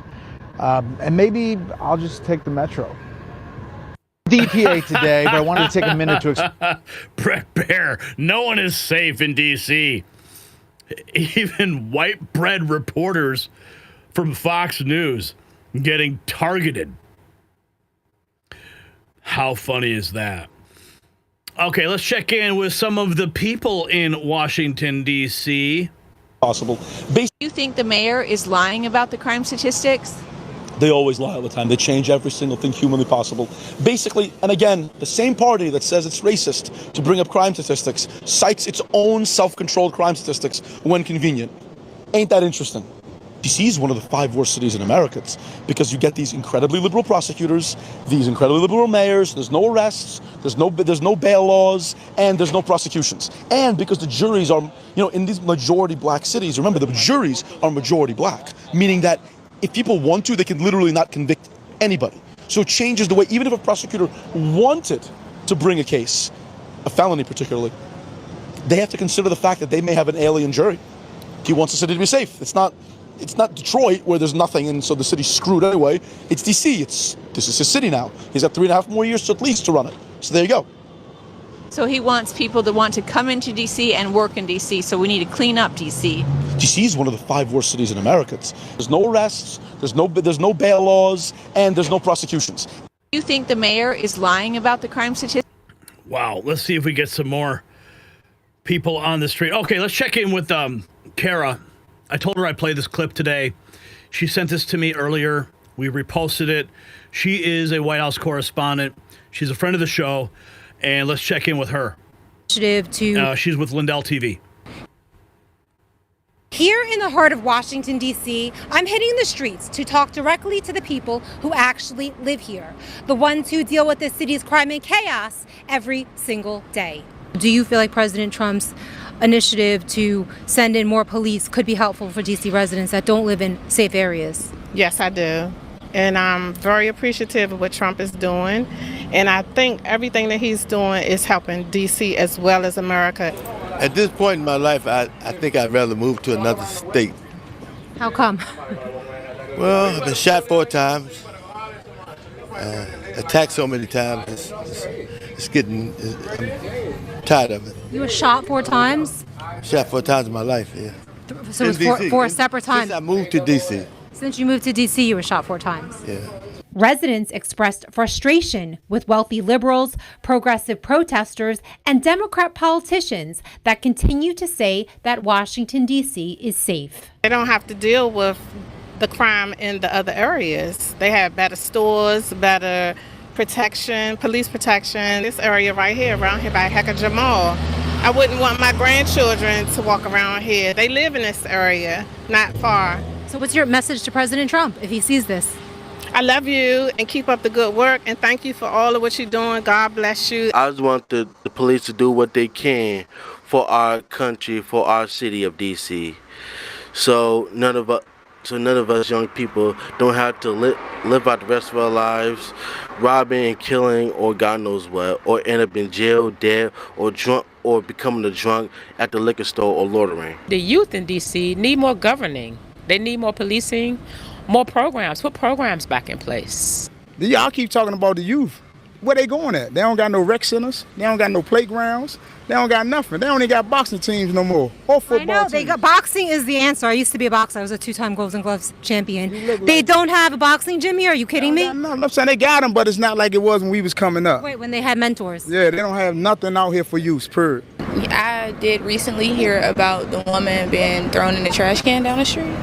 And maybe I'll just take the metro. the EPA today, but I wanted to take a minute to Brett Baer, no one is safe in D.C. Even white bread reporters from Fox News getting targeted. How funny is that? Okay, let's check in with some of the people in Washington, D.C. Possible. Do you think the mayor is lying about the crime statistics? They always lie all the time. They change every single thing humanly possible. Basically, and again, the same party that says it's racist to bring up crime statistics cites its own self-controlled crime statistics when convenient. Ain't that interesting? DC is one of the 5 worst cities in America because you get these incredibly liberal prosecutors, these incredibly liberal mayors, there's no arrests, there's no bail laws, and there's no prosecutions. And because the juries are, in these majority black cities, remember the juries are majority black, meaning that if people want to, they can literally not convict anybody. So it changes the way, even if a prosecutor wanted to bring a case, a felony particularly, they have to consider the fact that they may have an alien jury. He wants the city to be safe. It's not Detroit where there's nothing and so the city's screwed anyway. It's DC. This is his city now. He's got 3.5 more years at least to run it. So there you go. So he wants people to want to come into D.C. and work in D.C., so we need to clean up D.C. DC is one of the 5 worst cities in America. There's no arrests, there's no bail laws, and there's no prosecutions. Do you think the mayor is lying about the crime statistics? Wow, let's see if we get some more people on the street. Okay, let's check in with Kara. I told her I'd play this clip today. She sent this to me earlier. We reposted it. She is a White House correspondent. She's a friend of the show. And let's check in with her. She's with Lindell TV. Here in the heart of Washington, D.C., I'm hitting the streets to talk directly to the people who actually live here, the ones who deal with the city's crime and chaos every single day. Do you feel like President Trump's initiative to send in more police could be helpful for D.C. residents that don't live in safe areas? Yes, I do. And I'm very appreciative of what Trump is doing. And I think everything that he's doing is helping D.C. as well as America. At this point in my life, I think I'd rather move to another state. How come? Well, I've been shot 4 times, attacked so many times, I'm tired of it. You were shot 4 times? Shot 4 times in my life, yeah. So it's four separate times? Since I moved to D.C. Since you moved to D.C., you were shot 4 times? Yeah. Residents expressed frustration with wealthy liberals, progressive protesters, and Democrat politicians that continue to say that Washington, D.C. is safe. They don't have to deal with the crime in the other areas. They have better stores, better protection, police protection. This area right here, around here by Hecker Jamal, I wouldn't want my grandchildren to walk around here. They live in this area, not far. So what's your message to President Trump if he sees this? I love you and keep up the good work and thank you for all of what you're doing. God bless you. I just want the police to do what they can for our country, for our city of D.C. So none of us young people don't have to live out the rest of our lives robbing and killing or God knows what, or end up in jail, dead, or drunk, or becoming a drunk at the liquor store or loitering. The youth in D.C. need more governing. They need more policing, more programs. Put programs back in place. Y'all keep talking about the youth. Where they going at? They don't got no rec centers. They don't got no playgrounds. They don't got nothing. They don't even got boxing teams no more. Or football I know. teams. They got, boxing is the answer. I used to be a boxer. I was a 2-time Golden Gloves champion. They don't have a boxing gym here? Are you kidding me? No, I'm saying they got them, but it's not like it was when we was coming up. Wait, when they had mentors? Yeah, they don't have nothing out here for youth, period. I did recently hear about the woman being thrown in the trash can down the street,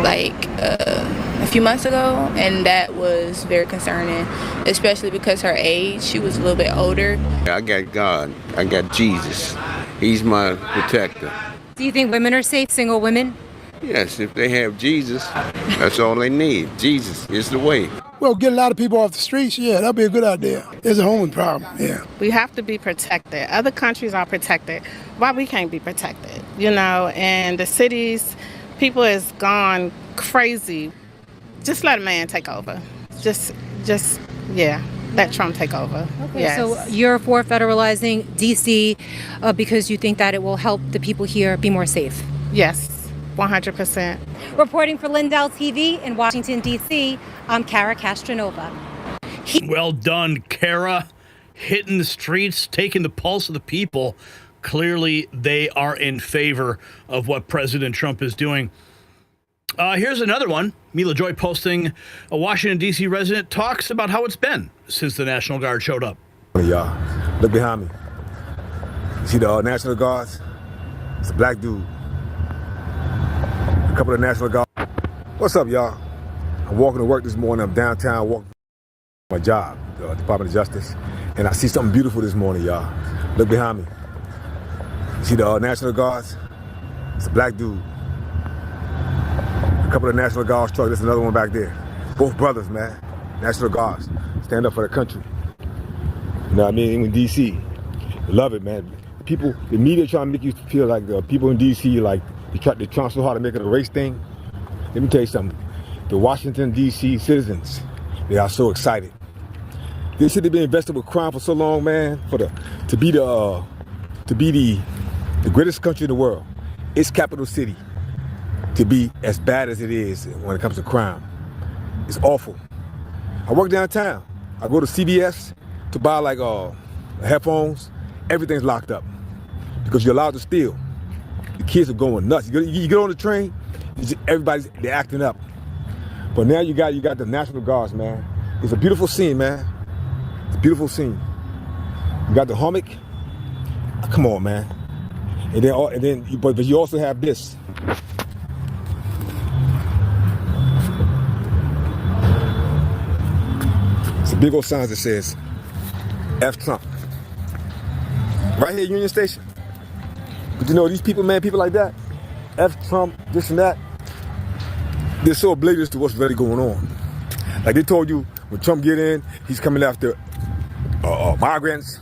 like a few months ago, and that was very concerning, especially because her age, she was a little bit older. I got God. I got Jesus. He's my protector. Do you think women are safe, single women? Yes, if they have Jesus, that's all they need. Jesus is the way. Well, get a lot of people off the streets, yeah, that'd be a good idea. There's a homeless problem, yeah. We have to be protected. Other countries are protected. Why we can't be protected? And the cities, people has gone crazy. Just let a man take over. Let Trump take over. Okay, yes. So you're for federalizing D.C. Because you think that it will help the people here be more safe? Yes, 100%. Reporting for Lindell TV in Washington, D.C., I'm Kara Castronova. Well done, Kara. Hitting the streets, taking the pulse of the people. Clearly, they are in favor of what President Trump is doing. Here's another one. Mila Joy posting, a Washington, D.C. resident talks about how it's been since the National Guard showed up. Y'all, look behind me. You see the National Guards? It's a black dude. A couple of National Guard. What's up, y'all? I'm walking to work this morning. I'm downtown walking my job, Department of Justice, and I see something beautiful this morning, y'all. Look behind me. You see the National Guards? It's a black dude. A couple of National Guards trucks. There's another one back there. Both brothers, man. National Guards. Stand up for the country. You know what I mean? In D.C. Love it, man. People, the media trying to make you feel like the people in D.C. like they try so hard to make it a race thing. Let me tell you something. The Washington, D.C. citizens, they are so excited. They should have been invested with crime for so long, man. To be the greatest country in the world, its capital city, to be as bad as it is when it comes to crime. It's awful. I work downtown. I go to CVS to buy like headphones. Everything's locked up because you're allowed to steal. The kids are going nuts. You get on the train, they're acting up. But now you got the National Guards, man. It's a beautiful scene, man. It's a beautiful scene. You got the hummock. Come on, man. But you also have this. It's a big old sign that says F Trump. Right here, Union Station. But you know, these people, man, people like that, F Trump, this and that, they're so oblivious to what's really going on. Like they told you, when Trump get in, he's coming after migrants.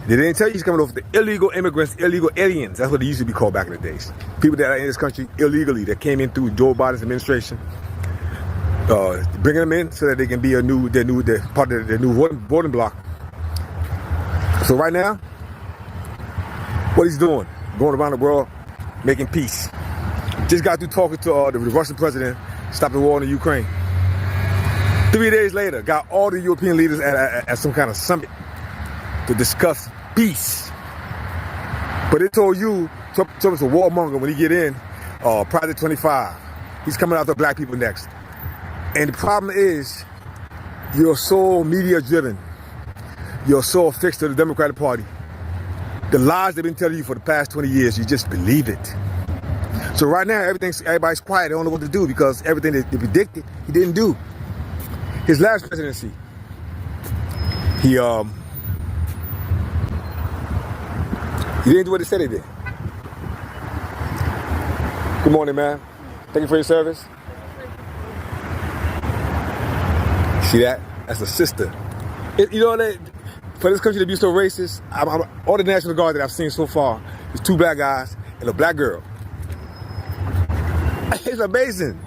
They didn't tell you he's coming after the illegal immigrants, illegal aliens. That's what they used to be called back in the days. People that are in this country illegally, that came in through Joe Biden's administration. Bringing them in so that they can be they're part of their new voting bloc. So right now, what he's doing, going around the world, making peace. Just got through talking to the Russian president, stop the war in the Ukraine. 3 days later, got all the European leaders at some kind of summit to discuss peace. But they told you, Trump's a warmonger when he get in, Project 25. He's coming after black people next. And the problem is, you're so media driven. You're so affixed to the Democratic Party. The lies they've been telling you for the past 20 years, you just believe it. So right now, everybody's quiet. They don't know what to do because everything they predicted, he didn't do. His last presidency, he didn't do what he said he did. Good morning, man. Thank you for your service. See that? That's a sister. You know that for this country to be so racist, all the National Guard that I've seen so far is 2 black guys and a black girl. It's amazing.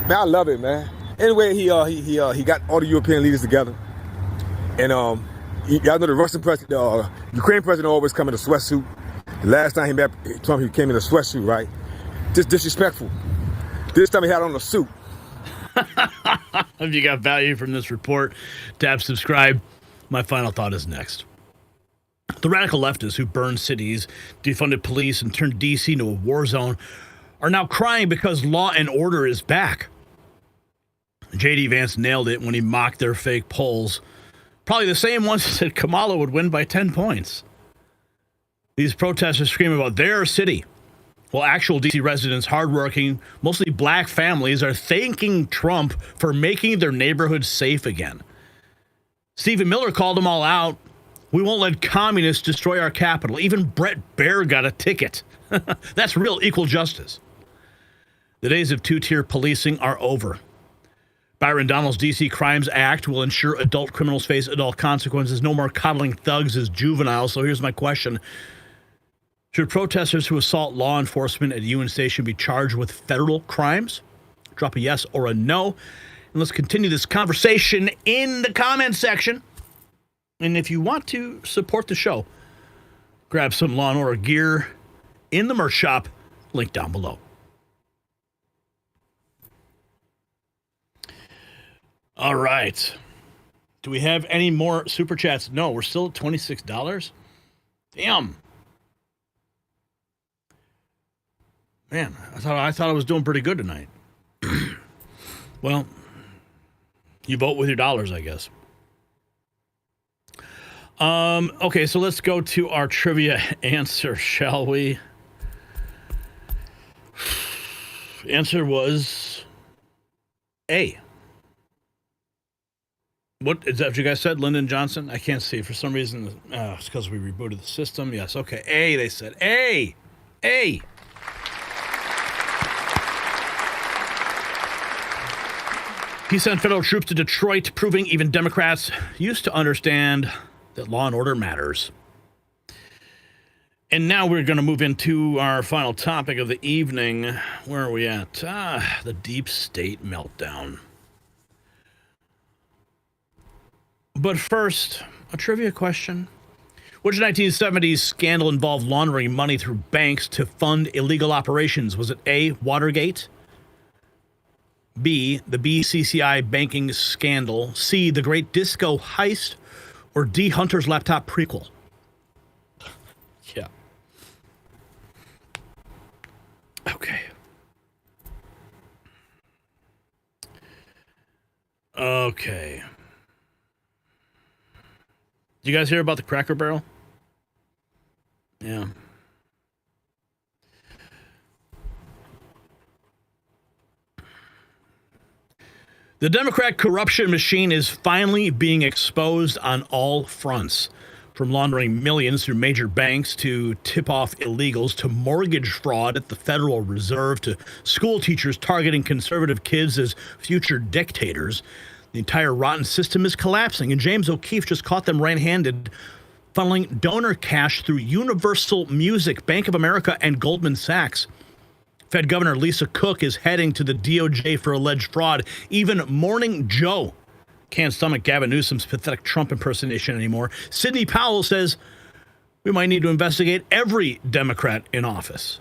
Man, I love it, man. Anyway, he got all the European leaders together, and y'all know the Russian president, Ukraine president always come in a sweatsuit. The last time he met Trump, he came in a sweatsuit, right? Just disrespectful. This time he had on a suit. If you got value from this report, tap subscribe. My final thought is next. The radical leftists who burned cities, defunded police, and turned D.C. into a war zone are now crying because law and order is back. J.D. Vance nailed it when he mocked their fake polls. Probably the same ones that said Kamala would win by 10 points. These protesters scream about their city, while actual D.C. residents, hardworking, mostly black families, are thanking Trump for making their neighborhoods safe again. Stephen Miller called them all out. We won't let communists destroy our capital. Even Brett Baer got a ticket. That's real equal justice. The days of two-tier policing are over. Byron Donald's D.C. Crimes Act will ensure adult criminals face adult consequences. No more coddling thugs as juveniles. So here's my question. Should protesters who assault law enforcement at UN Station be charged with federal crimes? Drop a yes or a no. And let's continue this conversation in the comment section. And if you want to support the show, grab some Law & Order gear in the merch shop. Link down below. All right. Do we have any more super chats? No, we're still at $26. Damn. Man, I thought I was doing pretty good tonight. Well, you vote with your dollars, I guess. Okay, so let's go to our trivia answer, shall we? Answer was A. What is that what you guys said, Lyndon Johnson? I can't see. For some reason, it's because we rebooted the system. Yes, okay. A, they said. A. He sent federal troops to Detroit, proving even Democrats used to understand that law and order matters. And now we're going to move into our final topic of the evening. Where are we at? The deep state meltdown. But first, a trivia question. Which 1970s scandal involved laundering money through banks to fund illegal operations? Was it A, Watergate? B, the BCCI banking scandal? C, the Great Disco Heist? Or D, Hunter's Laptop prequel? Yeah. Okay. Okay. Did you guys hear about the Cracker Barrel? Yeah. The Democrat corruption machine is finally being exposed on all fronts, from laundering millions through major banks to tip-off illegals to mortgage fraud at the Federal Reserve to school teachers targeting conservative kids as future dictators. The entire rotten system is collapsing, and James O'Keefe just caught them red-handed, funneling donor cash through Universal Music, Bank of America, and Goldman Sachs. Fed Governor Lisa Cook is heading to the DOJ for alleged fraud. Even Morning Joe can't stomach Gavin Newsom's pathetic Trump impersonation anymore. Sidney Powell says we might need to investigate every Democrat in office.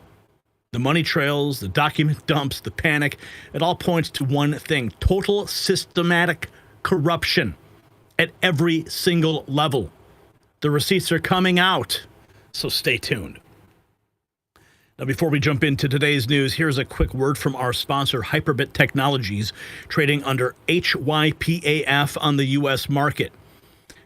The money trails, the document dumps, the panic, it all points to one thing: total systematic corruption at every single level. The receipts are coming out, so stay tuned. Now, before we jump into today's news, here's a quick word from our sponsor, Hyperbit Technologies, trading under HYPAF on the U.S. market.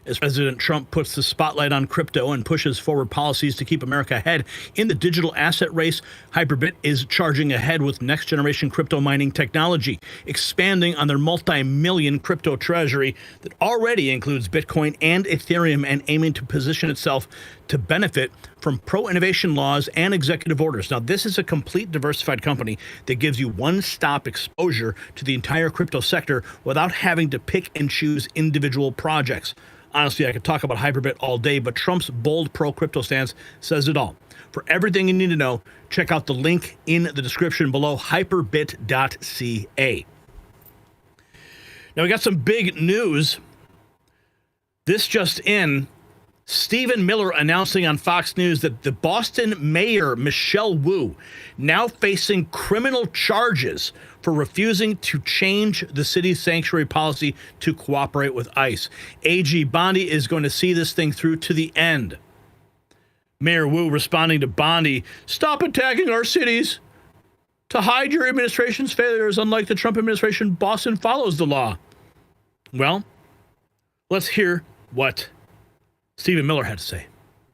As President Trump puts the spotlight on crypto and pushes forward policies to keep America ahead in the digital asset race, Hyperbit is charging ahead with next-generation crypto mining technology, expanding on their multi-million crypto treasury that already includes Bitcoin and Ethereum, and aiming to position itself to benefit from pro-innovation laws and executive orders. Now, this is a complete diversified company that gives you one-stop exposure to the entire crypto sector without having to pick and choose individual projects. Honestly, I could talk about Hyperbit all day, but Trump's bold pro-crypto stance says it all. For everything you need to know, check out the link in the description below, hyperbit.ca. Now, we got some big news. This just in, Stephen Miller announcing on Fox News that the Boston mayor, Michelle Wu, now facing criminal charges for refusing to change the city's sanctuary policy to cooperate with ICE. AG Bondi is going to see this thing through to the end. Mayor Wu responding to Bondi, "Stop attacking our cities. To hide your administration's failures, unlike the Trump administration, Boston follows the law." Well, let's hear what Stephen Miller had to say.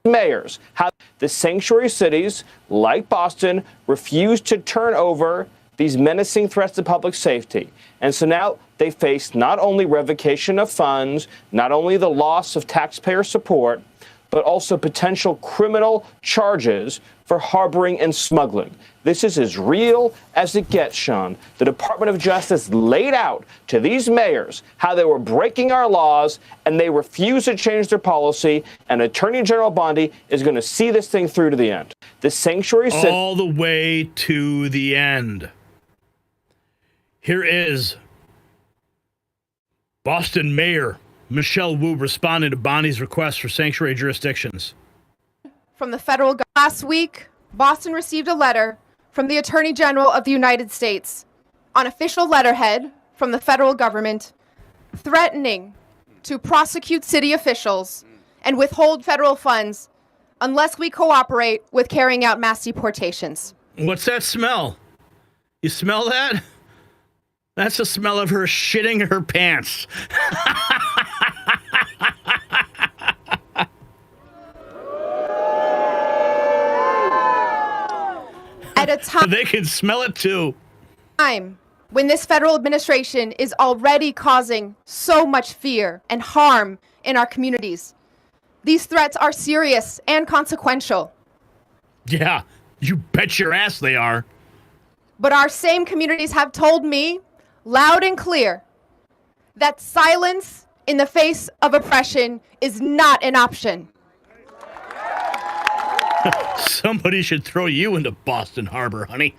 Mayors, how the sanctuary cities, like Boston, refuse to turn over these menacing threats to public safety. And so now they face not only revocation of funds, not only the loss of taxpayer support, but also potential criminal charges for harboring and smuggling. This is as real as it gets, Sean. The Department of Justice laid out to these mayors how they were breaking our laws, and they refuse to change their policy, and Attorney General Bondi is going to see this thing through to the end. The sanctuary city all the way to the end. Here is Boston Mayor Michelle Wu responding to Bondi's request for sanctuary jurisdictions. From the federal government. Last week, Boston received a letter from the Attorney General of the United States on official letterhead from the federal government threatening to prosecute city officials and withhold federal funds unless we cooperate with carrying out mass deportations. What's that smell? You smell that? That's the smell of her shitting her pants. At a time they can smell it too. When this federal administration is already causing so much fear and harm in our communities. These threats are serious and consequential. Yeah, you bet your ass they are. But our same communities have told me, loud and clear, that silence in the face of oppression is not an option. Somebody should throw you into Boston Harbor, honey.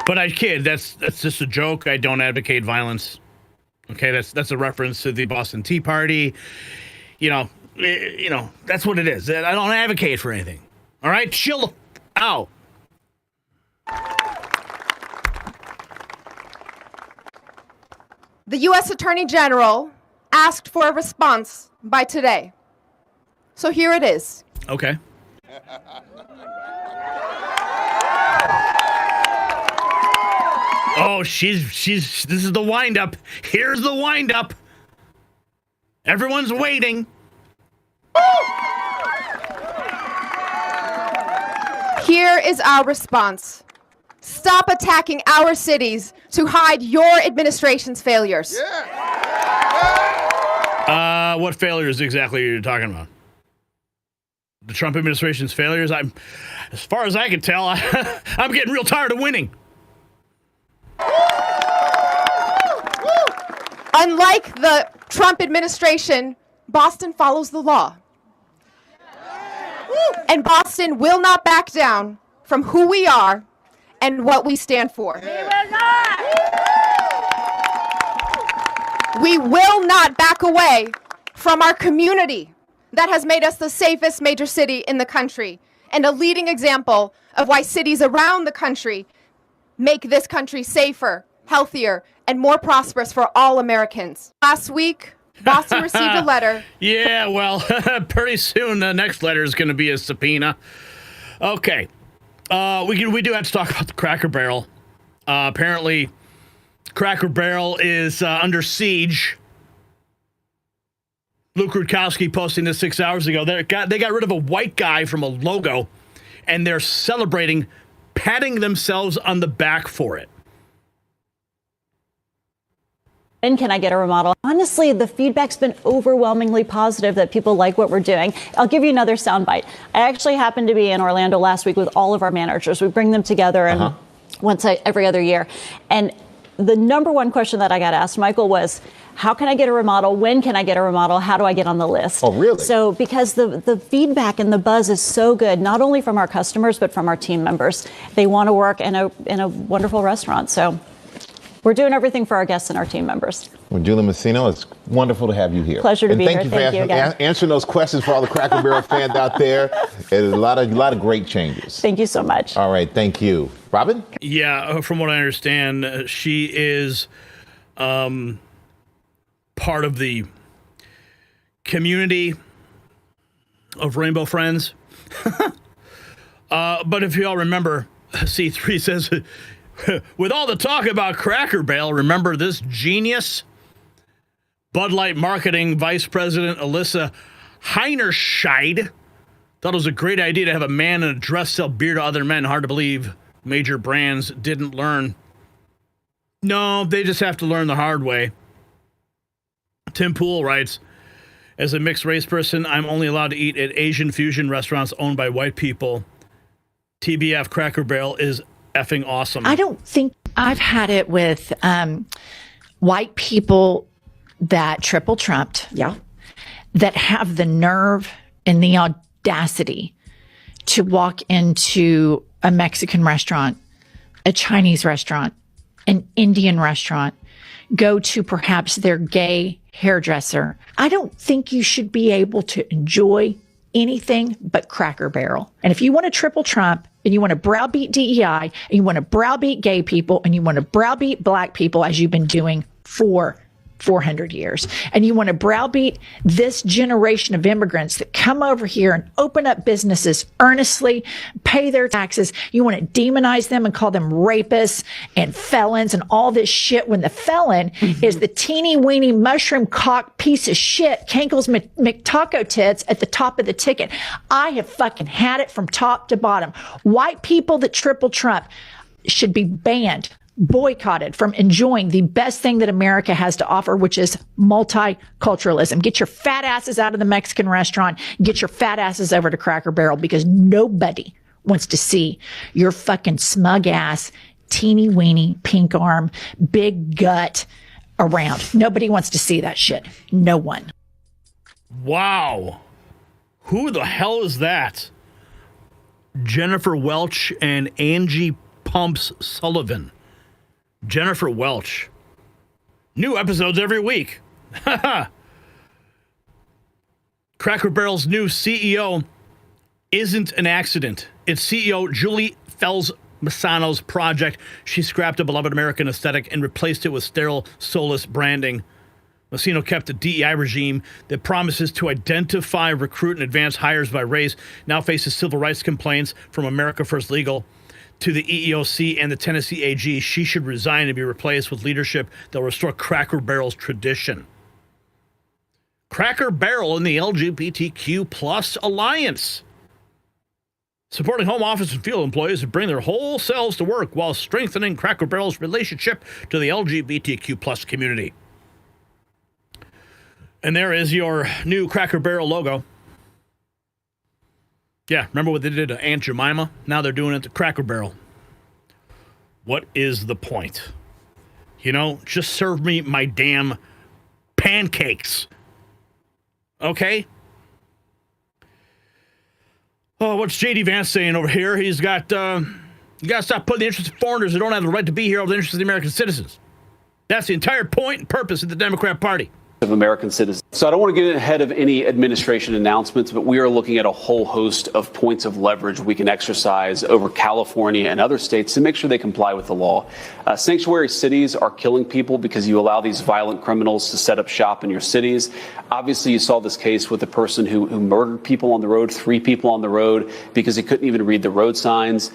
But I kid. That's just a joke. I don't advocate violence. Okay, that's a reference to the Boston Tea Party. You know, that's what it is. I don't advocate for anything. All right, chill out. The U.S. Attorney General asked for a response by today. So here it is. Okay. Oh, this is the wind-up. Here's the wind-up. Everyone's waiting. Here is our response. Stop attacking our cities to hide your administration's failures. What failures exactly are you talking about? The Trump administration's failures? As far as I can tell, I'm getting real tired of winning. Unlike the Trump administration, Boston follows the law. And Boston will not back down from who we are and what we stand for. We will not back away from our community that has made us the safest major city in the country and a leading example of why cities around the country make this country safer, healthier, and more prosperous for all Americans. Last week, Boston received a letter. Yeah, well, pretty soon the next letter is going to be a subpoena. Okay. We do have to talk about the Cracker Barrel. Apparently, Cracker Barrel is under siege. Luke Rudkowski posting this 6 hours ago. They got rid of a white guy from a logo, and they're celebrating, patting themselves on the back for it. And can I get a remodel? Honestly, the feedback's been overwhelmingly positive that people like what we're doing. I'll give you another soundbite. I actually happened to be in Orlando last week with all of our managers. We bring them together and every other year. And the number one question that I got asked, Michael, was, how can I get a remodel? When can I get a remodel? How do I get on the list? Oh, really? So because the feedback and the buzz is so good, not only from our customers, but from our team members. They want to work in a wonderful restaurant. So we're doing everything for our guests and our team members. Well, Julie Messino, it's wonderful to have you here. Pleasure to be here. Thank you for answering those questions for all the Cracker Barrel fans out there. There's a lot of great changes. Thank you so much. All right, thank you. Robin? Yeah, from what I understand, she is part of the community of Rainbow Friends. But if you all remember, C3 says, with all the talk about Cracker Barrel, remember this genius? Bud Light marketing vice president Alyssa Heinerscheid thought it was a great idea to have a man in a dress sell beer to other men. Hard to believe major brands didn't learn. No, they just have to learn the hard way. Tim Pool writes, as a mixed race person, I'm only allowed to eat at Asian fusion restaurants owned by white people. TBF Cracker Barrel is effing awesome. I don't think I've had it with white people that triple trumped. Yeah. That have the nerve and the audacity to walk into a Mexican restaurant, a Chinese restaurant, an Indian restaurant, go to perhaps their gay hairdresser. I don't think you should be able to enjoy anything but Cracker Barrel. And if you want to triple trump and you want to browbeat DEI and you want to browbeat gay people and you want to browbeat black people as you've been doing for 400 years. And you want to browbeat this generation of immigrants that come over here and open up businesses earnestly, pay their taxes. You want to demonize them and call them rapists and felons and all this shit when the felon is the teeny weeny mushroom cock piece of shit, Kankles McTaco tits at the top of the ticket. I have fucking had it from top to bottom. White people that triple Trump should be banned, boycotted from enjoying the best thing that America has to offer, which is multiculturalism. Get your fat asses out of the Mexican restaurant. Get your fat asses over to Cracker Barrel, because nobody wants to see your fucking smug ass, teeny weeny, pink arm, big gut around. Nobody wants to see that shit. No one. Wow. Who the hell is that? Jennifer Welch and Angie Pumps Sullivan. Jennifer Welch. New episodes every week. Cracker Barrel's new CEO isn't an accident. It's CEO Julie Fels-Massano's project. She scrapped a beloved American aesthetic and replaced it with sterile, soulless branding. Massano kept a DEI regime that promises to identify, recruit, and advance hires by race, now faces civil rights complaints from America First Legal. To the EEOC and the Tennessee AG, she should resign and be replaced with leadership that will restore Cracker Barrel's tradition. Cracker Barrel and the LGBTQ plus alliance. Supporting home office and field employees who bring their whole selves to work while strengthening Cracker Barrel's relationship to the LGBTQ plus community. And there is your new Cracker Barrel logo. Yeah, remember what they did to Aunt Jemima? Now they're doing it to Cracker Barrel. What is the point? You know, just serve me my damn pancakes. Okay? Oh, what's J.D. Vance saying over here? He's got, you got to stop putting the interests of foreigners who don't have the right to be here over the interests of the American citizens. That's the entire point and purpose of the Democrat Party. Of American citizens. So I don't want to get ahead of any administration announcements, but we are looking at a whole host of points of leverage we can exercise over California and other states to make sure they comply with the law. Sanctuary cities are killing people because you allow these violent criminals to set up shop in your cities. Obviously, you saw this case with the person who murdered people on the road, 3 people on the road, because he couldn't even read the road signs.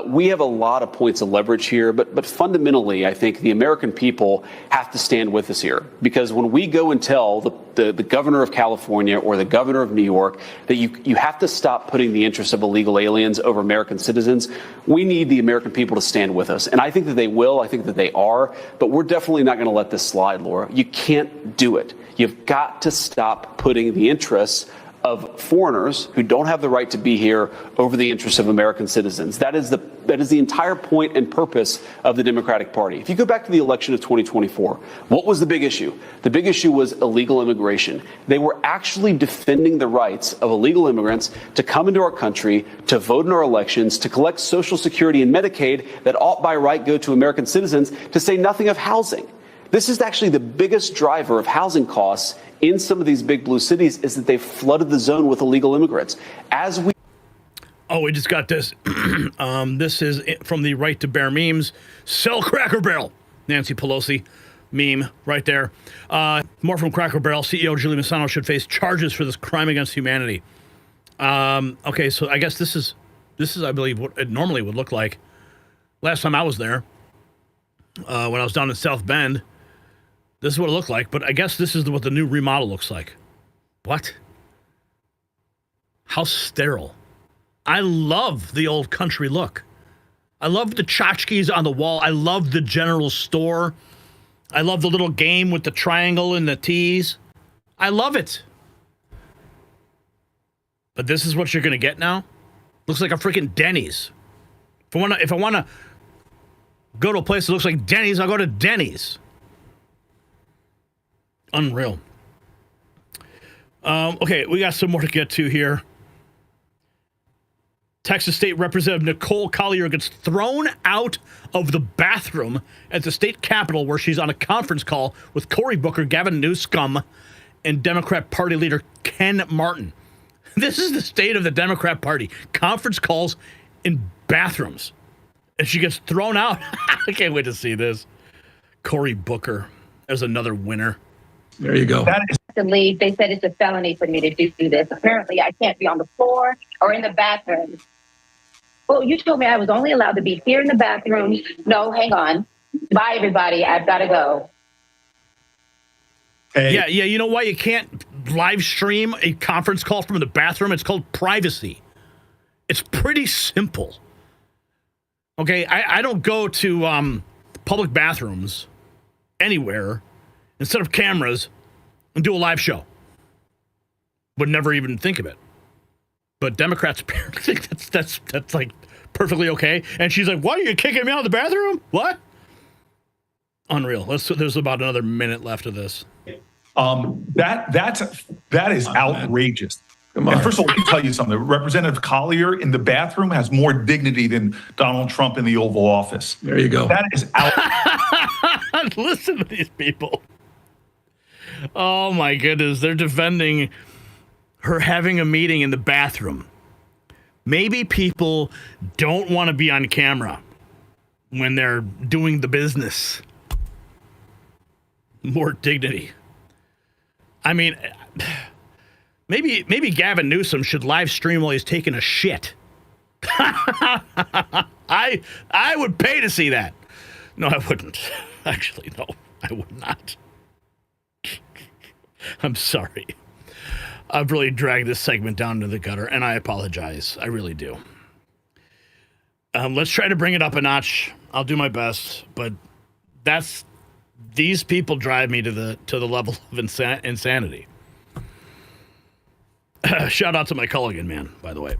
We have a lot of points of leverage here, but fundamentally, I think the American people have to stand with us here, because when we go and tell the governor of California or the governor of New York that you have to stop putting the interests of illegal aliens over American citizens, we need the American people to stand with us. And I think that they will. I think that they are. But we're definitely not going to let this slide, Laura. You can't do it. You've got to stop putting the interests of foreigners who don't have the right to be here over the interests of American citizens. That is the entire point and purpose of the Democratic Party. If you go back to the election of 2024, what was the big issue? The big issue was illegal immigration. They were actually defending the rights of illegal immigrants to come into our country, to vote in our elections, to collect Social Security and Medicaid that ought by right go to American citizens, to say nothing of housing. This is actually the biggest driver of housing costs in some of these big blue cities, is that they've flooded the zone with illegal immigrants. We just got this. This is from the Right to Bear memes. Sell Cracker Barrel. Nancy Pelosi meme right there. More from Cracker Barrel. CEO Julie Massano should face charges for this crime against humanity. Okay, so I guess this is, I believe, what it normally would look like. Last time I was there, when I was down in South Bend, this is what it looked like, but I guess this is what the new remodel looks like. What? How sterile. I love the old country look. I love the tchotchkes on the wall. I love the general store. I love the little game with the triangle and the T's. I love it. But this is what you're going to get now? Looks like a freaking Denny's. If I want to go to a place that looks like Denny's, I'll go to Denny's. Unreal. Okay, we got some more to get to here. Texas State Representative Nicole Collier gets thrown out of the bathroom at the state capitol where she's on a conference call with Cory Booker, Gavin Newsom, and Democrat Party leader Ken Martin. This is the state of the Democrat Party. Conference calls in bathrooms. And she gets thrown out. I can't wait to see this. Cory Booker. There's another winner. There you go. That is to leave. They said it's a felony for me to do this. Apparently, I can't be on the floor or in the bathroom. Well, you told me I was only allowed to be here in the bathroom. No, hang on. Bye, everybody. I've got to go. Hey. Yeah. You know why you can't live stream a conference call from the bathroom? It's called privacy. It's pretty simple. Okay, I don't go to public bathrooms anywhere instead of cameras and do a live show. Would never even think of it. But Democrats apparently think that's like perfectly okay. And she's like, "What? Are you kicking me out of the bathroom? What?" Unreal. There's about another minute left of this. That is outrageous. And first of all, let me tell you something. Representative Collier in the bathroom has more dignity than Donald Trump in the Oval Office. There you go. That is outrageous. Listen to these people. Oh my goodness, they're defending her having a meeting in the bathroom. Maybe people don't want to be on camera when they're doing the business. More dignity. I mean, maybe Gavin Newsom should live stream while he's taking a shit. I would pay to see that. No, I wouldn't. Actually, no, I would not. I'm sorry. I've really dragged this segment down to the gutter, and I apologize. I really do. Let's try to bring it up a notch. I'll do my best, but these people drive me to the level of insanity. Shout out to my Culligan man, by the way.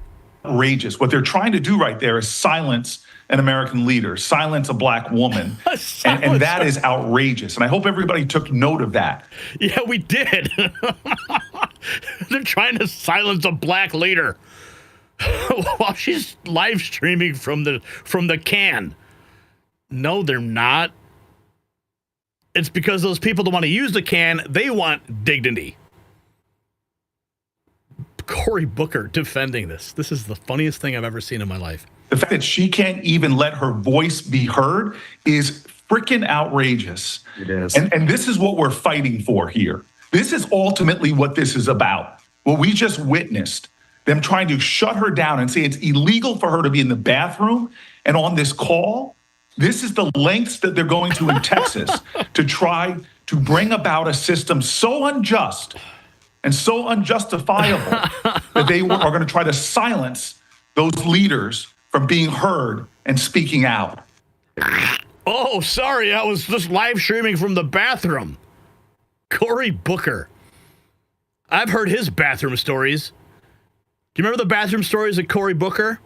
Outrageous. What they're trying to do right there is silence an American leader, silence a black woman. and that is outrageous. And I hope everybody took note of that. Yeah, we did. They're trying to silence a black leader while she's live streaming from the can. No, they're not. It's because those people that want to use the can, they want dignity. Cory Booker defending this. This is the funniest thing I've ever seen in my life. The fact that she can't even let her voice be heard is freaking outrageous. It is. And this is what we're fighting for here. This is ultimately what this is about. What we just witnessed, them trying to shut her down and say it's illegal for her to be in the bathroom and on this call. This is the lengths that they're going to in Texas to try to bring about a system so unjust and so unjustifiable that they are going to try to silence those leaders from being heard and speaking out. Oh, sorry, I was just live streaming from the bathroom. Cory Booker. I've heard his bathroom stories. Do you remember the bathroom stories of Cory Booker?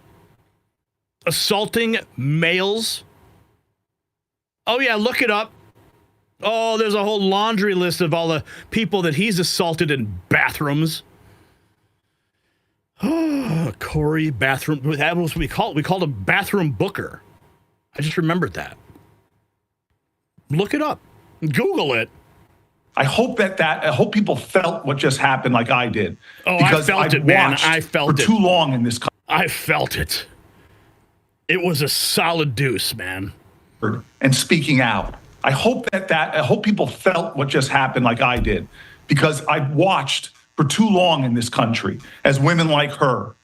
Assaulting males. Oh, yeah, look it up. Oh, there's a whole laundry list of all the people that he's assaulted in bathrooms. Oh, Cory bathroom. That was what we called. We called him Bathroom Booker. I just remembered that. Look it up. Google it. I hope I hope people felt what just happened like I did. Oh, I felt it, man. I felt it. For too long in this country. I felt it. It was a solid deuce, man. And speaking out. I hope I hope people felt what just happened like I did, because I've watched for too long in this country as women like her,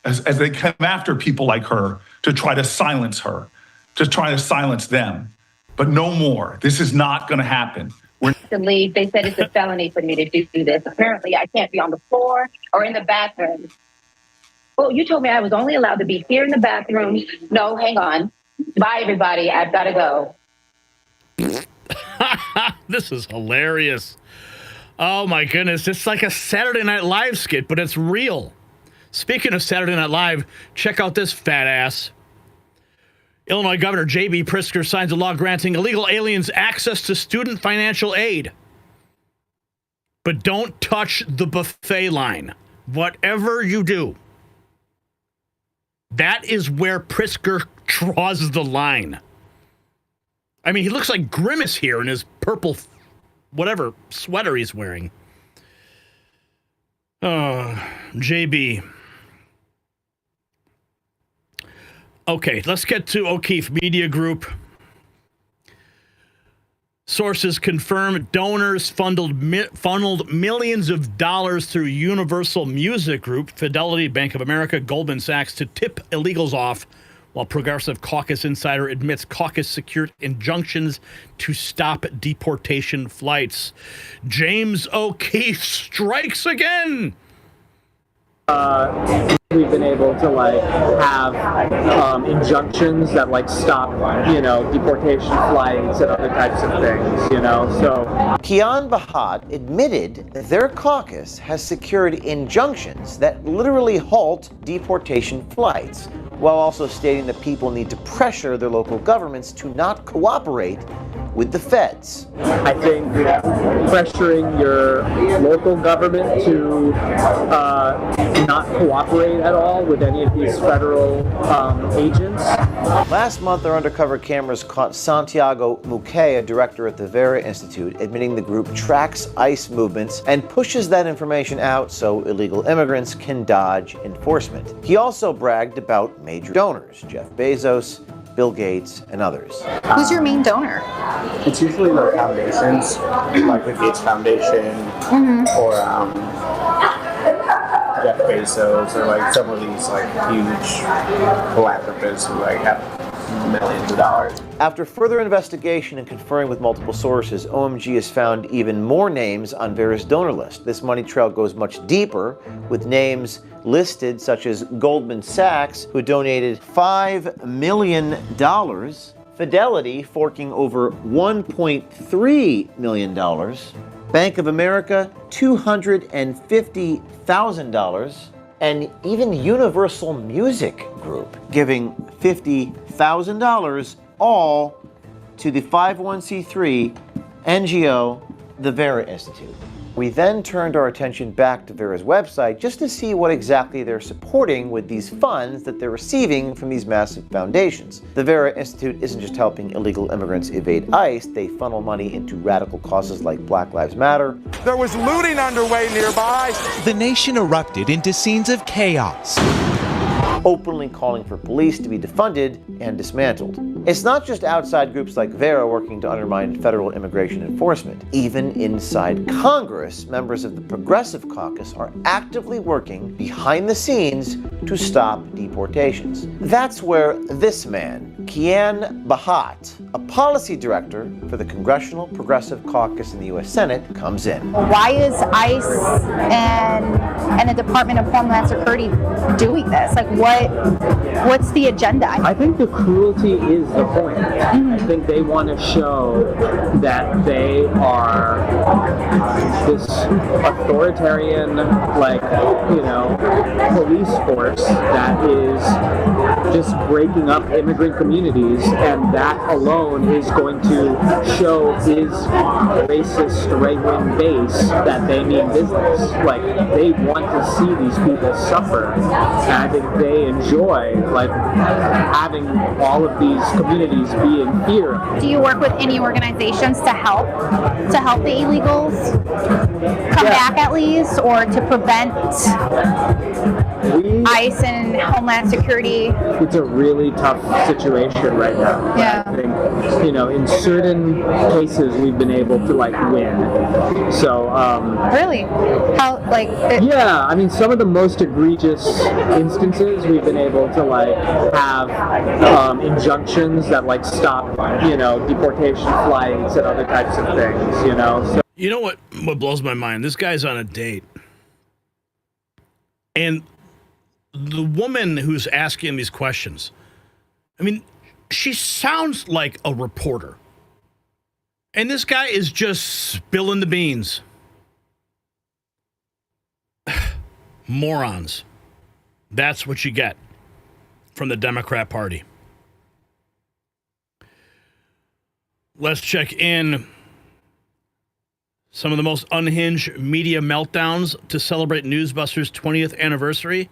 as they come after people like her to try to silence her, to try to silence them. But no more. This is not going to happen. To leave. They said it's a felony for me to do this. Apparently, I can't be on the floor or in the bathroom. Well, you told me I was only allowed to be here in the bathroom. No, hang on. Bye, everybody. I've got to go. This is hilarious. Oh, my goodness. It's like a Saturday Night Live skit, but it's real. Speaking of Saturday Night Live, check out this fat ass. Illinois Governor J.B. Pritzker signs a law granting illegal aliens access to student financial aid. But don't touch the buffet line. Whatever you do. That is where Pritzker draws the line. I mean, he looks like Grimace here in his purple, whatever sweater he's wearing. Oh, JB. Okay, let's get to O'Keefe Media Group. Sources confirm donors funneled millions of dollars through Universal Music Group, Fidelity, Bank of America, Goldman Sachs to tip illegals off, while Progressive Caucus insider admits caucus secured injunctions to stop deportation flights. James O'Keefe strikes again. We've been able to have injunctions that stop, deportation flights and other types of things, so. Kian Bahat admitted that their caucus has secured injunctions that literally halt deportation flights, while also stating that people need to pressure their local governments to not cooperate with the feds. I think pressuring your local government to not cooperate at all with any of these federal agents. Last month, our undercover cameras caught Santiago Muquea, director at the Vera Institute, admitting the group tracks ICE movements and pushes that information out so illegal immigrants can dodge enforcement. He also bragged about major donors, Jeff Bezos, Bill Gates, and others. Who's your main donor? It's usually the foundations, like the Gates Foundation, or Jeff Bezos, or some of these huge philanthropists who have millions of dollars. After further investigation and conferring with multiple sources, OMG has found even more names on Vera's donor list. This money trail goes much deeper, with names listed such as Goldman Sachs, who donated $5 million, Fidelity forking over $1.3 million, Bank of America $250,000, and even Universal Music Group giving $50,000, all to the 501c3 NGO, the Vera Institute. We then turned our attention back to Vera's website just to see what exactly they're supporting with these funds that they're receiving from these massive foundations. The Vera Institute isn't just helping illegal immigrants evade ICE, they funnel money into radical causes like Black Lives Matter. There was looting underway nearby. The nation erupted into scenes of chaos, openly calling for police to be defunded and dismantled. It's not just outside groups like Vera working to undermine federal immigration enforcement. Even inside Congress, members of the Progressive Caucus are actively working behind the scenes to stop deportations. That's where this man, Kian Bahat, a policy director for the Congressional Progressive Caucus in the U.S. Senate, comes in. Why is ICE and the Department of Homeland Security doing this? What's the agenda? I think the cruelty is the point. I think they want to show that they are this authoritarian, police force that is just breaking up immigrant communities, and that alone is going to show his racist right-wing base that they mean business. They want to see these people suffer, and I think they enjoy having all of these communities be in fear. Do you work with any organizations to help the illegals come back at least, or to prevent ICE and Homeland Security? It's a really tough situation right now. Yeah. I think, in certain cases we've been able to win. So, really? How, yeah, I mean, some of the most egregious instances we've been able to have injunctions that stop, deportation flights and other types of things, So. You know what blows my mind? This guy's on a date. And the woman who's asking him these questions, I mean, she sounds like a reporter. And this guy is just spilling the beans. Morons. That's what you get from the Democrat Party. Let's check in some of the most unhinged media meltdowns to celebrate Newsbusters' 20th anniversary.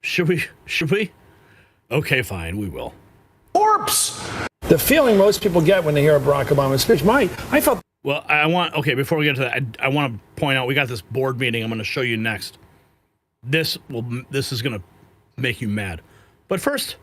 Should we? Okay, fine, we will. Corpse! The feeling most people get when they hear a Barack Obama speech, I felt... Well, before we get to that, I want to point out, we got this board meeting I'm going to show you next. This is going to make you mad. But first,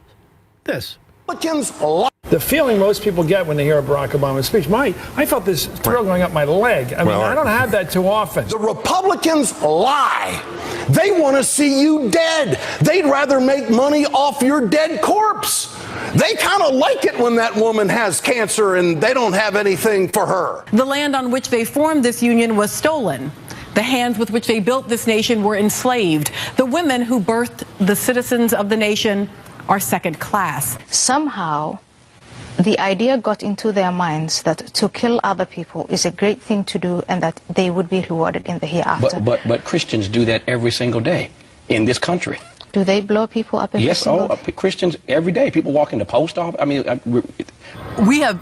this. The feeling most people get when they hear a Barack Obama speech, I felt this thrill going up my leg. I mean, I don't have that too often. The Republicans lie. They want to see you dead. They'd rather make money off your dead corpse. They kind of like it when that woman has cancer and they don't have anything for her. The land on which they formed this union was stolen. The hands with which they built this nation were enslaved. The women who birthed the citizens of the nation are second class. Somehow, the idea got into their minds that to kill other people is a great thing to do and that they would be rewarded in the hereafter. But Christians do that every single day in this country. Do they blow people up every single day? Christians every day. People walk in the post office. I mean, We have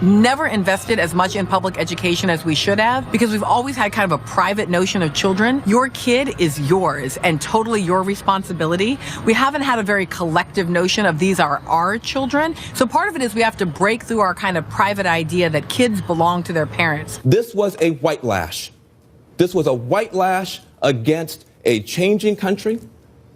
never invested as much in public education as we should have because we've always had kind of a private notion of children. Your kid is yours and totally your responsibility. We haven't had a very collective notion of these are our children. So part of it is we have to break through our kind of private idea that kids belong to their parents. This was a white lash. This was a white lash against a changing country.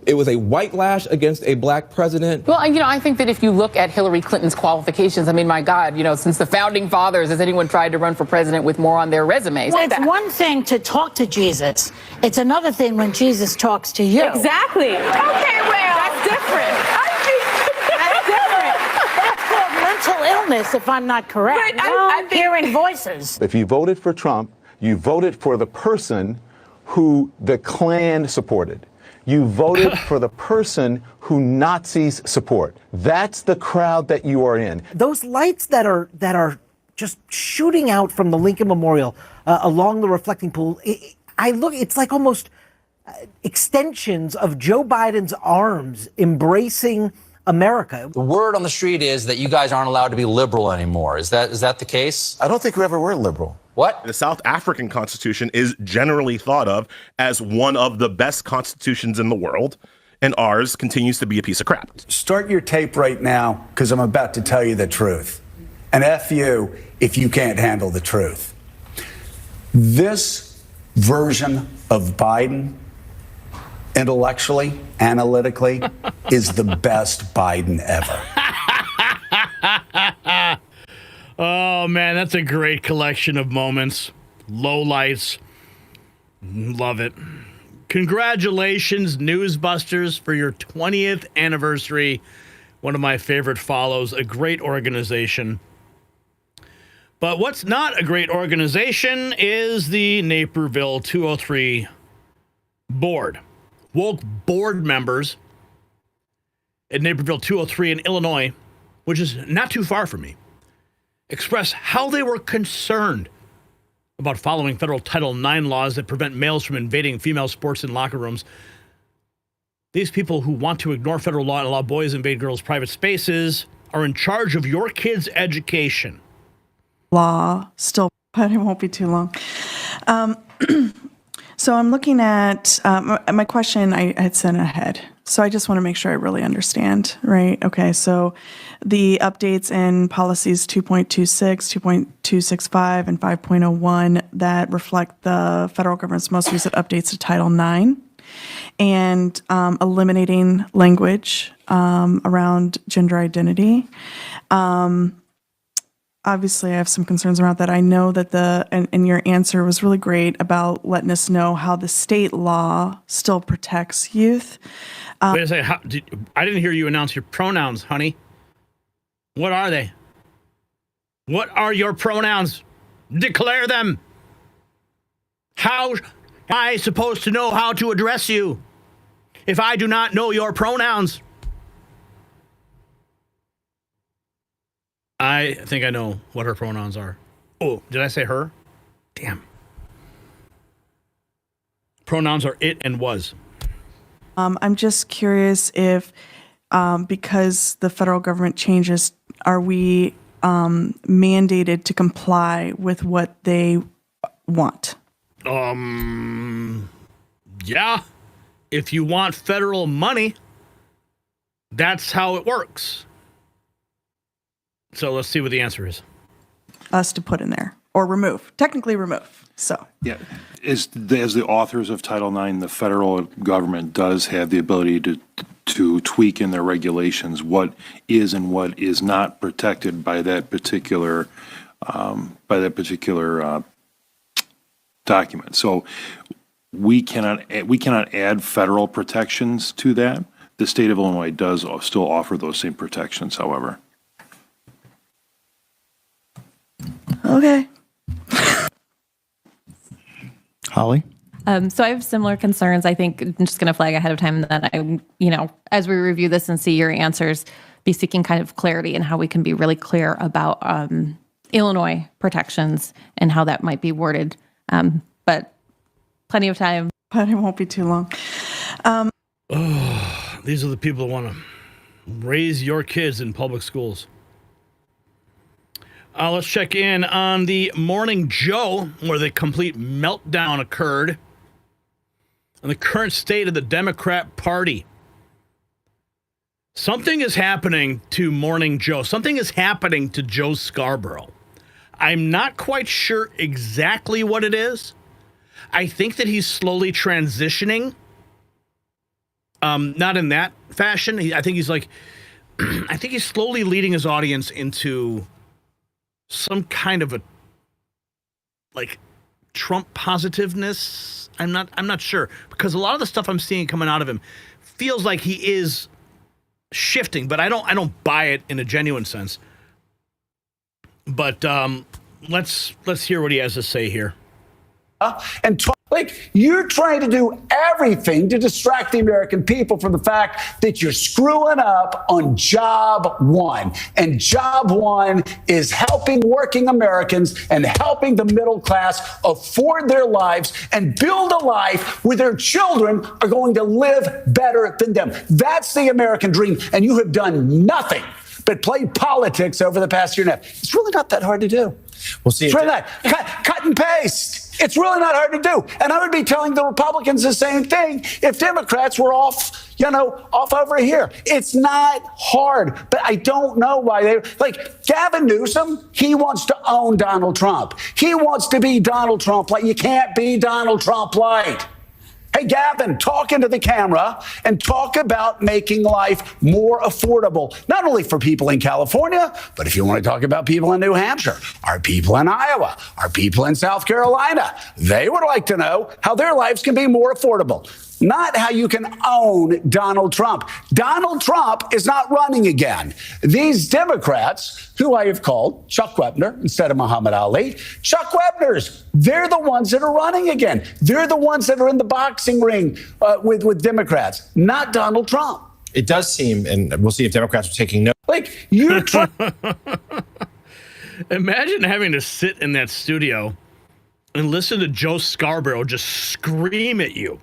It was a white lash against a black president. Well, I think that if you look at Hillary Clinton's qualifications, I mean, my God, since the founding fathers, has anyone tried to run for president with more on their resumes? Well, it's one thing to talk to Jesus. It's another thing when Jesus talks to you. Exactly. Okay, well, that's different. That's different. That's called mental illness, if I'm not correct. I'm hearing voices. If you voted for Trump, you voted for the person who the Klan supported. You voted for the person who Nazis support. That's the crowd that you are in. Those lights that are just shooting out from the Lincoln Memorial along the reflecting pool, it's like almost extensions of Joe Biden's arms embracing America. The word on the street is that you guys aren't allowed to be liberal anymore. Is that the case? I don't think we ever were liberal. What? The South African Constitution is generally thought of as one of the best constitutions in the world, and ours continues to be a piece of crap. Start your tape right now, because I'm about to tell you the truth. And F you if you can't handle the truth. This version of Biden, intellectually, analytically, is the best Biden ever. Oh, man, that's a great collection of moments. Lowlights. Love it. Congratulations, Newsbusters, for your 20th anniversary. One of my favorite follows, a great organization. But what's not a great organization is the Naperville 203 board. Woke board members at Naperville 203 in Illinois, which is not too far from me, expressed how they were concerned about following federal Title IX laws that prevent males from invading female sports in locker rooms. These people who want to ignore federal law and allow boys to invade girls' private spaces are in charge of your kids' education. Law still, but it won't be too long. So I'm looking at my question I had sent ahead. So I just want to make sure I really understand, right? Okay, so the updates in policies 2.26, 2.265, and 5.01 that reflect the federal government's most recent updates to Title IX and eliminating language around gender identity. Obviously, I have some concerns around that. I know that and your answer was really great about letting us know how the state law still protects youth. Wait a second. I didn't hear you announce your pronouns, honey. What are they? What are your pronouns? Declare them. How am I supposed to know how to address you if I do not know your pronouns? I think I know what her pronouns are. Oh, did I say her? Damn. Pronouns are it and was. I'm just curious if, because the federal government changes, are we mandated to comply with what they want? Yeah. If you want federal money, that's how it works. So let's see what the answer is. Us to put in there. or remove, technically remove. So yeah, as the authors of Title IX, the federal government does have the ability to tweak in their regulations what is and what is not protected by that particular document. So we cannot add federal protections to that. The state of Illinois does still offer those same protections, however. Okay. Holly? So I have similar concerns. I think I'm just going to flag ahead of time that as we review this and see your answers, be seeking kind of clarity in how we can be really clear about Illinois protections and how that might be worded. But plenty of time. But it won't be too long. These are the people that want to raise your kids in public schools. Let's check in on the Morning Joe, where the complete meltdown occurred, and the current state of the Democrat Party. Something is happening to Morning Joe. Something is happening to Joe Scarborough. I'm not quite sure exactly what it is. I think that he's slowly transitioning. Not in that fashion. I think he's slowly leading his audience into some kind of a Trump positiveness. I'm not sure, because a lot of the stuff I'm seeing coming out of him feels like he is shifting, but I don't buy it in a genuine sense. But let's hear what he has to say here. And talk like you're trying to do everything to distract the American people from the fact that you're screwing up on job one. And job one is helping working Americans and helping the middle class afford their lives and build a life where their children are going to live better than them. That's the American dream. And you have done nothing but play politics over the past year and a half. It's really not that hard to do. We'll see. Try that. Cut and paste. It's really not hard to do. And I would be telling the Republicans the same thing if Democrats were off over here. It's not hard, but I don't know why Gavin Newsom, he wants to own Donald Trump. He wants to be Donald Trump light. You can't be Donald Trump light. Hey, Gavin, talk into the camera and talk about making life more affordable, not only for people in California, but if you want to talk about people in New Hampshire, our people in Iowa, our people in South Carolina, they would like to know how their lives can be more affordable. Not how you can own Donald Trump. Donald Trump is not running again. These Democrats, who I have called Chuck Wepner instead of Muhammad Ali, Chuck Wepners, they're the ones that are running again. They're the ones that are in the boxing ring with Democrats, not Donald Trump. It does seem, and we'll see if Democrats are taking note. You're trying. Imagine having to sit in that studio and listen to Joe Scarborough just scream at you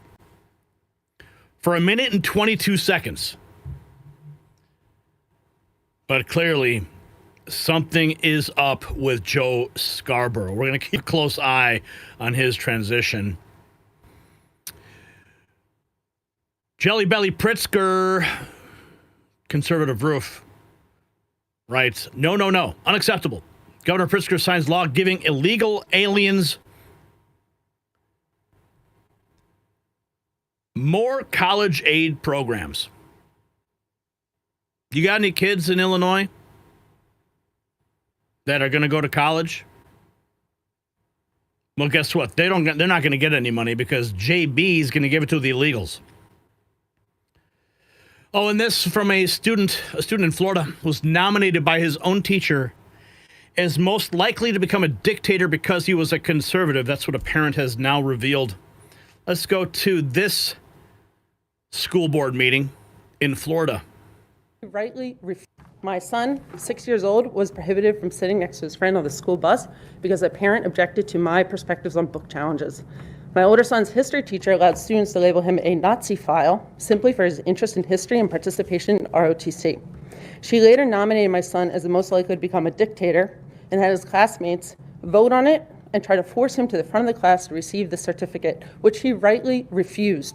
for 1 minute and 22 seconds. But clearly, something is up with Joe Scarborough. We're going to keep a close eye on his transition. Jelly Belly Pritzker, conservative roof, writes, no, unacceptable. Governor Pritzker signs law giving illegal aliens more college aid programs. You got any kids in Illinois that are going to go to college? Well, guess what? They're not going to get any money because JB is going to give it to the illegals. Oh, and this from a student in Florida was nominated by his own teacher as most likely to become a dictator because he was a conservative. That's what a parent has now revealed. Let's go to this school board meeting in Florida. My son, 6 years old, was prohibited from sitting next to his friend on the school bus because a parent objected to my perspectives on book challenges. My older son's history teacher allowed students to label him a Nazi file simply for his interest in history and participation in ROTC. She later nominated my son as the most likely to become a dictator and had his classmates vote on it and try to force him to the front of the class to receive the certificate, which he rightly refused,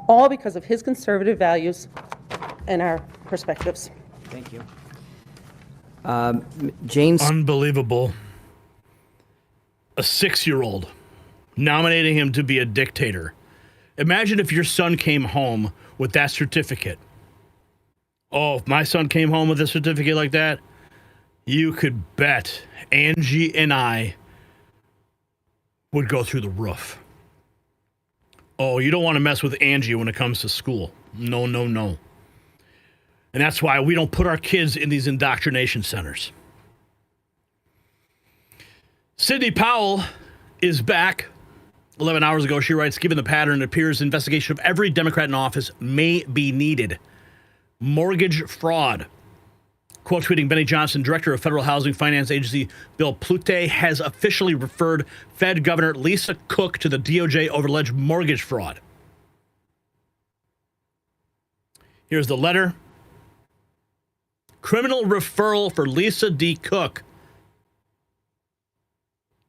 all because of his conservative values and our perspectives. Thank you. Jane's unbelievable. a 6-year-old, nominating him to be a dictator. Imagine if your son came home with that certificate. Oh, if my son came home with a certificate like that, you could bet Angie and I would go through the roof. Oh, you don't want to mess with Angie when it comes to school. No, no, no. And that's why we don't put our kids in these indoctrination centers. Sidney Powell is back. 11 hours ago, she writes, given the pattern, it appears investigation of every Democrat in office may be needed. Mortgage fraud. Quote tweeting Benny Johnson, director of Federal Housing Finance Agency Bill Plute, has officially referred Fed Governor Lisa Cook to the DOJ over alleged mortgage fraud. Here's the letter. Criminal referral for Lisa D. Cook.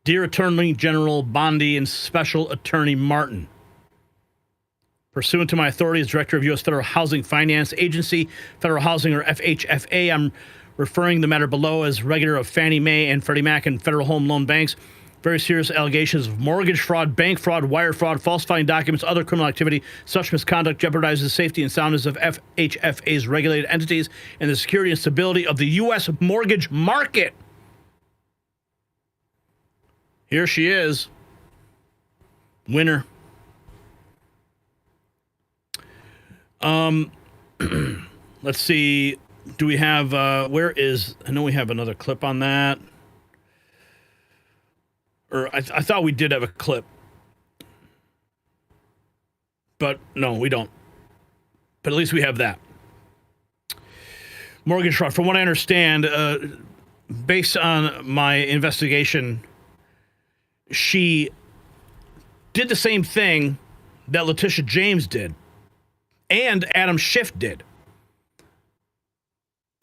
Dear Attorney General Bondi and Special Attorney Martin, pursuant to my authority as Director of U.S. Federal Housing Finance Agency, Federal Housing or FHFA, I'm referring the matter below as regulator of Fannie Mae and Freddie Mac and Federal Home Loan Banks. Very serious allegations of mortgage fraud, bank fraud, wire fraud, falsifying documents, other criminal activity. Such misconduct jeopardizes the safety and soundness of FHFA's regulated entities and the security and stability of the U.S. mortgage market. Here she is. Winner. Let's see. Do we have, where is, I know we have another clip on that. Or I thought we did have a clip. But no, we don't. But at least we have that. Mortgage fraud. From what I understand, based on my investigation, she did the same thing that Letitia James did and Adam Schiff did.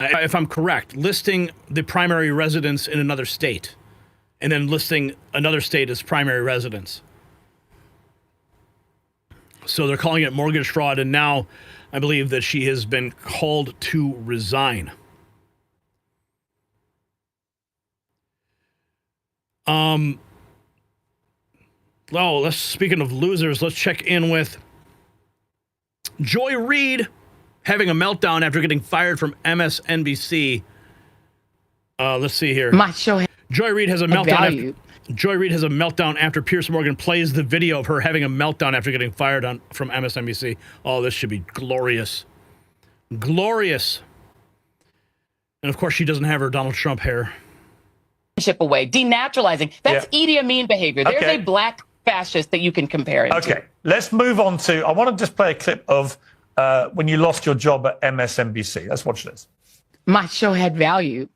If I'm correct, listing the primary residence in another state and then listing another state as primary residence. So they're calling it mortgage fraud, and now I believe that she has been called to resign. Well, speaking of losers, let's check in with Joy Reid having a meltdown after getting fired from MSNBC. Let's see here. My show. Joy Reid has a meltdown. Joy Reid has a meltdown after Piers Morgan plays the video of her having a meltdown after getting fired from MSNBC. Oh, this should be glorious. Glorious. And of course, she doesn't have her Donald Trump hair. Away, denaturalizing. That's Idi Amin behavior. There's a black fascist that you can compare it to. Okay, let's move on to, I want to just play a clip of when you lost your job at MSNBC. Let's watch this. My show had value,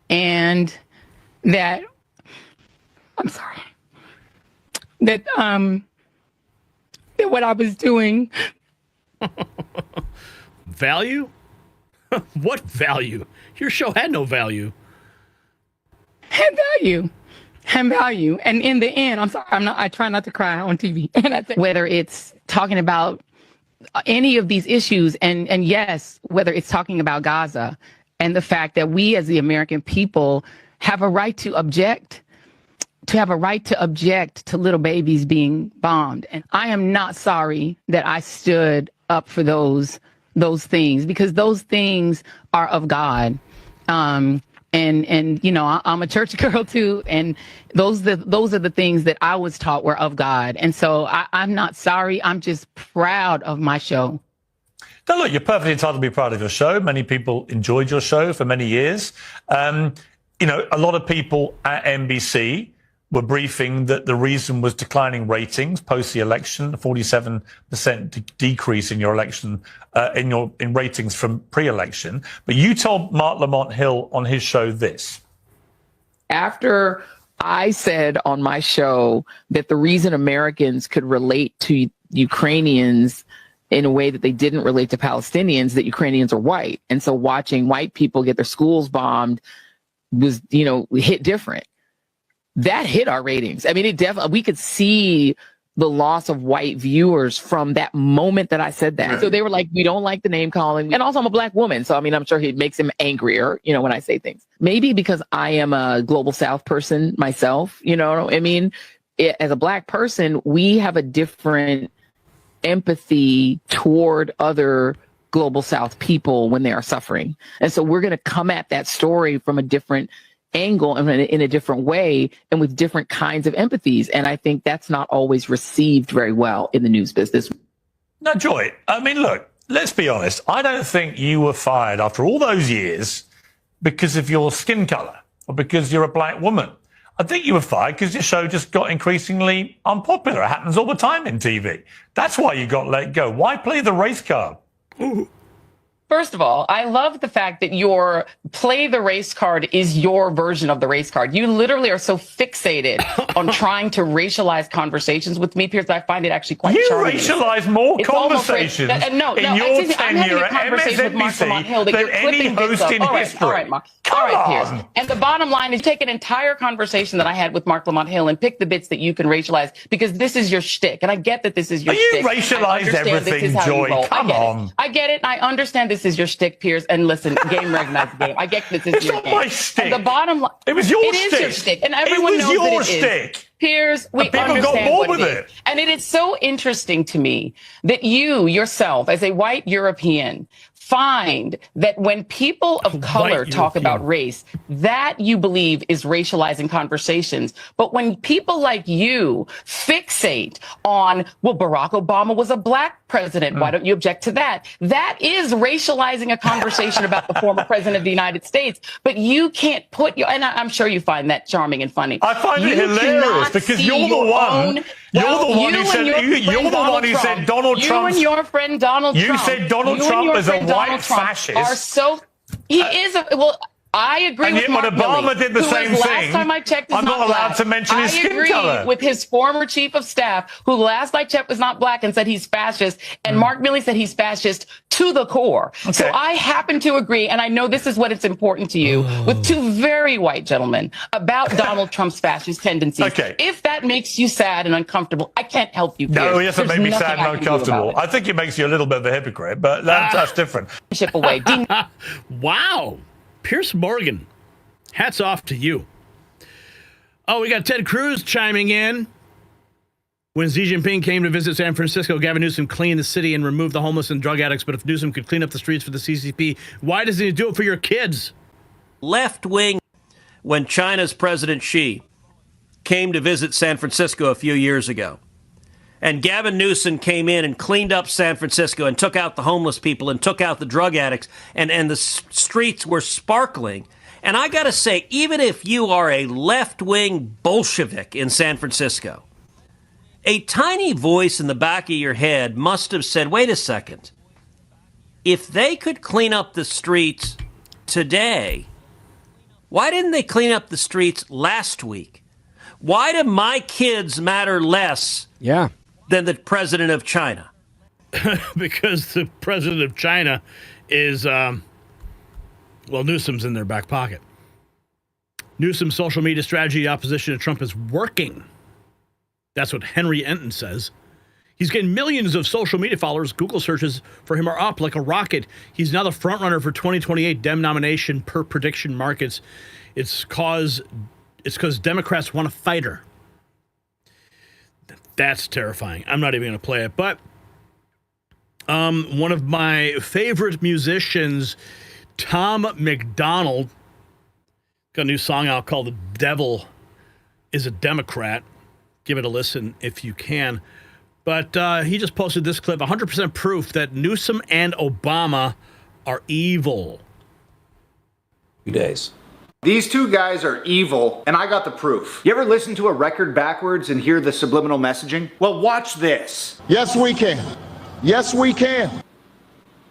and that, I'm sorry, that what I was doing. Value? What value? Your show had no value. Had value. And in the end, I'm sorry, I try not to cry on TV. And whether it's talking about any of these issues, and yes, whether it's talking about Gaza and the fact that we as the American people have a right to object, to little babies being bombed. And I am not sorry that I stood up for those things, because those things are of God. And you know, I'm a church girl too, and those are the things that I was taught were of God. And so I'm not sorry. I'm just proud of my show. Now, look, you're perfectly entitled to be proud of your show. Many people enjoyed your show for many years. You know, a lot of people at NBC were briefing that the reason was declining ratings post the election, a 47% decrease in your election, in ratings from pre-election. But you told Mark Lamont Hill on his show this. After I said on my show that the reason Americans could relate to Ukrainians in a way that they didn't relate to Palestinians, that Ukrainians are white. And so watching white people get their schools bombed was, you know, hit different. That hit our ratings. I mean, it definitely, we could see the loss of white viewers from that moment that I said that. So they were like, we don't like the name calling. And also I'm a black woman. So, I mean, I'm sure it makes him angrier, you know, when I say things. Maybe because I am a global South person myself, you know, I mean, as a black person, we have a different empathy toward other global South people when they are suffering. And so we're going to come at that story from a different angle and in a different way and with different kinds of empathies. And I think that's not always received very well in the news business. No, Joy, I mean, look, let's be honest. I don't think you were fired after all those years because of your skin color or because you're a black woman. I think you were fired because your show just got increasingly unpopular. It happens all the time in TV. That's why you got let go. Why play the race card? First of all, I love the fact that your play the race card is your version of the race card. You literally are so fixated on trying to racialize conversations with me, Piers, that I find it actually quite charming. You racialize more conversations in your tenure at MSNBC than any host in history. All right, Mark. All right, Piers. And the bottom line is take an entire conversation that I had with Mark Lamont Hill and pick the bits that you can racialize because this is your shtick. And I get that this is your shtick. You racialize everything, Joy. Come on. I get it. I understand this is your shtick, Piers. And listen, game recognizes game. I get this is your game. It's not my shtick. And the bottom line, it was your shtick. It is your shtick, and everyone knows that it is. Shtick. Piers, we people got bored with it. And it is so interesting to me that you yourself, as a white European, find that when people of color talk about race, that you believe is racializing conversations. But when people like you fixate on, well, Barack Obama was a black president, why don't you object to that? That is racializing a conversation about the former president of the United States. But you can't put your, and I'm sure you find that charming and funny. I find it hilarious because you're the one. You're the one who said Donald Trump. You and your friend Donald Trump. You said Donald Trump is a white fascist. Are so he is a well. I agree with Mark when Obama Milley, did the same thing, last time I checked, I'm not allowed to mention his skin color. I agree with his former chief of staff, who last I checked was not black and said he's fascist. And Mark Milley said he's fascist to the core. Okay. So I happen to agree, and I know this is what it's important to you, with two very white gentlemen about Donald Trump's fascist tendencies. Okay. If that makes you sad and uncomfortable, I can't help you. No, it doesn't make me sad and uncomfortable. I think it makes you a little bit of a hypocrite, but that's different. Ship away. Wow. Piers Morgan. Hats off to you. Oh, we got Ted Cruz chiming in. When Xi Jinping came to visit San Francisco, Gavin Newsom cleaned the city and removed the homeless and drug addicts. But if Newsom could clean up the streets for the CCP, why doesn't he do it for your kids? Left wing. When China's President Xi came to visit San Francisco a few years ago, and Gavin Newsom came in and cleaned up San Francisco and took out the homeless people and took out the drug addicts, and the streets were sparkling. And I got to say, even if you are a left-wing Bolshevik in San Francisco, a tiny voice in the back of your head must have said, wait a second, if they could clean up the streets today, why didn't they clean up the streets last week? Why do my kids matter less than the president of China? Because the president of China is... well, Newsom's in their back pocket. Newsom's social media strategy opposition to Trump is working. That's what Henry Enton says. He's getting millions of social media followers. Google searches for him are up like a rocket. He's now the frontrunner for 2028 Dem nomination per prediction markets. It's because Democrats want a fighter. That's terrifying. I'm not even going to play it. But one of my favorite musicians, Tom McDonald, got a new song out called The Devil is a Democrat. Give it a listen if you can. But he just posted this clip, 100% proof that Newsom and Obama are evil. Days. These two guys are evil, and I got the proof. You ever listen to a record backwards and hear the subliminal messaging? Well, watch this. Yes, we can. Yes, we can.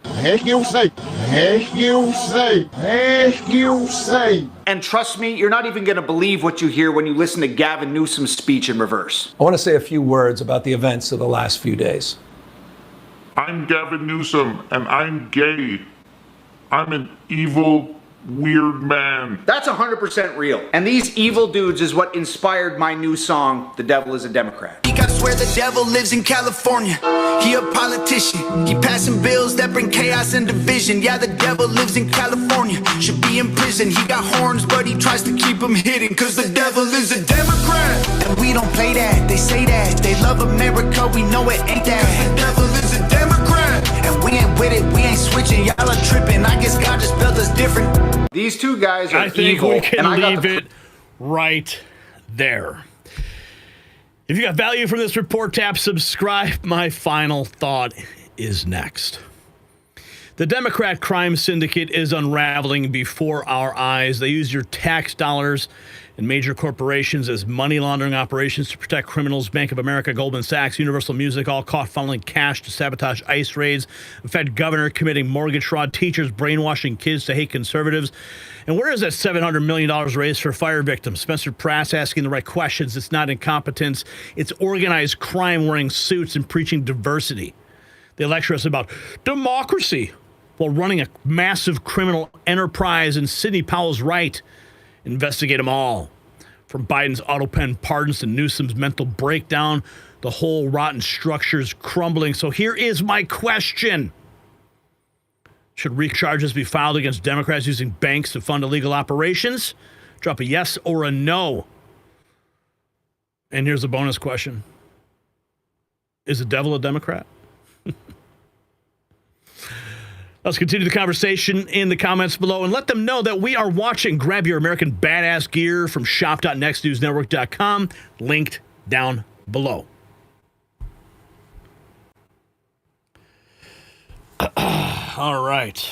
Heck you say. Heck you say. Heck you say. And trust me, you're not even going to believe what you hear when you listen to Gavin Newsom's speech in reverse. I want to say a few words about the events of the last few days. I'm Gavin Newsom, and I'm gay. I'm an evil weird man. That's 100% real. And these evil dudes is what inspired my new song, The Devil is a Democrat. I swear the devil lives in California. He a politician. He passing bills that bring chaos and division. Yeah, the devil lives in California. Should be in prison. He got horns, but he tries to keep them hidden. Cause the devil is a Democrat. And we don't play that. They say that. They love America. We know it ain't that. Cause the devil is a Democrat. And we ain't with it. We ain't switching. Y'all are tripping. I guess God just built us different. These two guys are I think evil. we can and I got leave it right there. If you got value from this report, tap subscribe. My final thought is next. The Democrat crime syndicate is unraveling before our eyes. They use your tax dollars and major corporations as money laundering operations to protect criminals. Bank of America, Goldman Sachs, Universal Music, all caught funneling cash to sabotage ICE raids. A Fed governor committing mortgage fraud. Teachers brainwashing kids to hate conservatives. And where is that $700 million raised for fire victims? Spencer Prass asking the right questions. It's not incompetence. It's organized crime wearing suits and preaching diversity. They lecture us about democracy while running a massive criminal enterprise. And Sidney Powell's right. Investigate them all. From Biden's auto pen pardons to Newsom's mental breakdown, the whole rotten structure's crumbling. So here is my question. Should REAK charges be filed against Democrats using banks to fund illegal operations? Drop a yes or a no. And here's a bonus question. Is the devil a Democrat? Let's continue the conversation in the comments below and let them know that we are watching. Grab your American Badass gear from shop.nextnewsnetwork.com, linked down below. All right.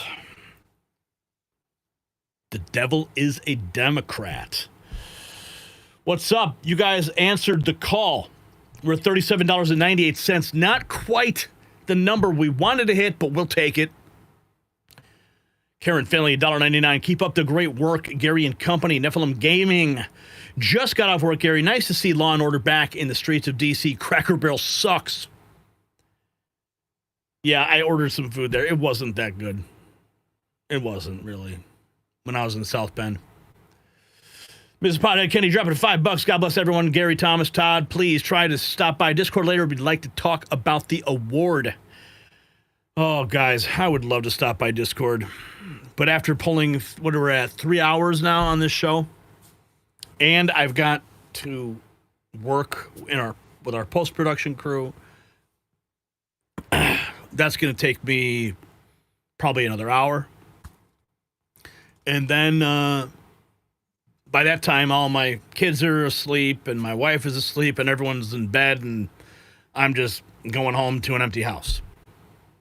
The devil is a Democrat. What's up? You guys answered the call. We're at $37.98. Not quite the number we wanted to hit, but we'll take it. Karen Finley, $1.99. Keep up the great work, Gary and company. Nephilim Gaming. Just got off work, Gary. Nice to see Law and Order back in the streets of D.C. Cracker Barrel sucks. Yeah, I ordered some food there. It wasn't that good. It wasn't, really, when I was in South Bend. Mrs. Pothead Kenny dropping $5. God bless everyone. Gary, Thomas, Todd, please try to stop by Discord later. We'd like to talk about the award. Oh, guys, I would love to stop by Discord. But after pulling, what are we at, 3 hours now on this show? And I've got to work with our post-production crew. That's going to take me probably another hour. And then by that time, all my kids are asleep and my wife is asleep and everyone's in bed and I'm just going home to an empty house.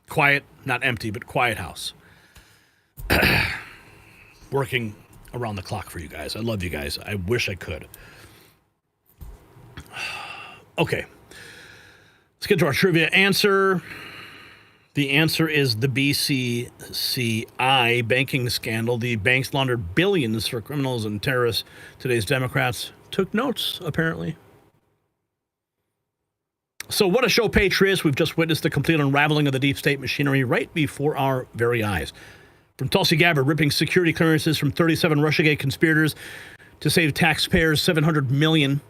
Quiet, not empty, but quiet house. Working around the clock for you guys. I love you guys. I wish I could. Okay. Let's get to our trivia answer. The answer is the BCCI banking scandal. The banks laundered billions for criminals and terrorists. Today's Democrats took notes, apparently. So what a show, Patriots. We've just witnessed the complete unraveling of the deep state machinery right before our very eyes. From Tulsi Gabbard ripping security clearances from 37 Russiagate conspirators to save taxpayers $700 million,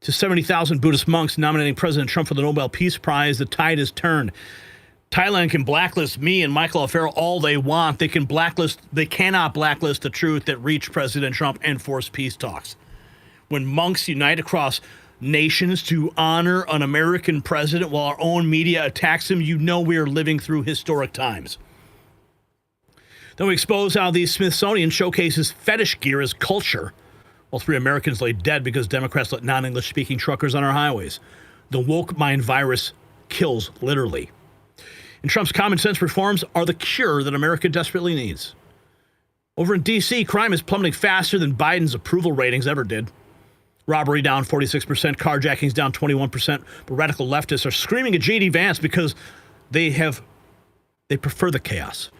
to 70,000 Buddhist monks nominating President Trump for the Nobel Peace Prize, the tide has turned. Thailand can blacklist me and Michael O'Farrell all they want. They cannot blacklist the truth that reached President Trump and force peace talks. When monks unite across nations to honor an American president while our own media attacks him, you know we are living through historic times. Then we expose how the Smithsonian showcases fetish gear as culture, while 3 Americans lay dead because Democrats let non-English speaking truckers on our highways. The woke mind virus kills literally. And Trump's common sense reforms are the cure that America desperately needs. Over in D.C., crime is plummeting faster than Biden's approval ratings ever did. Robbery down 46%, carjackings down 21%, but radical leftists are screaming at J.D. Vance because they prefer the chaos.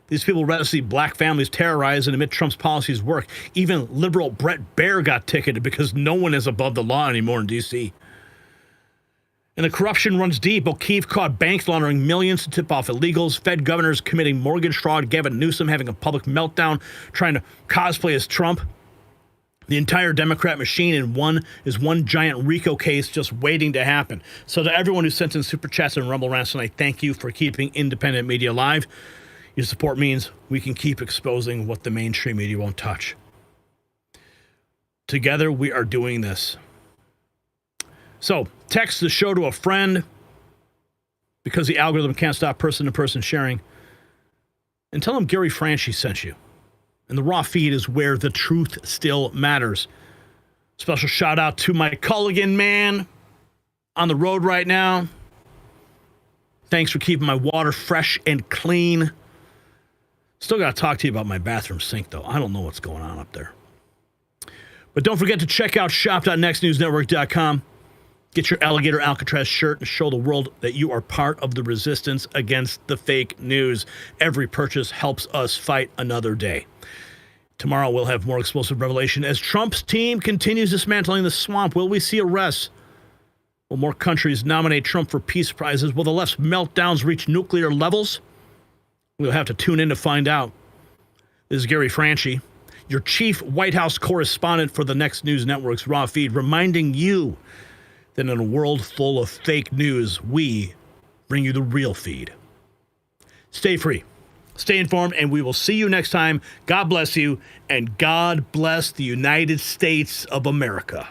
These people would rather see black families terrorized and admit Trump's policies work. Even liberal Brett Baer got ticketed because no one is above the law anymore in D.C. And the corruption runs deep. Kyiv caught banks laundering millions to tip off illegals. Fed governors committing mortgage fraud. Gavin Newsom having a public meltdown, trying to cosplay as Trump. The entire Democrat machine is one giant RICO case just waiting to happen. So to everyone who sent in super chats and Rumble Rants tonight, thank you for keeping independent media alive. Your support means we can keep exposing what the mainstream media won't touch. Together, we are doing this. So text the show to a friend because the algorithm can't stop person-to-person sharing. And tell them Gary Franchi sent you. And the raw feed is where the truth still matters. Special shout out to my Culligan man on the road right now. Thanks for keeping my water fresh and clean. Still got to talk to you about my bathroom sink, though. I don't know what's going on up there. But don't forget to check out shop.nextnewsnetwork.com. Get your Alligator Alcatraz shirt and show the world that you are part of the resistance against the fake news. Every purchase helps us fight another day. Tomorrow we'll have more explosive revelation as Trump's team continues dismantling the swamp. Will we see arrests? Will more countries nominate Trump for peace prizes? Will the left's meltdowns reach nuclear levels? We'll have to tune in to find out. This is Gary Franchi, your chief White House correspondent for the Next News Network's Raw Feed, reminding you that in a world full of fake news, we bring you the real feed. Stay free, stay informed, and we will see you next time. God bless you, and God bless the United States of America.